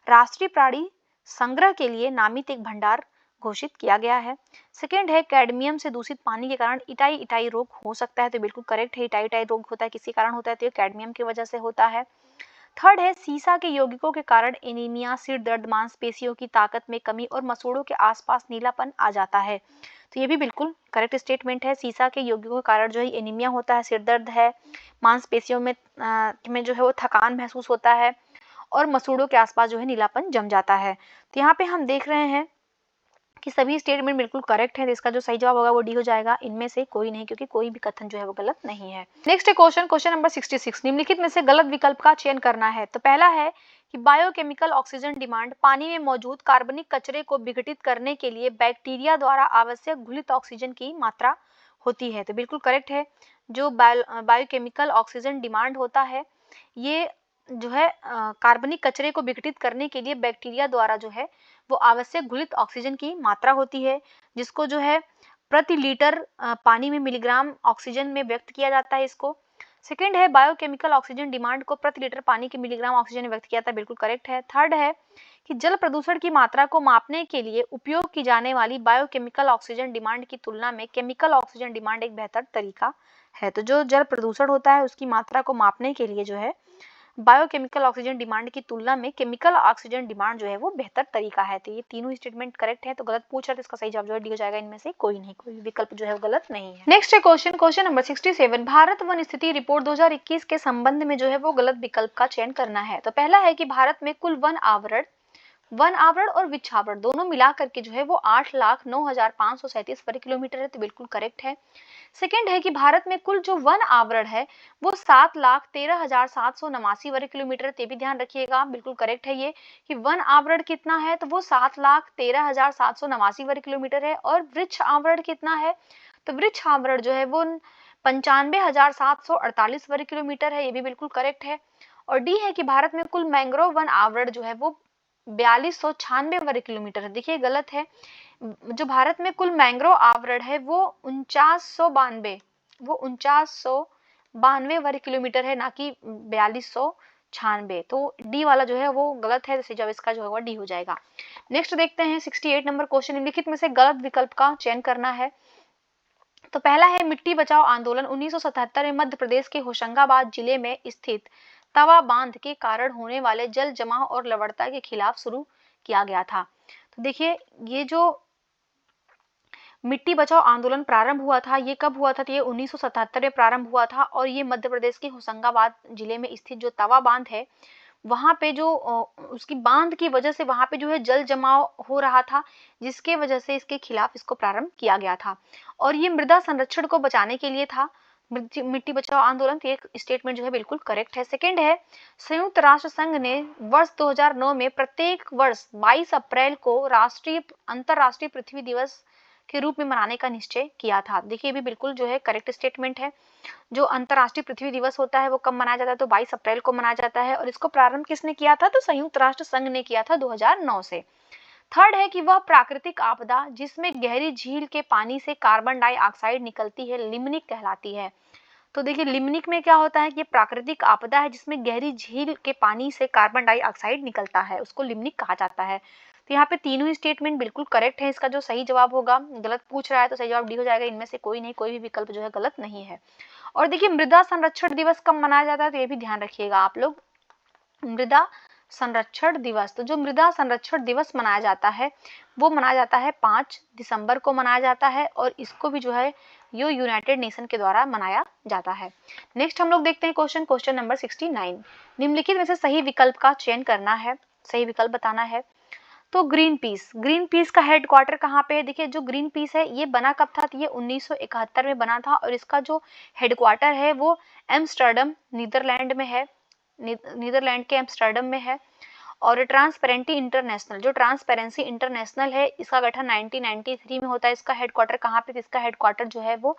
राष्ट्रीय प्राणी संग्रह के लिए नामित एक भंडार घोषित किया गया है। सेकेंड है, कैडमियम से दूषित पानी के कारण इटाई रोग हो सकता है। तो बिल्कुल करेक्ट है, इटाई रोग होता है किसी कारण होता है, तो ये कैडमियम की वजह से होता है। थर्ड है, सीसा के यौगिकों के कारण एनीमिया, सिर दर्द, मांसपेशियों की ताकत में कमी और मसूड़ों के आसपास नीलापन आ जाता है। तो ये भी बिल्कुल करेक्ट स्टेटमेंट है। सीसा के यौगिकों के कारण जो है एनीमिया होता है, सिर दर्द है, मांसपेशियों में जो है वो थकान महसूस होता है और मसूड़ों के आसपास जो है नीलापन जम जाता है। तो यहाँ पे हम देख रहे हैं कि सभी स्टेटमेंट बिल्कुल करेक्ट है, तो इसका जो सही जवाब होगा वो डी हो जाएगा। इनमें से कोई नहीं, क्योंकि कोई भी कथन जो है वो गलत नहीं है। नेक्स्ट क्वेश्चन नंबर 66, निम्नलिखित में से गलत विकल्प का चयन करना है। तो पहला है कि बायोकेमिकल ऑक्सीजन डिमांड पानी में मौजूद कार्बनिक कचरे को विघटित करने के लिए बैक्टीरिया द्वारा आवश्यक घुलित ऑक्सीजन की मात्रा होती है। तो बिल्कुल करेक्ट है, जो बायोकेमिकल ऑक्सीजन डिमांड होता है ये जो है कार्बनिक कचरे को विघटित करने के लिए बैक्टीरिया द्वारा जो है वो आवश्यक घुलित ऑक्सीजन की मात्रा होती है, जिसको जो है प्रति लीटर पानी में मिलीग्राम ऑक्सीजन में व्यक्त किया जाता है इसको। सेकंड है, बायोकेमिकल ऑक्सीजन डिमांड को प्रति लीटर पानी के मिलीग्राम ऑक्सीजन में व्यक्त किया जाता है, बिल्कुल करेक्ट है। थर्ड है कि जल प्रदूषण की मात्रा को मापने के लिए उपयोग की जाने वाली बायोकेमिकल ऑक्सीजन डिमांड की तुलना में केमिकल ऑक्सीजन डिमांड एक बेहतर तरीका है। तो जो जल प्रदूषण होता है उसकी मात्रा को मापने के लिए जो है बायोकेमिकल ऑक्सीजन डिमांड की तुलना में केमिकल ऑक्सीजन डिमांड जो है वो बेहतर तरीका है। तो ये तीनों स्टेटमेंट करेक्ट है, तो गलत पूछ रहा है तो इसका सही जवाब जो है डी हो जाएगा। इनमें से कोई नहीं, कोई विकल्प जो है वो गलत नहीं है। नेक्स्ट है क्वेश्चन नंबर 67, भारत वन स्थिति रिपोर्ट 2021 के संबंध में जो है वो गलत विकल्प का चयन करना है। तो पहला है कि भारत में कुल वन आवरण और वृक्षावरण दोनों मिलाकर के जो है वो 8,09,537 वर्ग किलोमीटर है। तो बिल्कुल करेक्ट है। सेकेंड है कि भारत में कुल जो वन आवरण है वो 7,13,789 वर्ग किलोमीटर है। भी ध्यान रखिएगा, बिल्कुल करेक्ट है ये कि वन आवरण कितना है तो वो 7,13,789 वर्ग किलोमीटर है। और वृक्ष आवरण कितना है तो वृक्ष आवरण जो है वो 95,748 वर्ग किलोमीटर है। ये भी बिल्कुल करेक्ट है। और डी है कि भारत में कुल मैंग्रोव वन आवरण जो है वो 4296 वर्ग किलोमीटर है। देखिए गलत है, जो भारत में कुल मैंग्रोव आवरण है वो 4992 वर्ग किलोमीटर है, ना कि 4296। तो डी वाला जो है वो गलत है, जब इसका जो होगा डी हो जाएगा। नेक्स्ट देखते हैं 68 नंबर क्वेश्चन, निम्नलिखित में से गलत विकल्प का चयन करना है। तो पहला है, मिट्टी बचाओ आंदोलन 1977 में मध्य प्रदेश के होशंगाबाद जिले में स्थित तवा बांध के कारण होने वाले जल जमाव और लवणता के खिलाफ शुरू किया गया था। तो देखिए ये जो मिट्टी बचाओ आंदोलन प्रारंभ हुआ था ये कब हुआ था, तो ये 1977 में प्रारंभ हुआ था और ये मध्य प्रदेश के होशंगाबाद जिले में स्थित जो तवा बांध है वहां पे जो उसकी बांध की वजह से वहां पे जो है जल जमाव हो रहा था, जिसके वजह से इसके खिलाफ इसको प्रारंभ किया गया था। और ये मृदा संरक्षण को बचाने के लिए था, मिट्टी बचाओ आंदोलन। तो ये स्टेटमेंट जो है बिल्कुल करेक्ट है। सेकंड है, संयुक्त राष्ट्र संघ ने वर्ष 2009 में प्रत्येक वर्ष 22 अप्रैल को अंतरराष्ट्रीय पृथ्वी दिवस के रूप में मनाने का निश्चय किया था। देखिए ये भी बिल्कुल जो है करेक्ट स्टेटमेंट है। जो अंतरराष्ट्रीय पृथ्वी दिवस होता है वो कब मनाया जाता है, तो 22 अप्रैल को मनाया जाता है। और इसको प्रारंभ किसने किया था, तो संयुक्त राष्ट्र संघ ने किया था 2009 से। थर्ड है कि वह प्राकृतिक आपदा जिसमें गहरी झील के पानी से कार्बन डाइऑक्साइड निकलती है, लिम्निक कहलाती है। तो देखिए लिम्निक में क्या होता है कि प्राकृतिक आपदा है जिसमें गहरी झील के पानी से कार्बन डाइऑक्साइड निकलता है, उसको लिम्निक कहा जाता है। तो यहाँ पे तीनों ही स्टेटमेंट बिल्कुल करेक्ट है। इसका जो सही जवाब होगा, गलत पूछ रहा है तो सही जवाब डी हो जाएगा। इनमें से कोई नहीं, कोई भी विकल्प जो है गलत नहीं है। और देखिए मृदा संरक्षण दिवस कब मनाया जाता है, तो ये भी ध्यान रखिएगा आप लोग। मृदा संरक्षण दिवस, तो जो मृदा संरक्षण दिवस मनाया जाता है वो मनाया जाता है 5 दिसंबर को मनाया जाता है। और इसको भी जो है यूनाइटेड नेशन के द्वारा मनाया जाता है। नेक्स्ट हम लोग देखते हैं क्वेश्चन नंबर 69। निम्नलिखित में से सही विकल्प का चयन करना है, सही विकल्प बताना है। तो ग्रीन पीस का हेडक्वार्टर कहाँ पे है? देखिए जो ग्रीन पीस है ये बना कब था, तो ये 1971 में बना था। और इसका जो हेडक्वार्टर है वो एम्स्टर्डम नीदरलैंड में है, नीदरलैंड के एम्स्टर्डम में है। और ट्रांसपेरेंसी इंटरनेशनल है, इसका गठन 1993 में होता है। इसका हेडक्वार्टर कहाँ पे? इसका हेडक्वार्टर जो है वो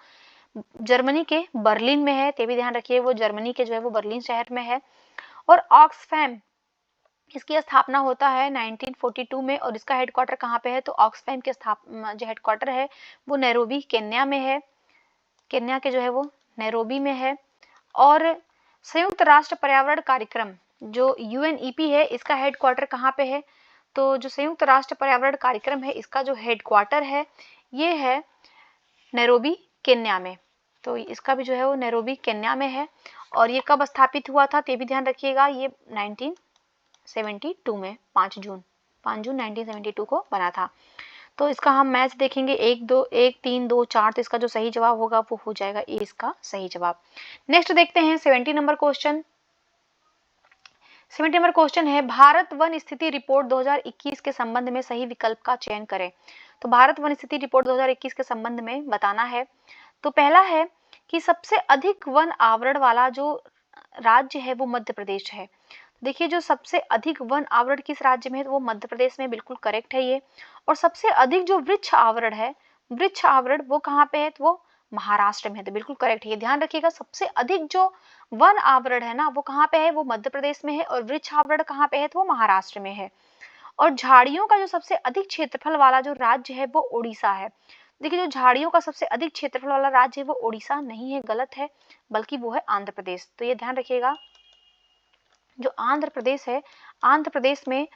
जर्मनी के बर्लिन में है। ये भी ध्यान रखिए, वो जर्मनी के जो है वो बर्लिन शहर में है। और ऑक्सफैम, इसकी स्थापना होता है 1942 में। और इसका हेडक्वार्टर कहाँ पे है? तो ऑक्सफैम के जो हेडक्वार्टर है वो नैरोबी केन्या में है, केन्या के जो है वो नैरोबी में है। और संयुक्त राष्ट्र पर्यावरण कार्यक्रम जो यूएनईपी है, इसका हेडक्वार्टर कहाँ पे है? तो जो संयुक्त राष्ट्र पर्यावरण कार्यक्रम है इसका जो हेडक्वार्टर है ये है नैरोबी केन्या में। तो इसका भी जो है वो नैरोबी केन्या में है। और ये कब स्थापित हुआ था, तो भी ध्यान रखिएगा, ये 1972 में 5 जून 1972 को बना था। तो इसका हम मैच देखेंगे 1 3 2 4। तो इसका जो सही जवाब होगा वो हो जाएगा ए, इसका सही जवाब। नेक्स्ट देखते हैं 70 नंबर क्वेश्चन। 70 नंबर क्वेश्चन है, भारत वन स्थिति रिपोर्ट 2021 के संबंध में सही विकल्प का चयन करें। तो भारत वन स्थिति रिपोर्ट 2021 के संबंध में बताना है। तो पहला है कि सबसे अधिक वन आवरण वाला जो राज्य है वो मध्य प्रदेश है। देखिए जो सबसे अधिक वन आवरण किस राज्य में है, तो वो मध्य प्रदेश में, बिल्कुल करेक्ट है ये। और सबसे अधिक जो वृक्ष आवरण है, वृक्ष आवरण वो कहाँ पे है, तो वो महाराष्ट्र में है। तो बिल्कुल करेक्ट है, ये ध्यान रखिएगा। सबसे अधिक जो वन आवरण है ना वो कहाँ पे है, वो मध्य प्रदेश में है। और वृक्ष आवरण कहाँ पे है, तो वो महाराष्ट्र में है। और झाड़ियों का जो सबसे अधिक क्षेत्रफल वाला जो राज्य है वो उड़ीसा है। देखिए जो झाड़ियों का सबसे अधिक क्षेत्रफल वाला राज्य है वो उड़ीसा नहीं है, गलत है, बल्कि वो है आंध्र प्रदेश। तो ये ध्यान रखिएगा, जो आंध्र प्रदेश है, आंध्र प्रदेश में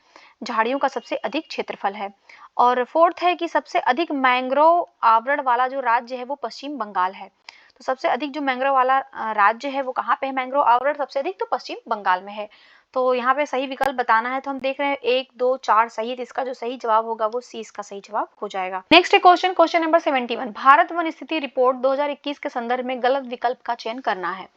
झाड़ियों का सबसे अधिक क्षेत्रफल है। और फोर्थ है कि सबसे अधिक मैंग्रोव आवरण वाला जो राज्य है वो पश्चिम बंगाल है। तो सबसे अधिक जो मैंग्रोव वाला राज्य है वो कहाँ पे है, मैंग्रोव आवरण सबसे अधिक, तो पश्चिम बंगाल में है। तो यहाँ पे सही विकल्प बताना है। तो हम देख रहे हैं 1 2 4 सही, तो इसका जो सही जवाब होगा वो सी, इसका सही जवाब हो जाएगा। Next question number 71। Bharat one स्थिति रिपोर्ट 2021 के संदर्भ में गलत विकल्प का चयन करना है।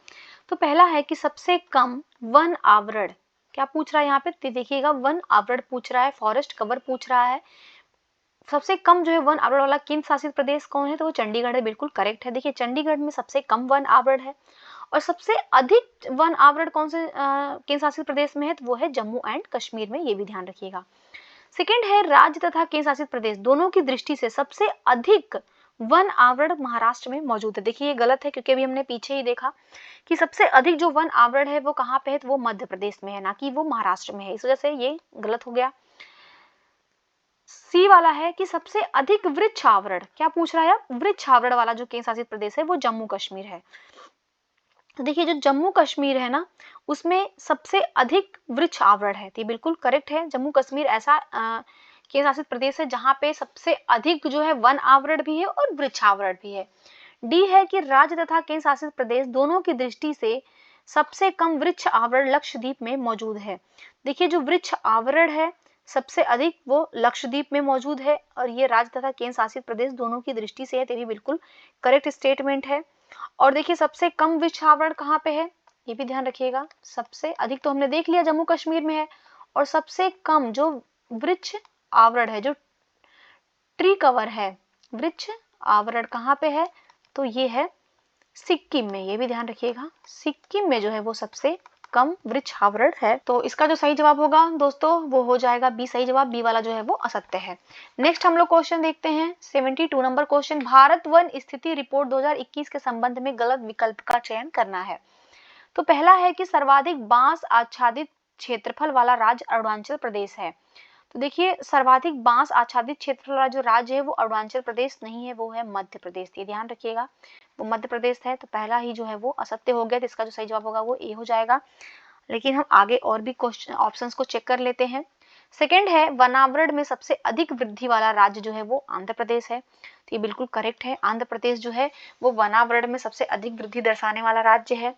तो पहला है कि सबसे कम वन आवरण, क्या पूछ रहा है यहाँ पे, देखिएगा वन आवरण पूछ रहा है, फॉरेस्ट कवर पूछ रहा है। सबसे कम जो है वन आवरण वाला केंद्र शासित प्रदेश कौन है, तो वो चंडीगढ़ है, बिल्कुल करेक्ट है। देखिए चंडीगढ़ में सबसे कम वन आवरण है। और सबसे अधिक वन आवरण कौन से केंद्र शासित प्रदेश में है, तो वो है जम्मू एंड कश्मीर में, ये भी ध्यान रखिएगा। सेकेंड है, राज्य तथा केंद्र शासित प्रदेश दोनों की दृष्टि से सबसे अधिक वन आवरण महाराष्ट्र में मौजूद है। देखिए ये गलत है, क्योंकि अभी हमने पीछे ही देखा कि सबसे अधिक जो वन आवरण है वो कहाँ पे है, तो वो मध्य प्रदेश में है, ना कि वो महाराष्ट्र में है। इस वजह से ये गलत हो गया। सी वाला है कि सबसे अधिक वृक्ष आवरण, क्या पूछ रहा है, वृक्ष आवरण वाला जो केंद्र शासित प्रदेश है वो जम्मू कश्मीर है। देखिए जो जम्मू कश्मीर है ना उसमें सबसे अधिक वृक्ष आवरण है, तो बिल्कुल करेक्ट है। जम्मू कश्मीर ऐसा केंद्र शासित प्रदेश है जहाँ पे सबसे अधिक जो है वन आवरण भी है और वृक्ष आवरण भी है। डी है कि राज्य तथा केंद्र शासित प्रदेश दोनों की दृष्टि से सबसे कम वृक्ष आवरण लक्षद्वीप में मौजूद है। देखिए जो वृक्ष आवरण है सबसे अधिक वो लक्षद्वीप में मौजूद है। और ये राज्य तथा केंद्र शासित प्रदेश दोनों की दृष्टि से है, तो भी बिल्कुल करेक्ट स्टेटमेंट है। और देखिए सबसे कम वृक्ष आवरण कहाँ पे है, ये भी ध्यान रखिएगा। सबसे अधिक तो हमने देख लिया जम्मू कश्मीर में है, और सबसे कम जो वृक्ष आवरण है, जो ट्री कवर है, वृक्ष आवरण कहाँ पे है, तो ये है सिक्किम में। ये भी ध्यान रखिएगा, सिक्किम में जो है वो सबसे कम वृक्ष आवरण है। तो इसका जो सही जवाब होगा दोस्तों वो हो जाएगा बी सही जवाब, बी वाला जो है वो असत्य है। नेक्स्ट हम लोग क्वेश्चन देखते हैं 72 नंबर क्वेश्चन। भारत वन स्थिति रिपोर्ट 2021 के संबंध में गलत विकल्प का चयन करना है। तो पहला है कि सर्वाधिक बांस आच्छादित क्षेत्रफल वाला राज्य अरुणाचल प्रदेश है। तो देखिए सर्वाधिक बांस आच्छादित क्षेत्रफल वाला जो राज्य है वो अरुणाचल प्रदेश नहीं है, वो है मध्य प्रदेश। ये ध्यान रखिएगा, वो मध्य प्रदेश है। तो पहला ही जो है वो असत्य हो गया, तो इसका जो सही जवाब होगा वो ए हो जाएगा। लेकिन हम आगे और भी क्वेश्चन ऑप्शंस को चेक कर लेते हैं। सेकंड है वनावरण में सबसे अधिक वृद्धि वाला राज्य जो है वो आंध्र प्रदेश है। तो ये बिल्कुल करेक्ट है, आंध्र प्रदेश जो है वो वनावरण में सबसे अधिक वृद्धि दर्शाने वाला राज्य है।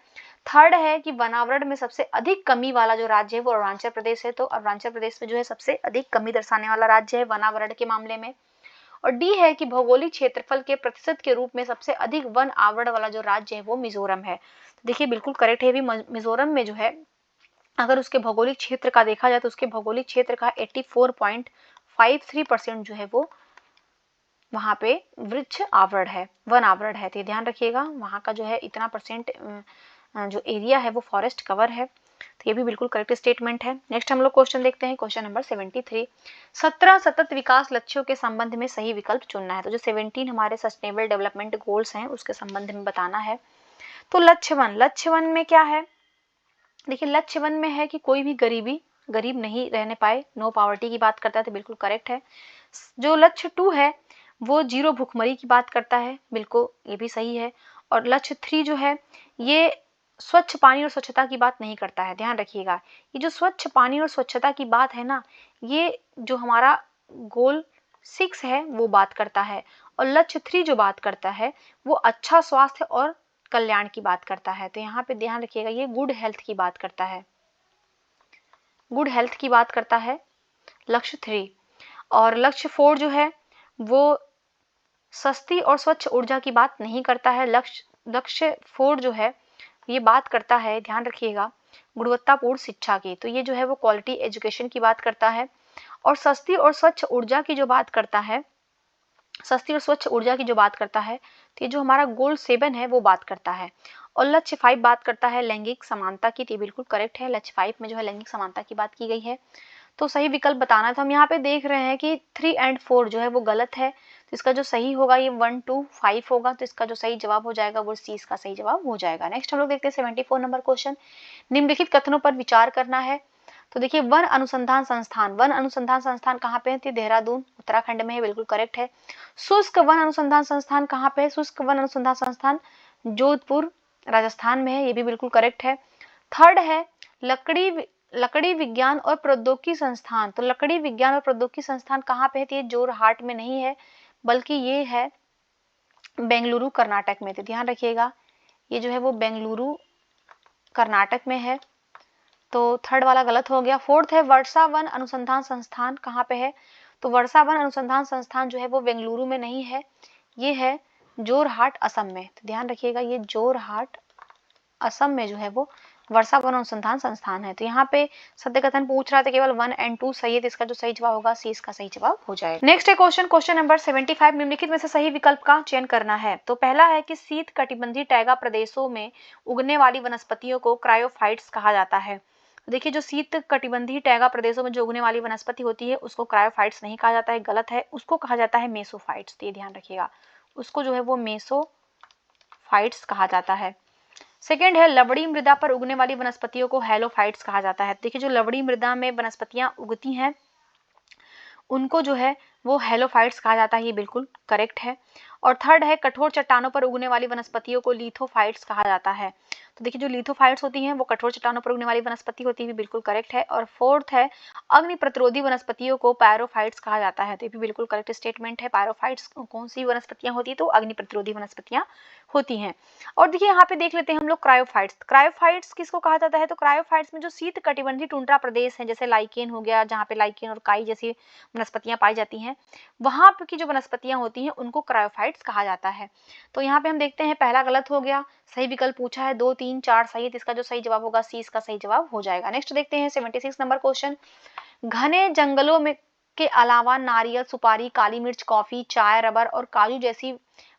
थर्ड है कि वनावरण में सबसे अधिक कमी वाला जो राज्य है वो अरुणाचल प्रदेश है। तो अरुणाचल प्रदेश में जो है सबसे अधिक कमी दर्शाने वाला राज्य है वनावरण के मामले में। और डी है कि भौगोलिक क्षेत्रफल के प्रतिशत के रूप में सबसे अधिक वन आवरण वाला जो राज्य है वो मिजोरम है। तो देखिए बिल्कुल करेक्ट है भी, मिजोरम में जो है अगर उसके भौगोलिक क्षेत्र का देखा जाए तो उसके भौगोलिक क्षेत्र का 84.53% जो है वो वहां पे वृक्ष आवरण है, वन आवरण है। तो ध्यान रखिएगा वहां का जो है इतना परसेंट जो एरिया है वो फॉरेस्ट कवर है। तो ये भी बिल्कुल करेक्ट स्टेटमेंट है। नेक्स्ट हम लोग क्वेश्चन देखते हैं, क्वेश्चन नंबर 73। 17 सतत विकास लक्ष्यों के संबंध में सही विकल्प चुनना है। तो जो 17 हमारे सस्टेनेबल डेवलपमेंट गोल्स हैं उसके संबंध में बताना है। तो लक्ष्य वन में क्या है, देखिए लक्ष्य वन में है कि कोई भी गरीब नहीं रहने पाए, नो पॉवर्टी की बात करता है, तो बिल्कुल करेक्ट है। जो लक्ष्य 2 है वो 0 भुखमरी की बात करता है, बिल्कुल ये भी सही है। और लक्ष्य 3 जो है ये स्वच्छ पानी और स्वच्छता की बात नहीं करता है। ध्यान रखिएगा, ये जो स्वच्छ पानी और स्वच्छता की बात है ना, ये जो हमारा गोल 6 है वो बात करता है। और लक्ष्य 3 जो बात करता है वो अच्छा स्वास्थ्य और कल्याण की बात करता है। तो यहाँ पे ध्यान रखिएगा ये गुड हेल्थ की बात करता है, गुड हेल्थ की बात करता है लक्ष्य 3। और लक्ष्य 4 जो है वो सस्ती और स्वच्छ ऊर्जा की बात नहीं करता है। लक्ष्य 4 जो है ये बात करता है, ध्यान रखिएगा, गुणवत्तापूर्ण शिक्षा की। तो ये जो है वो क्वालिटी एजुकेशन की बात करता है। और सस्ती और स्वच्छ ऊर्जा की जो बात करता है, सस्ती और स्वच्छ ऊर्जा की जो बात करता है, तो ये जो हमारा गोल 7 है वो बात करता है। और लक्ष्य 5 बात करता है लैंगिक समानता की। तो बिल्कुल करेक्ट है, लक्ष्य 5 में जो है लैंगिक समानता की बात की गई है। तो सही विकल्प बताना है। तो हम यहाँ पे देख रहे हैं कि 3 और 4 जो है वो गलत है। तो इसका जो सही होगा ये 1, 2, 5 होगा। तो इसका जो सही जवाब हो जाएगा वो सी इसका सही जवाब हो जाएगा। नेक्स्ट हम लोग देखते हैं 74 नंबर क्वेश्चन। निम्नलिखित कथनों पर विचार करना है। तो देखिए वन अनुसंधान संस्थान कहाँ पे है, तो देहरादून उत्तराखंड में है, बिल्कुल करेक्ट है। शुष्क वन अनुसंधान संस्थान कहाँ पे है, शुष्क वन अनुसंधान संस्थान जोधपुर राजस्थान में है, ये भी बिल्कुल करेक्ट है। थर्ड है लकड़ी विज्ञान और प्रौद्योगिकी संस्थान। तो लकड़ी विज्ञान और प्रौद्योगिकी संस्थान कहाँ पे है, तो ये जोरहाट में नहीं है बल्कि ये है बेंगलुरु कर्नाटक में। तो ध्यान रखिएगा ये जो है वो बेंगलुरु कर्नाटक में है। तो थर्ड वाला गलत हो गया। फोर्थ है वर्षा वन अनुसंधान संस्थान कहाँ पे है, तो वर्षा वन अनुसंधान संस्थान जो है वो बेंगलुरु में नहीं है, ये है जोरहाट असम में। तो ध्यान रखिएगा ये जोरहाट असम में जो है वो वर्षा वन अनुसंधान संस्थान है। तो यहाँ पे सत्य कथन पूछ रहा था, केवल 1 और 2 सही है, तो इसका जो सही जवाब होगा सी इसका सही जवाब हो जाएगा। नेक्स्ट है क्वेश्चन नंबर 75। निम्नलिखित में से सही विकल्प का चयन करना है। तो पहला है कि शीत कटिबंधीय टैगा प्रदेशों में उगने वाली वनस्पतियों को क्रायोफाइट्स कहा जाता है। देखिए जो शीत कटिबंधीय टैगा प्रदेशों में जो उगने वाली वनस्पति होती है उसको क्रायोफाइट्स नहीं कहा जाता है, गलत है, उसको कहा जाता है मेसोफाइट्स। तो ये ध्यान रखिएगा, उसको जो है वो मेसोफाइट्स कहा जाता है। सेकेंड है लवड़ी मृदा पर उगने वाली वनस्पतियों को हैलोफाइट्स कहा जाता है। देखिए जो लवड़ी मृदा में वनस्पतियां उगती हैं उनको जो है वो हैलोफाइट्स कहा जाता है, ये बिल्कुल करेक्ट है। और थर्ड है कठोर चट्टानों पर उगने वाली वनस्पतियों को लिथोफाइट्स कहा जाता है। तो देखिए जो लिथोफाइट्स होती हैं वो कठोर चट्टानों पर उगने वाली वनस्पति होती है, बिल्कुल करेक्ट है। और फोर्थ है अग्नि प्रतिरोधी वनस्पतियों को पायरोफाइट्स कहा जाता है। तो ये भी बिल्कुल करेक्ट स्टेटमेंट है। पायरोफाइट्स कौन सी वनस्पतियां होती है, तो अग्नि प्रतिरोधी वनस्पतियां होती हैं। और देखिए यहाँ पे देख लेते हैं हम लोग क्रायोफाइट्स। क्रायोफाइट्स किसको कहा जाता है, तो क्रायोफाइट्स में जो शीत कटिबंधीय टुंड्रा प्रदेश है जैसे लाइकेन हो गया, जहाँ पे लाइकेन और काई जैसी वनस्पतियां पाई जाती हैं, हैं, वहां पे की जो वनस्पतियां होती हैं उनको क्रायोफाइट्स कहा जाता है। तो यहाँ पे हम देखते हैं पहला गलत हो गया, सही विकल्प पूछा है 2 3 4 सही है, तो इसका जो सही जवाब होगा सी इसका सही जवाब हो जाएगा। नेक्स्ट देखते हैं 76 नंबर क्वेश्चन, घने जंगलों में के अलावा नारियल, सुपारी, काली मिर्च, कॉफी, चाय, रबर और काजू जैसी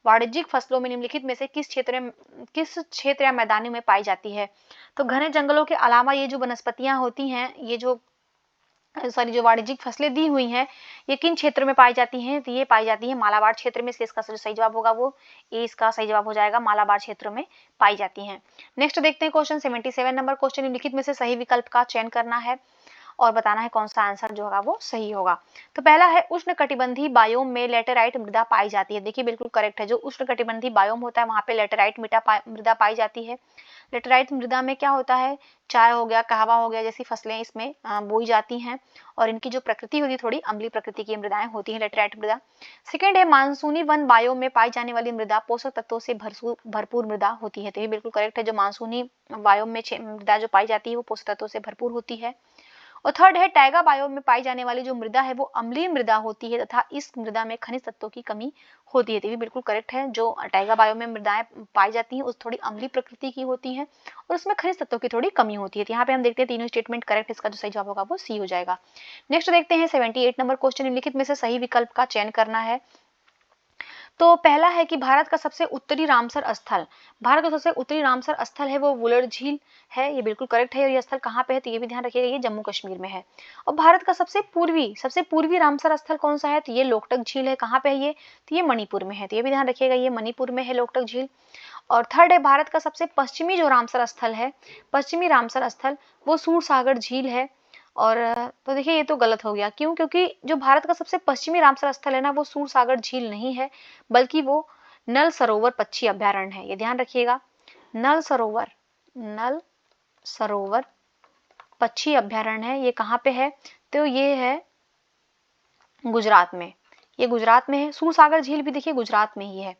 वाणिज्यिक फसलों में निम्नलिखित में से किस क्षेत्र या मैदानों में पाई जाती है। तो घने जंगलों के अलावा ये जो वनस्पतियां होती हैं, ये जो जो वाणिज्यिक फसलें दी हुई हैं, ये किन क्षेत्रों में पाई जाती हैं, तो ये पाई जाती है मालाबार क्षेत्र में, इसलिए इसका जो सही जवाब होगा वो ए इसका सही जवाब हो जाएगा, मालाबार क्षेत्रों में पाई जाती हैं। नेक्स्ट देखते हैं क्वेश्चन 77 नंबर क्वेश्चन, निम्नलिखित में से सही विकल्प का चयन करना है और बताना है कौन सा आंसर जो होगा वो सही होगा। तो पहला है उष्णकटिबंधीय बायोम में लेटेराइट मृदा पाई जाती है। देखिए बिल्कुल करेक्ट है, जो उष्णकटिबंधीय बायोम होता है वहां पे लेटेराइट मृदा पाई जाती है। लेटेराइट मृदा में क्या होता है, चाय हो गया, कहवा हो गया जैसी फसलें इसमें बोई जाती हैं और इनकी जो प्रकृति होती है थोड़ी अम्लीय प्रकृति की मृदाएं होती हैं लेटेराइट मृदा। सेकेंड है मानसूनी वन बायोम में पाई जाने वाली मृदा पोषक तत्वों से भरपूर मृदा होती है। तो ये बिल्कुल करेक्ट है, जो मानसूनी बायोम में मृदा जो पाई जाती है वो पोषक तत्वों से भरपूर होती है। और थर्ड है टैगा बायोम में पाई जाने वाली जो मृदा है वो अम्लीय मृदा होती है तथा इस मृदा में खनिज तत्वों की कमी होती है। तो ये बिल्कुल करेक्ट है, जो टैगा बायोम में मृदाएं पाई जाती हैं उस थोड़ी अम्लीय प्रकृति की होती हैं और उसमें खनिज तत्वों की थोड़ी कमी होती है। तो यहाँ पे हम देखते हैं तीनों स्टेटमेंट करेक्ट, इसका जो सही जवाब होगा वो सी हो जाएगा। नेक्स्ट देखते हैं 78 नंबर क्वेश्चन, निम्नलिखित में से सही विकल्प का चयन करना है। तो पहला है कि भारत का सबसे उत्तरी रामसर स्थल, भारत का सबसे उत्तरी रामसर स्थल है वो वुलर झील है, ये बिल्कुल करेक्ट है। और ये स्थल कहाँ पे है, तो ये भी ध्यान रखिएगा, ये जम्मू कश्मीर में है। और भारत का सबसे पूर्वी रामसर स्थल कौन सा है, तो ये लोकटक झील है। कहाँ पे है ये, तो ये मणिपुर में है, तो ये भी ध्यान रखिएगा, ये मणिपुर में है लोकटक झील। और थर्ड है भारत का सबसे पश्चिमी जो रामसर स्थल है, पश्चिमी रामसर स्थल वो सूरसागर झील है। और तो देखिए ये तो गलत हो गया, क्यों, क्योंकि जो भारत का सबसे पश्चिमी रामसर स्थल है ना वो सूरसागर झील नहीं है, बल्कि वो नल सरोवर पक्षी अभयारण्य है। ये ध्यान रखिएगा, नल सरोवर पक्षी अभयारण्य है। ये कहाँ पे है, तो ये है गुजरात में, ये गुजरात में है। सूरसागर झील भी देखिए गुजरात में ही है।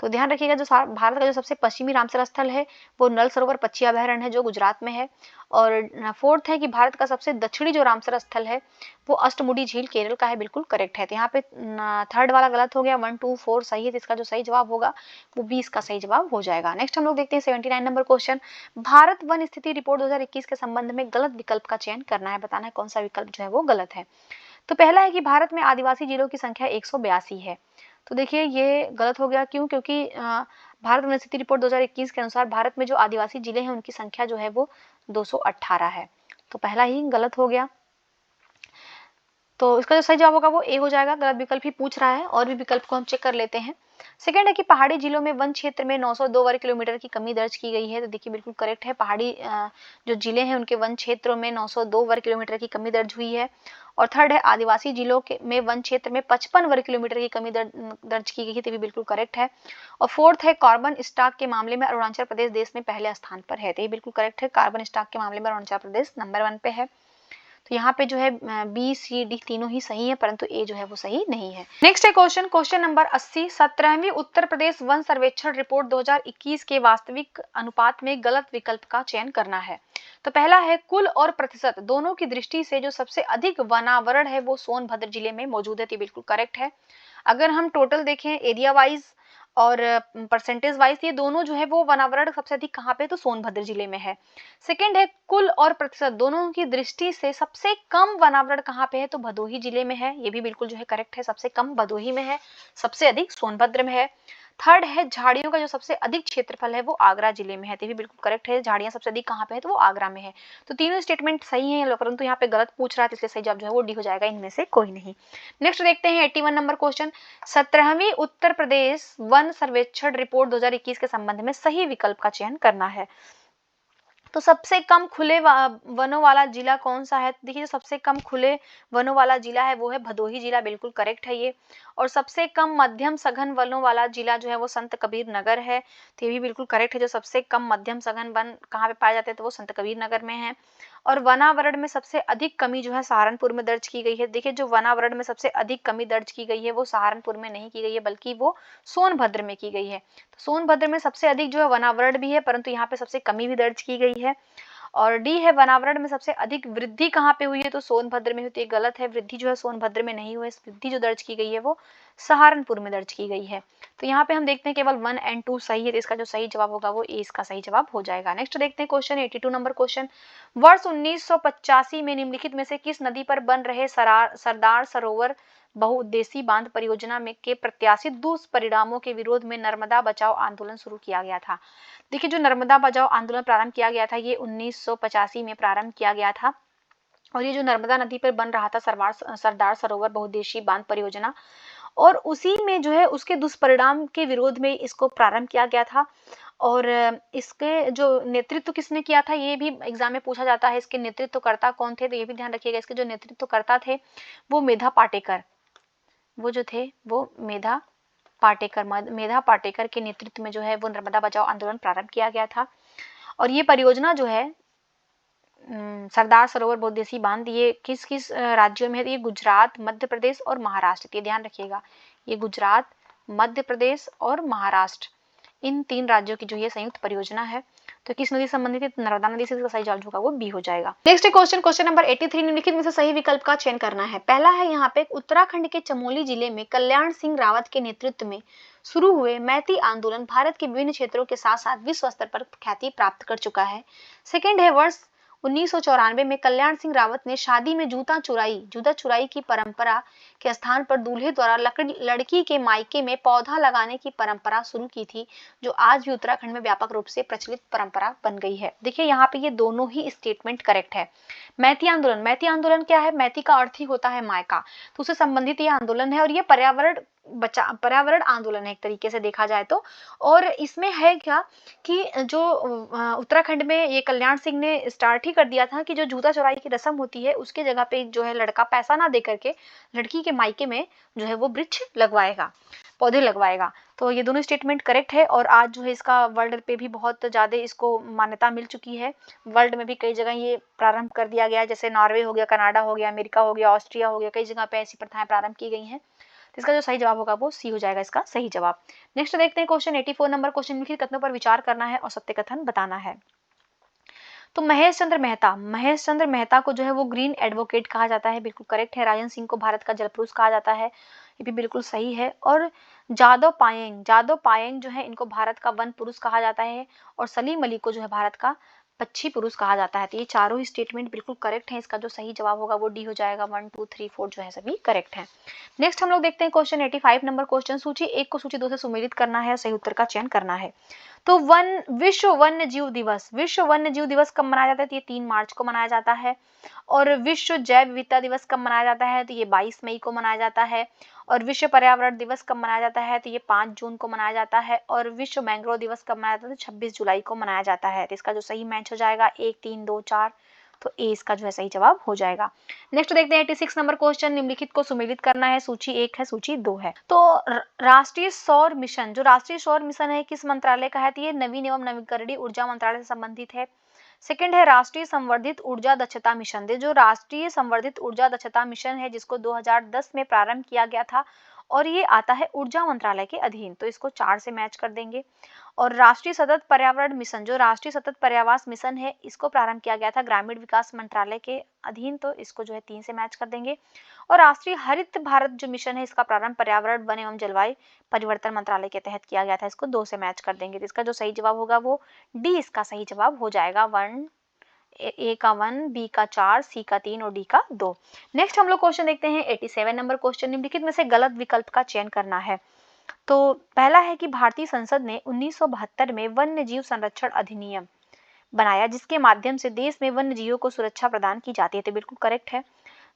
तो ध्यान रखिएगा, जो भारत का जो सबसे पश्चिमी रामसर स्थल है वो नल सरोवर पक्षी अभयारण्य है जो गुजरात में है। और फोर्थ है कि भारत का सबसे दक्षिणी जो रामसर स्थल है वो अष्टमुडी झील केरल का है, बिल्कुल करेक्ट है। तो यहाँ पे थर्ड वाला गलत हो गया, 1 2 4 सही है, तो इसका जो सही जवाब होगा वो 20 का सही जवाब हो जाएगा। नेक्स्ट हम लोग देखते हैं 79 नंबर क्वेश्चन, भारत वन स्थिति रिपोर्ट 2021 के संबंध में गलत विकल्प का चयन करना है, बताना है कौन सा विकल्प जो है वो गलत है। तो पहला है कि भारत में आदिवासी जिलों की संख्या 182 है। तो देखिए ये गलत हो गया, क्यों, क्योंकि भारत वन स्थिति रिपोर्ट 2021 के अनुसार भारत में जो आदिवासी जिले हैं उनकी संख्या जो है वो 218 है। तो पहला ही गलत हो गया, तो इसका जो सही जवाब होगा वो ए हो जाएगा। गलत विकल्प ही पूछ रहा है, और भी विकल्प को हम चेक कर लेते हैं। सेकेंड है कि पहाड़ी जिलों में वन क्षेत्र में 902 वर्ग किलोमीटर की कमी दर्ज की गई है। तो देखिए बिल्कुल करेक्ट है, पहाड़ी जो जिले हैं उनके वन क्षेत्रों में 902 वर्ग किलोमीटर की कमी दर्ज हुई है। और थर्ड है आदिवासी जिलों के में वन क्षेत्र में 55 वर्ग किलोमीटर की कमी दर्ज की गई है, तो भी बिल्कुल करेक्ट है। और फोर्थ है कार्बन स्टॉक के मामले में अरुणाचल प्रदेश देश में पहले स्थान पर है, तो ये बिल्कुल करेक्ट है, कार्बन स्टॉक के मामले में अरुणाचल प्रदेश नंबर 1 पे है। तो यहाँ पे जो है बी सी डी तीनों ही सही है, परंतु ए जो है वो सही नहीं है। नेक्स्ट है question number 80, 17वीं Uttar Pradesh one सर्वेक्षण रिपोर्ट 2021 के वास्तविक अनुपात में गलत विकल्प का चयन करना है। तो पहला है कुल और प्रतिशत दोनों की दृष्टि से जो सबसे अधिक वनावरण है वो सोनभद्र जिले में मौजूद है, तो बिल्कुल करेक्ट है। अगर हम टोटल देखें एरिया वाइज और परसेंटेज वाइज, ये दोनों जो है वो वनावरण सबसे अधिक कहाँ पे, तो सोनभद्र जिले में है। सेकंड है कुल और प्रतिशत दोनों की दृष्टि से सबसे कम वनावरण कहाँ पे है, तो भदोही जिले में है, ये भी बिल्कुल जो है करेक्ट है, सबसे कम भदोही में है, सबसे अधिक सोनभद्र में है। थर्ड है झाड़ियों का जो सबसे अधिक क्षेत्रफल है वो आगरा जिले में है, तो ये भी बिल्कुल करेक्ट है, झाड़ियां सबसे अधिक कहाँ पे है, तो वो आगरा में है। तो तीनों स्टेटमेंट सही है, परंतु यहाँ पे गलत पूछ रहा है, इसलिए सही जवाब जो है वो डी हो जाएगा, इनमें से कोई नहीं। नेक्स्ट देखते हैं 81 number question, 17वीं Uttar Pradesh one सर्वेक्षण रिपोर्ट 2021 के संबंध में सही विकल्प का चयन करना है। तो सबसे कम खुले वनों वाला जिला कौन सा है, देखिए जो सबसे कम खुले वनों वाला जिला है वो है भदोही जिला, बिल्कुल करेक्ट है ये। और सबसे कम मध्यम सघन वनों वाला जिला जो है वो संत कबीर नगर है, तो ये भी बिल्कुल करेक्ट है, जो सबसे कम मध्यम सघन वन कहाँ पे पाए जाते हैं, तो वो संत कबीर नगर में है। और वनावरण में सबसे अधिक कमी जो है सहारनपुर में दर्ज की गई है। देखिए जो वनावरण में सबसे अधिक कमी दर्ज की गई है वो सहारनपुर में नहीं की गई है, बल्कि वो सोनभद्र में की गई है। तो सोनभद्र में सबसे अधिक जो है वनावरण भी है, परंतु यहाँ पे सबसे कमी भी दर्ज की गई है। और डी है वनावरण में सबसे अधिक वृद्धि कहाँ पे हुई है, तो सोनभद्र में होती है। गलत है, वृद्धि जो है सोनभद्र में नहीं हुई है, वृद्धि जो दर्ज की गई है वो सहारनपुर में दर्ज की गई है। तो यहाँ पे हम देखते हैं केवल 1 और 2 सही है, तो इसका जो सही जवाब होगा वो ए इसका सही जवाब हो जाएगा। नेक्स्ट देखते हैं क्वेश्चन 82 नंबर क्वेश्चन, वर्ष 1985 में निम्नलिखित में से किस नदी पर बन रहे सरदार सरोवर बहुउद्देशीय बांध परियोजना में के प्रत्याशित दुष्परिणामों के विरोध में नर्मदा बचाओ आंदोलन शुरू किया गया था। देखिए, जो नर्मदा बचाओ आंदोलन प्रारंभ किया गया था ये 1985 में प्रारंभ किया गया था, और ये जो नर्मदा नदी पर बन रहा था सरदार सरोवर बहुउद्देशीय बांध परियोजना, और उसी में जो है उसके दुष्परिणाम के विरोध में इसको प्रारंभ किया गया था। और इसके जो नेतृत्व किसने किया था ये भी एग्जाम में पूछा जाता है, इसके नेतृत्वकर्ता कौन थे, तो ये भी ध्यान रखिएगा। इसके जो नेतृत्वकर्ता थे वो मेधा पाटेकर, वो जो थे वो मेधा पाटेकर के नेतृत्व में जो है वो नर्मदा बचाओ आंदोलन प्रारंभ किया गया था। और ये परियोजना जो है सरदार सरोवर बहुउद्देशीय बांध ये किस किस राज्यों में है, तो ये गुजरात, मध्य प्रदेश और महाराष्ट्र, ये ध्यान रखिएगा। ये गुजरात, मध्य प्रदेश और महाराष्ट्र, इन 3 राज्यों की जो ये संयुक्त परियोजना है। तो किस नदी से संबंधित है, नर्मदा नदी से, इसका सही जवाब होगा वो बी हो जाएगा। नेक्स्ट क्वेश्चन नंबर 83, निम्नलिखित में से सही विकल्प का चयन करना है। पहला है यहाँ पे, उत्तराखंड के चमोली जिले में कल्याण सिंह रावत के नेतृत्व में शुरू हुए मैती आंदोलन भारत के विभिन्न क्षेत्रों के साथ साथ विश्व स्तर पर ख्याति प्राप्त कर चुका है। सेकेंड है, वर्ष 1994 में कल्याण सिंह रावत ने शादी में जूता चुराई की परंपरा के स्थान पर दूल्हे द्वारा लड़की के मायके में पौधा लगाने की परंपरा शुरू की थी, जो आज भी उत्तराखंड में व्यापक रूप से प्रचलित परंपरा बन गई है। देखिए, यहाँ पे ये दोनों ही स्टेटमेंट करेक्ट है। मैती आंदोलन क्या है, मैती का अर्थ ही होता है मायका, तो उससे संबंधित ये आंदोलन है, और ये पर्यावरण आंदोलन है एक तरीके से देखा जाए तो। और इसमें है क्या कि जो उत्तराखंड में ये कल्याण सिंह ने स्टार्ट ही कर दिया था कि जो जूता चोराई की रस्म होती है उसके जगह पे जो है लड़का पैसा ना दे करके लड़की के मायके में जो है वो वृक्ष लगवाएगा, पौधे लगवाएगा। तो ये दोनों स्टेटमेंट करेक्ट है, और आज जो है इसका वर्ल्ड पे भी बहुत ज्यादा इसको मान्यता मिल चुकी है। वर्ल्ड में भी कई जगह ये प्रारंभ कर दिया गया है, जैसे नॉर्वे हो गया, कनाडा हो गया, अमेरिका हो गया, ऑस्ट्रिया हो गया, कई जगह पे ऐसी प्रथाएं प्रारंभ की गई हैं। तो इसका जो सही जवाब होगा वो सी हो जाएगा, इसका सही जवाब। नेक्स्ट देखते हैं क्वेश्चन 84 नंबर क्वेश्चन, निम्नलिखित कथनों पर विचार करना है और सत्य कथन बताना है। तो महेश चंद्र मेहता को जो है वो ग्रीन एडवोकेट कहा जाता है, बिल्कुल करेक्ट है। राजन सिंह को भारत का जल पुरुष कहा जाता है, ये भी बिल्कुल सही है। और जादव पायेंग जो है इनको भारत का वन पुरुष कहा जाता है, और सलीम अली को जो है भारत का पक्षी पुरुष कहा जाता है। तो ये चारों ही स्टेटमेंट बिल्कुल करेक्ट है, इसका जो सही जवाब होगा वो डी हो जाएगा। 1 2 3 4 जो है सभी करेक्ट है। नेक्स्ट हम लोग देखते हैं क्वेश्चन 85 नंबर क्वेश्चन, सूची 1 को सूची 2 से सुमेलित करना है, सही उत्तर का चयन करना है। तो विश्व वन्य जीव दिवस कब मनाया जाता है, तो ये 3 मार्च को मनाया जाता है। और विश्व जैव विविधता दिवस कब मनाया जाता है, तो ये 22 मई को मनाया जाता है। और विश्व पर्यावरण दिवस कब मनाया जाता है, तो ये 5 जून को मनाया जाता है। और विश्व मैंग्रोव दिवस कब मनाया जाता है, तो 26 जुलाई को मनाया जाता है। तो इसका जो सही मैच हो जाएगा 1 3 2 4, तो ए इसका जो है सही जवाब हो जाएगा। नेक्स्ट देखते हैं 86 नंबर क्वेश्चन, निम्नलिखित को सुमेलित करना है, सूची 1 है, सूची 2 है। तो राष्ट्रीय सौर मिशन है किस मंत्रालय का है, तो ये नवीन एवं नवीकरणीय ऊर्जा मंत्रालय से संबंधित है। सेकंड है राष्ट्रीय संवर्धित ऊर्जा दक्षता मिशन, जो राष्ट्रीय संवर्धित ऊर्जा दक्षता मिशन है जिसको 2010 में प्रारंभ किया गया था, और ये आता है ऊर्जा मंत्रालय के अधीन, तो इसको 4 से मैच कर देंगे। और राष्ट्रीय सतत पर्यावरण मिशन, जो राष्ट्रीय सतत पर्यावास मिशन है, इसको प्रारंभ किया गया था ग्रामीण विकास मंत्रालय के अधीन, तो इसको जो है 3 से मैच कर देंगे। और राष्ट्रीय हरित भारत जो मिशन है, इसका प्रारंभ पर्यावरण, वन एवं जलवायु परिवर्तन मंत्रालय के तहत किया गया था, इसको 2 से मैच कर देंगे। तो इसका जो सही जवाब होगा वो डी इसका सही जवाब हो जाएगा। 1 ए का 1, बी का 4, सी का 3 और डी का 2। नेक्स्ट हम लोग क्वेश्चन देखते हैं 87 नंबर क्वेश्चन, निम्नलिखित में से गलत विकल्प का चयन करना है। तो पहला है कि भारतीय संसद ने 1972 में वन्य जीव संरक्षण अधिनियम बनाया, जिसके माध्यम से देश में वन्य जीवों को सुरक्षा प्रदान की जाती है, तो बिल्कुल करेक्ट है।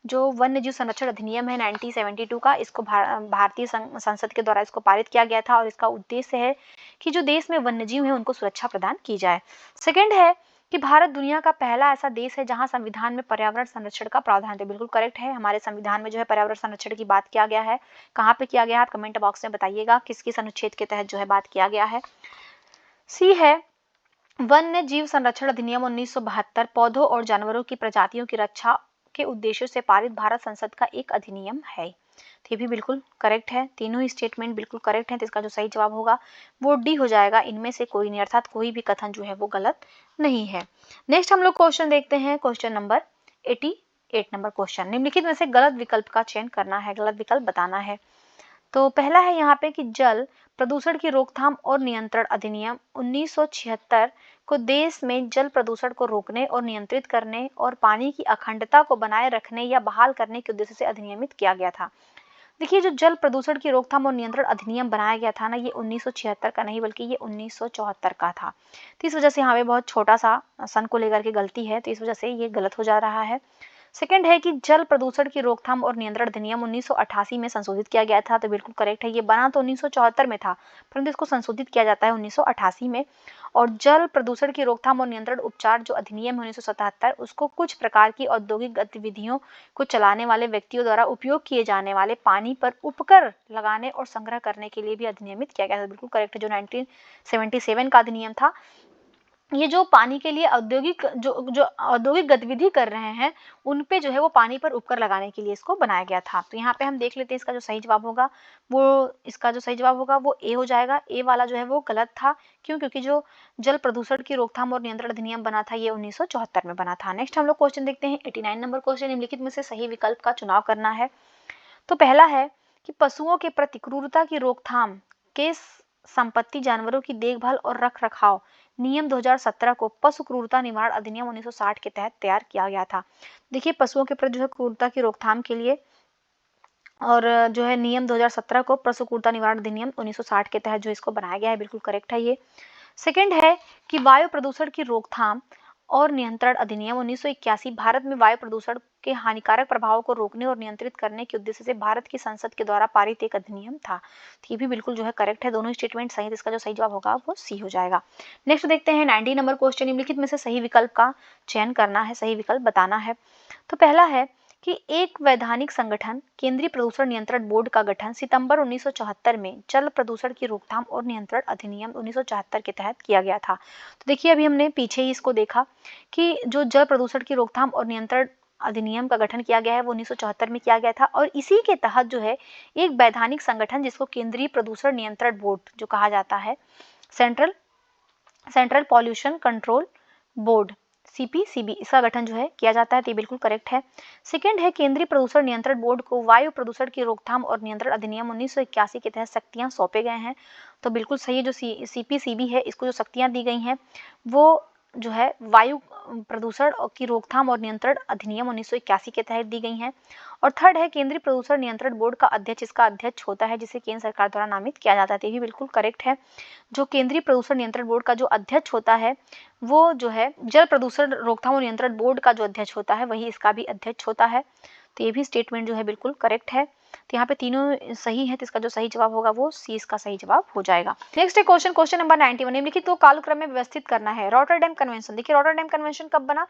जो वन्य जीव संरक्षण अधिनियम है 1972 का, इसको भारतीय संसद के द्वारा इसको पारित किया गया था, और इसका उद्देश्य है कि जो देश में वन्य जीव है उनको सुरक्षा प्रदान की जाए। सेकेंड है कि भारत दुनिया का पहला ऐसा देश है जहां संविधान में पर्यावरण संरक्षण का प्रावधान है, बिल्कुल करेक्ट है। हमारे संविधान में जो है पर्यावरण संरक्षण की बात किया गया है, कहाँ पे किया गया है आप कमेंट बॉक्स में बताइएगा, किस किस अनुच्छेद के तहत जो है बात किया गया है। सी है वन्य जीव संरक्षण अधिनियम 1972 पौधों और जानवरों की प्रजातियों की रक्षा के उद्देश्यों से पारित भारत संसद का एक अधिनियम है। तो ये भी बिल्कुल करेक्ट है, तीनों ही स्टेटमेंट बिल्कुल करेक्ट हैं। तो इसका जो सही जवाब होगा वो डी हो जाएगा, इनमें से कोई नहीं, अर्थात कोई भी कथन जो है वो गलत नहीं है। नेक्स्ट हम लोग क्वेश्चन देखते हैं, क्वेश्चन नंबर 88 नंबर क्वेश्चन। निम्नलिखित में से गलत विकल्प का चयन करना है, गलत विकल्प बताना है। तो पहला है यहाँ पे कि जल प्रदूषण की रोकथाम और नियंत्रण अधिनियम 1976 को देश में जल प्रदूषण को रोकने और नियंत्रित करने और पानी की अखंडता को बनाए रखने या बहाल करने के उद्देश्य से अधिनियमित किया गया था। देखिए, जो जल प्रदूषण की रोकथाम और नियंत्रण अधिनियम बनाया गया था ना, ये 1976 का नहीं बल्कि ये 1974 का था। तो इस वजह से यहाँ पे बहुत छोटा सा सन को लेकर के गलती है, तो इस वजह से ये गलत हो जा रहा है। सेकंड है कि जल प्रदूषण की रोकथाम और नियंत्रण अधिनियम 1988 में संशोधित किया गया था, तो बिल्कुल करेक्ट है। ये बना तो 1974 में था, परंतु इसको संशोधित किया जाता है 1988 में। और जल प्रदूषण की रोकथाम और नियंत्रण उपचार जो अधिनियम है 1977, उसको कुछ प्रकार की औद्योगिक गतिविधियों को चलाने वाले व्यक्तियों द्वारा उपयोग किए जाने वाले पानी पर उपकर लगाने और संग्रह करने के लिए भी अधिनियमित किया गया था। बिल्कुल करेक्ट है, जो 1977 का अधिनियम था। ये जो पानी के लिए औद्योगिक जो औद्योगिक गतिविधि कर रहे हैं, उन पे जो है वो पानी पर उपकर लगाने के लिए इसको बनाया गया था। तो यहाँ पे हम देख लेते हैं इसका जो सही जवाब होगा वो ए हो जाएगा। ए वाला जो है वो गलत था। क्यों? क्योंकि जो जल प्रदूषण की रोकथाम और नियंत्रण अधिनियम बना था ये 1974 में बना था। नेक्स्ट हम लोग क्वेश्चन देखते हैं 89 नंबर क्वेश्चन। निम्नलिखित में से सही विकल्प का चुनाव करना है। तो पहला है कि पशुओं के प्रति क्रूरता की रोकथाम के संपत्ति, जानवरों की देखभाल और रख रखाव नियम 2017 को पशु क्रूरता निवारण अधिनियम 1960 के तहत तैयार किया गया था। देखिए, पशुओं के प्रति जो है क्रूरता की रोकथाम के लिए और जो है नियम 2017 को पशु क्रूरता निवारण अधिनियम 1960 के तहत जो इसको बनाया गया है, बिल्कुल करेक्ट है ये। सेकंड है कि वायु प्रदूषण की रोकथाम और नियंत्रण अधिनियम 1981 भारत में वायु प्रदूषण के हानिकारक प्रभावों को रोकने और नियंत्रित करने के उद्देश्य से भारत की संसद के द्वारा पारित एक अधिनियम था। तो ये भी बिल्कुल जो है करेक्ट है, दोनों स्टेटमेंट सही है। इसका जो सही जवाब होगा वो सी हो जाएगा। नेक्स्ट देखते हैं 90 नंबर क्वेश्चन। निम्नलिखित में से सही विकल्प का चयन करना है, सही विकल्प बताना है। तो पहला है कि एक वैधानिक संगठन केंद्रीय प्रदूषण नियंत्रण बोर्ड का गठन सितंबर 1974 में जल प्रदूषण की रोकथाम और नियंत्रण अधिनियम 1974 के तहत किया गया था। तो देखिए, अभी हमने पीछे ही इसको देखा कि जो जल प्रदूषण की रोकथाम और नियंत्रण अधिनियम का गठन किया गया है वो 1974 में किया गया था। और इसी के तहत जो है एक वैधानिक संगठन जिसको केंद्रीय प्रदूषण नियंत्रण बोर्ड जो कहा जाता है, central pollution control board, CPCB, इसका गठन जो है किया जाता है। तो ये बिल्कुल करेक्ट है। सेकंड है केंद्रीय प्रदूषण नियंत्रण बोर्ड को वायु प्रदूषण की रोकथाम और नियंत्रण अधिनियम 1981 के तहत शक्तियां सौंपे गए हैं। तो बिल्कुल सही है, जो सीपीसीबी है इसको जो शक्तियां दी गई हैं वो जो है वायु प्रदूषण की रोकथाम और नियंत्रण अधिनियम 1981 के तहत दी गई हैं। और थर्ड है केंद्रीय प्रदूषण नियंत्रण बोर्ड का अध्यक्ष इसका अध्यक्ष होता है, जिसे केंद्र सरकार द्वारा नामित किया जाता है। ये भी बिल्कुल करेक्ट है। जो केंद्रीय प्रदूषण नियंत्रण बोर्ड का जो अध्यक्ष होता है वो जो है जल प्रदूषण रोकथाम और नियंत्रण बोर्ड का जो अध्यक्ष होता है वही इसका भी अध्यक्ष होता है। तो ये भी स्टेटमेंट जो है बिल्कुल करेक्ट है। तो यहाँ पे तीनों सही है, तो इसका जो सही जवाब होगा वो सी इसका सही जवाब हो जाएगा। नेक्स्ट है क्वेश्चन नंबर 91। निम्नलिखित तो कालक्रम में व्यवस्थित करना है। रॉटरडैम कन्वेंशन, देखिए रॉटरडैम कन्वेंशन कब बना?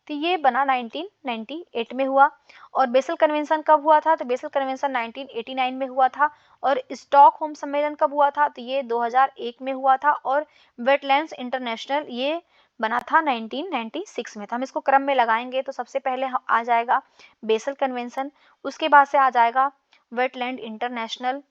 तो ये बना 1998 में हुआ। और बेसल कन्वेंशन कब हुआ था? तो बेसल कन्वेंशन 1989 में हुआ था। और स्टॉकहोम सम्मेलन कब हुआ था? तो ये 2001 में हुआ था। और वेटलैंड्स इंटरनेशनल ये बना था 1996 में। तो हम इसको क्रम में लगाएंगे तो सबसे पहले आ जाएगा बेसल कन्वेंशन, उसके बाद से आ जाएगा वेटलैंड इंटरनेशनल,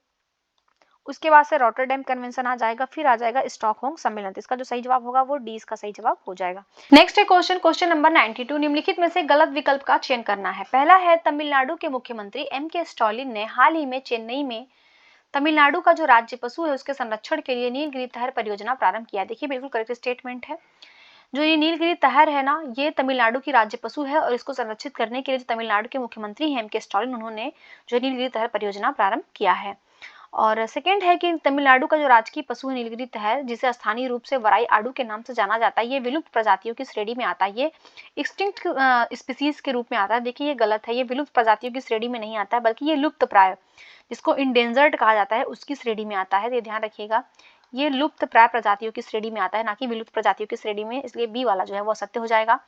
उसके बाद से रॉटरडैम कन्वेंशन आ जाएगा, फिर आ जाएगा स्टॉकहोम सम्मेलन। इसका जो सही जवाब होगा वो डी इसका सही जवाब हो जाएगा। नेक्स्ट है क्वेश्चन नंबर 92। निम्नलिखित में से गलत विकल्प का चयन करना है। पहला है तमिलनाडु के मुख्यमंत्री एम.के. स्टालिन ने हाल ही में चेन्नई में तमिलनाडु का जो राज्य पशु है उसके संरक्षण के लिए नीलगिरी तहर परियोजना प्रारंभ किया। देखिए बिल्कुल करेक्ट स्टेटमेंट है। जो ये नीलगिरी तहर है ना, ये तमिलनाडु की राज्य पशु है और इसको संरक्षित करने के लिए जो तमिलनाडु के मुख्यमंत्री हैं एम.के. स्टालिन, उन्होंने जो नीलगिरी तहर परियोजना प्रारंभ किया है। और सेकंड है कि तमिलनाडु का जो राजकीय पशु है नीलगिरी तहर, जिसे स्थानीय रूप से वराई आड़ू के नाम से जाना जाता है, ये विलुप्त प्रजातियों की श्रेणी में आता है। ये एक्सटिंक्ट स्पीसीज के रूप में आता है। देखिए ये गलत है, ये विलुप्त प्रजातियों की श्रेणी में नहीं आता है, बल्कि ये लुप्त प्राय जिसको इंडेंजर्ड कहा जाता है उसकी श्रेणी में आता है। ये ध्यान रखिएगा, ये लुप्त प्राय प्रजातियों की श्रेणी में आता है, ना कि विलुप्त प्रजातियों की श्रेणी में। इसलिए बी वाला जो है वो सत्य हो जाएगा।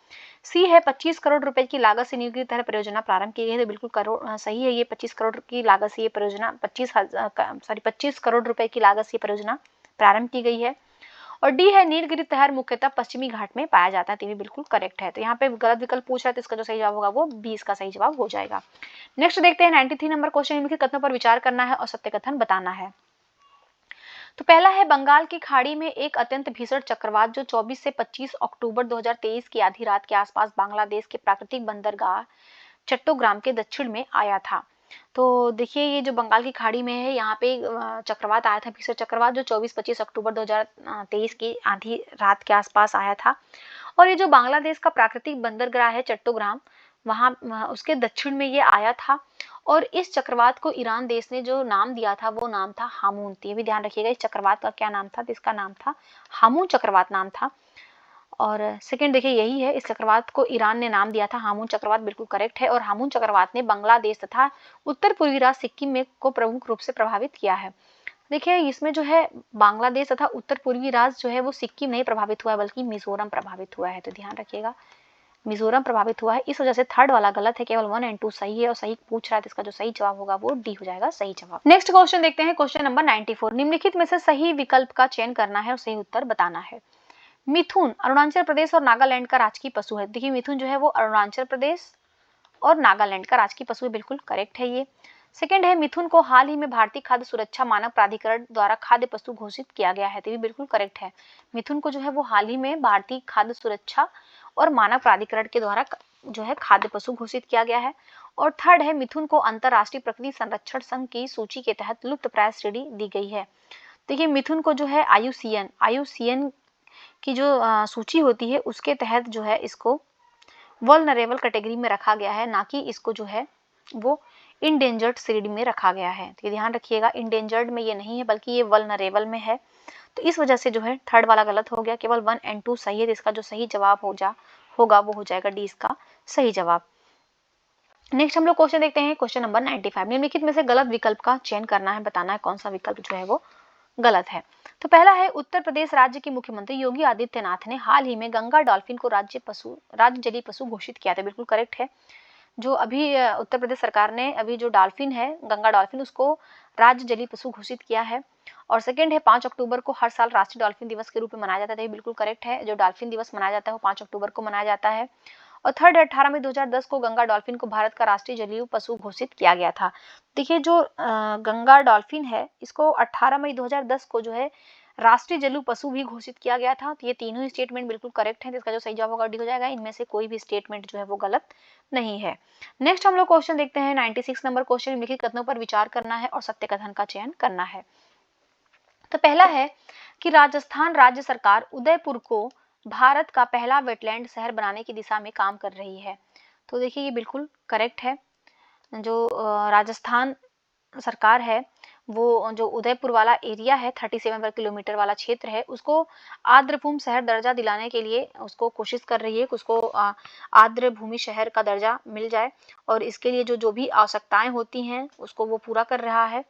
सी है 25 करोड़ रुपए की लागत से नीलगिरी तहर परियोजना प्रारंभ की गई है। तो बिल्कुल सही है, ये 25 करोड़ की लागत से ये परियोजना 25 करोड़ रुपए की लागत से परियोजना प्रारंभ की गई है। और डी है नीलगिरी तहर मुख्यतः पश्चिमी घाट में पाया जाता है, तो ये बिल्कुल करेक्ट है। तो यहाँ पे गलत विकल्प पूछ रहा है, तो इसका जो सही जवाब होगा वो 20 का सही जवाब हो जाएगा। नेक्स्ट देखते हैं 93 नंबर क्वेश्चन। निम्नलिखित कथनों पर विचार करना है और सत्य कथन बताना है। तो पहला है बंगाल की खाड़ी में एक अत्यंत भीषण चक्रवात जो 24 से 25 अक्टूबर 2023 की आधी रात के आसपास बांग्लादेश के प्राकृतिक बंदरगाह चट्टोग्राम के दक्षिण में आया था। तो देखिए ये जो बंगाल की खाड़ी में है, यहाँ पे चक्रवात आया था, भीषण चक्रवात जो 24-25 अक्टूबर 2023 की आधी रात के आसपास आया था। और ये जो बांग्लादेश का प्राकृतिक बंदरगाह है चट्टोग्राम, वहां उसके दक्षिण में ये आया था। और इस चक्रवात को ईरान देश ने जो नाम दिया था वो नाम था हामून। ये भी ध्यान रखिएगा, इस चक्रवात का क्या नाम था, तो इसका नाम था हामून चक्रवात नाम था। और सेकंड देखिए यही है, इस चक्रवात को ईरान ने नाम दिया था हामून चक्रवात, बिल्कुल करेक्ट है। और हामून चक्रवात ने बांग्लादेश तथा उत्तर पूर्वी राज्य सिक्किम में को प्रमुख रूप से प्रभावित किया है। देखिए इसमें जो है बांग्लादेश तथा उत्तर पूर्वी राज्य जो है वो सिक्किम नहीं प्रभावित हुआ है, बल्कि मिजोरम प्रभावित हुआ है। तो ध्यान रखिएगा मिजोरम प्रभावित हुआ है, इस वजह से थर्ड वाला गलत है, केवल 1 एंड 2 सही है। और सही पूछ रहा है, तो इसका जो सही जवाब होगा वो डी हो जाएगा सही जवाब। नेक्स्ट क्वेश्चन देखते हैं, क्वेश्चन नंबर 94। निम्नलिखित में से सही विकल्प का चयन करना है और सही उत्तर बताना है। मिथुन अरुणाचल प्रदेश और नागालैंड का राजकीय पशु है। देखिए मिथुन जो है वो अरुणाचल प्रदेश और नागालैंड का राजकीय पशु है, बिल्कुल करेक्ट है ये। सेकंड है मिथुन को हाल ही में भारतीय खाद्य सुरक्षा मानक प्राधिकरण द्वारा खाद्य पशु घोषित किया गया है, तो ये बिल्कुल करेक्ट है। मिथुन को जो है वो हाल ही में भारतीय खाद्य सुरक्षा और मानक प्राधिकरण के द्वारा जो है खाद्य पशु घोषित किया गया है। और थर्ड है मिथुन को अंतरराष्ट्रीय प्रकृति संरक्षण संघ की सूची के तहत लुप्तप्राय श्रेणी दी गई है। देखिए मिथुन को जो है आईयूसीएन की जो सूची होती है उसके तहत जो है इसको वल्नरेबल कैटेगरी में रखा गया है, ना कि इसको जो है वो इंडेंजर्ड श्रेणी में रखा गया है। तो ये ध्यान रखिएगा, इंडेंजर्ड में ये नहीं है बल्कि ये वल्नरेबल में है। तो इस वजह से जो है थर्ड वाला गलत हो गया, केवल 1 एंड 2 सही है। तो इसका जो सही जवाब होगा वो हो जाएगा डी इसका सही जवाब। नेक्स्ट हम लोग क्वेश्चन देखते हैं, क्वेश्चन नंबर 95। निम्नलिखित में से गलत विकल्प का चयन करना है, बताना है कौन सा विकल्प जो है वो गलत है। तो पहला है उत्तर प्रदेश राज्य के मुख्यमंत्री योगी आदित्यनाथ ने हाल ही में गंगा डॉल्फिन को राज्य जलीय पशु घोषित किया था, बिल्कुल करेक्ट है। जो अभी उत्तर प्रदेश सरकार ने अभी जो डॉल्फिन है गंगा डॉल्फिन उसको राज्य जलीय पशु घोषित किया है। और सेकंड है 5 अक्टूबर को हर साल राष्ट्रीय डॉल्फिन दिवस के रूप में मनाया जाता है, ये बिल्कुल करेक्ट है। जो डॉल्फिन दिवस मनाया जाता है वो 5 अक्टूबर को मनाया जाता है। और थर्ड 18 मई 2010 को गंगा डॉल्फिन को भारत का राष्ट्रीय जलीय पशु घोषित किया गया था। देखिए जो गंगा डॉल्फिन है इसको 18 मई 2010 को जो है राष्ट्रीय जलीय पशु भी घोषित किया गया था। तो ये तीनों स्टेटमेंट बिल्कुल करेक्ट है, तो इसका जो सही जवाब होगा डी हो जाएगा। इनमें से कोई भी स्टेटमेंट जो है वो गलत नहीं है। नेक्स्ट हम लोग क्वेश्चन देखते हैं 96 नंबर क्वेश्चन। निम्नलिखित कथनों पर विचार करना है और सत्य कथन का चयन करना है। तो पहला है कि राजस्थान राज्य सरकार उदयपुर को भारत का पहला वेटलैंड शहर बनाने की दिशा में काम कर रही है। तो देखिए ये बिल्कुल करेक्ट है। जो राजस्थान सरकार है वो जो उदयपुर वाला एरिया है 37 वर्ग किलोमीटर वाला क्षेत्र है उसको आर्द्र भूमि शहर दर्जा दिलाने के लिए उसको कोशिश कर रही है कि उसको आर्द्र भूमि शहर का दर्जा मिल जाए। और इसके लिए जो भी आवश्यकताएं होती हैं उसको वो पूरा कर रहा है।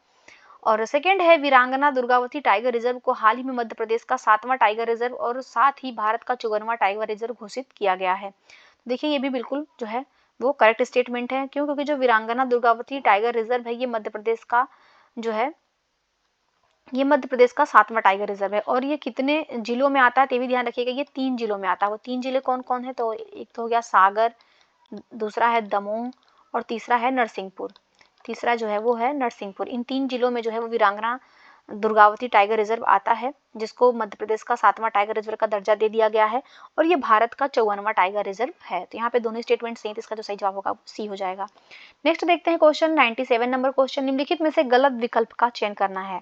और सेकंड है वीरांगना दुर्गावती टाइगर रिजर्व को हाल ही में मध्य प्रदेश का 7वां टाइगर रिजर्व और साथ ही भारत का 54वां टाइगर रिजर्व घोषित किया गया है। देखिए ये भी बिल्कुल जो है वो करेक्ट स्टेटमेंट है, क्यों क्योंकि जो वीरांगना दुर्गावती टाइगर रिजर्व है ये मध्य प्रदेश का जो है ये मध्य प्रदेश का 7वां टाइगर रिजर्व है। और ये कितने जिलों में आता है ये भी ध्यान रखिएगा, ये 3 जिलों में आता है। वो 3 जिले कौन कौन है, तो एक तो हो गया सागर, दूसरा है दमोह और तीसरा है नरसिंहपुर। तीसरा जो है वो है नरसिंहपुर। इन 3 जिलों में जो है वो वीरांगना दुर्गावती टाइगर रिजर्व आता है, जिसको मध्य प्रदेश का 7वां टाइगर रिजर्व का दर्जा दे दिया गया है। और ये भारत का 54वां टाइगर रिजर्व है। तो यहाँ पे दोनों स्टेटमेंट सही, इसका जो सही जवाब होगा सी हो जाएगा। नेक्स्ट देखते हैं क्वेश्चन 97 नंबर क्वेश्चन। निम्नलिखित में से गलत विकल्प का चयन करना है,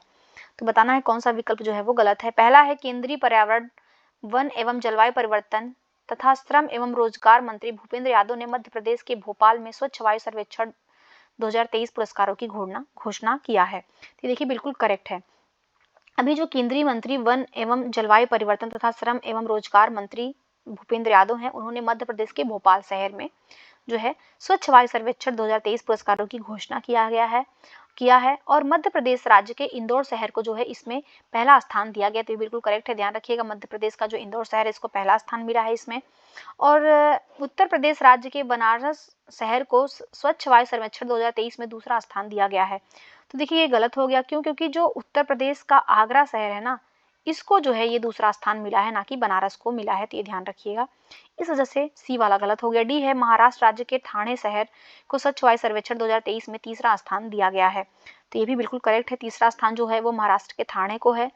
तो बताना है कौन सा विकल्प जो है वो गलत है। पहला है केंद्रीय पर्यावरण वन एवं जलवायु परिवर्तन तथा श्रम एवं रोजगार मंत्री भूपेंद्र यादव ने मध्य प्रदेश के भोपाल में स्वच्छ वायु सर्वेक्षण 2023 पुरस्कारों की घोषणा किया है। तो देखिए बिल्कुल करेक्ट है। अभी जो केंद्रीय मंत्री वन एवं जलवायु परिवर्तन तथा श्रम एवं रोजगार मंत्री भूपेंद्र यादव हैं, उन्होंने मध्य प्रदेश के भोपाल शहर में जो है स्वच्छ वायु सर्वेक्षण 2023 पुरस्कारों की घोषणा किया है। और मध्य प्रदेश राज्य के इंदौर शहर को जो है इसमें पहला स्थान दिया गया। तो ये बिल्कुल करेक्ट है, ध्यान रखिएगा मध्य प्रदेश का जो इंदौर शहर है इसको पहला स्थान मिला है इसमें। और उत्तर प्रदेश राज्य के बनारस शहर को स्वच्छ वायु सर्वेक्षण 2023 में दूसरा स्थान दिया गया है। तो देखिए ये गलत हो गया, क्यों क्योंकि जो उत्तर प्रदेश का आगरा शहर है ना, इसको जो है ये दूसरा स्थान मिला है, ना कि बनारस को मिला है, तो ये ध्यान रखिएगा। इस वजह से सी वाला गलत हो गया। डी है महाराष्ट्र राज्य के ठाणे शहर को स्वच्छ वायु सर्वेक्षण 2023 में तीसरा स्थान दिया गया है, तो ये भी बिल्कुल करेक्ट है। तीसरा स्थान जो है वो महाराष्ट्र के ठाणे को है।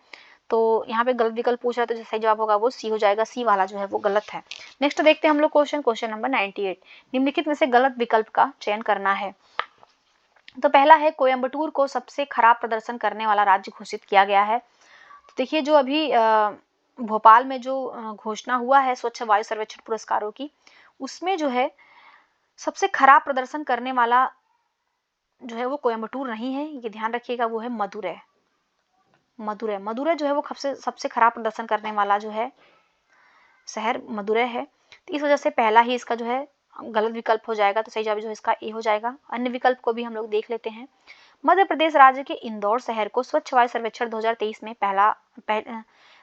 तो यहाँ पे गलत विकल्प पूछ रहा है, तो जो सही जवाब होगा वो सी हो जाएगा। सी वाला जो है वो गलत है। नेक्स्ट देखते हैं हम लोग क्वेश्चन नंबर 98। निम्नलिखित में से गलत विकल्प का चयन करना है। तो पहला है कोयम्बटूर को सबसे खराब प्रदर्शन करने वाला राज्य घोषित किया गया है। तो देखिए जो अभी भोपाल में जो घोषणा हुआ है स्वच्छ वायु सर्वेक्षण पुरस्कारों की, उसमें जो है सबसे खराब प्रदर्शन करने वाला जो है वो कोयम्बटूर नहीं है, ये ध्यान रखिएगा, वो है मदुरै। मदुरै जो है वो सबसे खराब प्रदर्शन करने वाला जो है शहर मदुरै है। तो इस वजह से पहला ही इसका जो है गलत विकल्प हो जाएगा, तो सही जवाब जो है इसका ए हो जाएगा। अन्य विकल्प को भी हम लोग देख लेते हैं। मध्य प्रदेश राज्य के इंदौर शहर को स्वच्छ वायु सर्वेक्षण 2023 में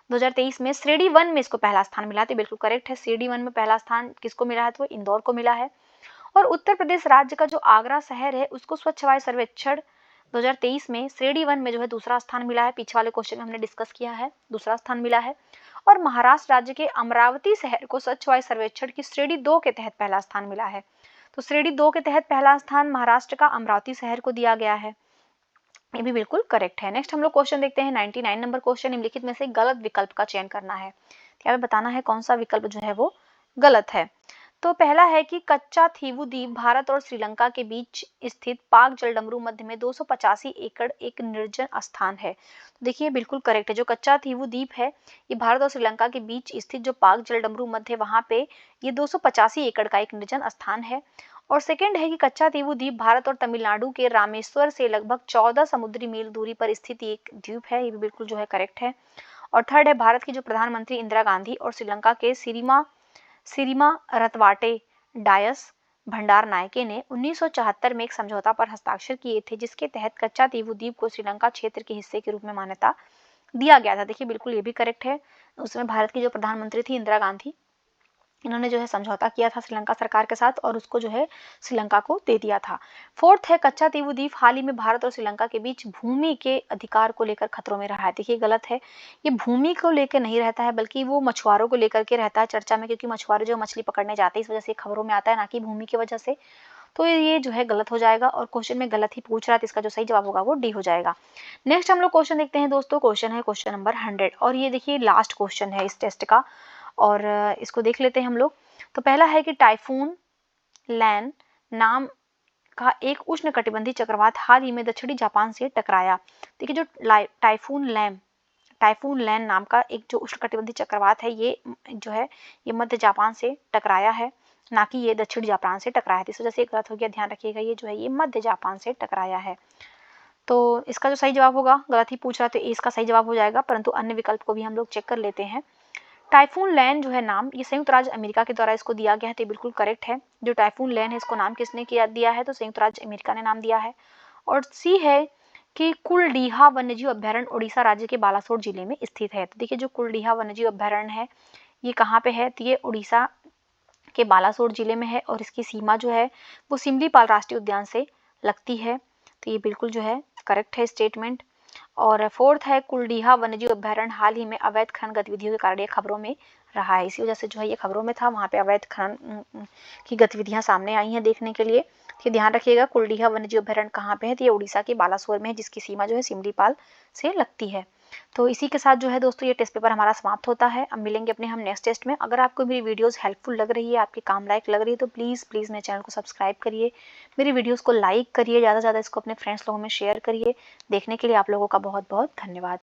2023 में श्रेणी 1 में इसको पहला स्थान मिला, तो बिल्कुल करेक्ट है। श्रेणी 1 में पहला स्थान किसको मिला है, तो इंदौर को मिला है। और उत्तर प्रदेश राज्य का जो आगरा शहर है उसको स्वच्छ वायु सर्वेक्षण 2023 में श्रेणी 1 में जो है दूसरा स्थान मिला है। पीछे वाले क्वेश्चन में हमने डिस्कस किया है, दूसरा स्थान मिला है। और महाराष्ट्र राज्य के अमरावती शहर को स्वच्छ वायु सर्वेक्षण की श्रेणी 2 के तहत पहला स्थान मिला है। तो श्रेणी 2 के तहत पहला स्थान महाराष्ट्र का अमरावती शहर को दिया गया है, ये भी बिल्कुल करेक्ट है। नेक्स्ट हम लोग क्वेश्चन देखते हैं 99 नंबर क्वेश्चन। निम्नलिखित में से गलत विकल्प का चयन करना है। यहाँ पे बताना है कौन सा विकल्प जो है वो गलत है। तो पहला है कि कच्चा थीवू द्वीप भारत और श्रीलंका के बीच स्थित पाक जलडमरू मध्य में 285 एकड़ एक निर्जन स्थान है। तो देखिए बिल्कुल करेक्ट है। जो कच्चा थीवू द्वीप है ये भारत और श्रीलंका के बीच स्थित जो पाक जलडमरू मध्य है वहाँ पे ये 285 एकड़ का एक निर्जन स्थान है। और सेकंड है कि कच्चा थीवू द्वीप भारत और तमिलनाडु के रामेश्वर से लगभग 14 समुद्री मील दूरी पर स्थित एक द्वीप है, ये भी बिल्कुल जो है करेक्ट है। और थर्ड है भारत की जो प्रधानमंत्री इंदिरा गांधी और श्रीलंका के सिरिमा रतवाटे डायस भंडार नायके ने 1974 में एक समझौता पर हस्ताक्षर किए थे, जिसके तहत कच्चा थीवू द्वीप को श्रीलंका क्षेत्र के हिस्से के रूप में मान्यता दिया गया था। देखिए बिल्कुल ये भी करेक्ट है। उसमें भारत की जो प्रधानमंत्री थी इंदिरा गांधी, इन्होंने जो है समझौता किया था श्रीलंका सरकार के साथ और उसको जो है श्रीलंका को दे दिया था। फोर्थ है कच्चा थीवू द्वीप हाल ही में भारत और श्रीलंका के बीच भूमि के अधिकार को लेकर खतरों में रहा है। देखिए गलत है, ये भूमि को लेकर नहीं रहता है बल्कि वो मछुआरों को लेकर के रहता है चर्चा में, क्योंकि मछुआरे जो मछली पकड़ने जाते हैं इस वजह से खबरों में आता है, ना कि भूमि की वजह से। तो ये जो है गलत हो जाएगा और क्वेश्चन में गलत ही पूछ रहा है, तो इसका जो सही जवाब होगा वो डी हो जाएगा। नेक्स्ट हम लोग क्वेश्चन देखते हैं दोस्तों। क्वेश्चन है क्वेश्चन नंबर 100 और ये देखिए लास्ट क्वेश्चन है इस टेस्ट का और इसको देख लेते हैं हम लोग। तो पहला है कि टाइफून लैन नाम का एक उष्णकटिबंधीय चक्रवात हाल ही में दक्षिणी जापान से टकराया। देखिए जो टाइफून लैन नाम का एक जो उष्णकटिबंधीय चक्रवात है ये जो है ये मध्य जापान से टकराया है, ना कि ये दक्षिण जापान से टकराया है। इस वजह से गलत हो गया, ध्यान रखिएगा। ये जो है ये मध्य जापान से टकराया है। तो इसका जो सही जवाब होगा, गलत ही पूछ रहा है तो इसका सही जवाब हो जाएगा, परंतु अन्य विकल्प को भी हम लोग चेक कर लेते हैं। टाइफून लैन जो है नाम ये संयुक्त राज्य अमेरिका के द्वारा इसको दिया गया है, तो बिल्कुल करेक्ट है। जो टाइफून लैन है इसको नाम किसने दिया है, तो संयुक्त राज्य अमेरिका ने नाम दिया है। और सी है कि कुलडीहा वन्यजीव अभ्यारण्य उड़ीसा राज्य के बालासोर जिले में स्थित है। तो देखिए जो कुलडीहा वन्यजीव अभ्यारण्य है ये कहाँ पे है, तो ये उड़ीसा के बालासोर जिले में है और इसकी सीमा जो है वो सिमलीपाल राष्ट्रीय उद्यान से लगती है। तो ये बिल्कुल जो है करेक्ट है स्टेटमेंट। और फोर्थ है कुलडीहा वन्यजीव अभ्यारण्य हाल ही में अवैध खनन गतिविधियों के कारण ये खबरों में रहा है, इसी वजह से जो है ये खबरों में था, वहाँ पे अवैध खनन की गतिविधियां सामने आई हैं देखने के लिए। तो ध्यान रखिएगा कुलडीहा वन्यजीव अभ्यारण्य कहाँ पे है, तो ये उड़ीसा के बालासोर में है जिसकी सीमा जो है सिमलीपाल से लगती है। तो इसी के साथ जो है दोस्तों ये टेस्ट पेपर हमारा समाप्त होता है। अब मिलेंगे अपने हम नेक्स्ट टेस्ट में। अगर आपको मेरी वीडियोस हेल्पफुल लग रही है, आपके काम लायक लग रही है, तो प्लीज़ मेरे चैनल को सब्सक्राइब करिए, मेरी वीडियोस को लाइक करिए, ज़्यादा से ज़्यादा इसको अपने फ्रेंड्स लोगों में शेयर करिए। देखने के लिए आप लोगों का बहुत बहुत धन्यवाद।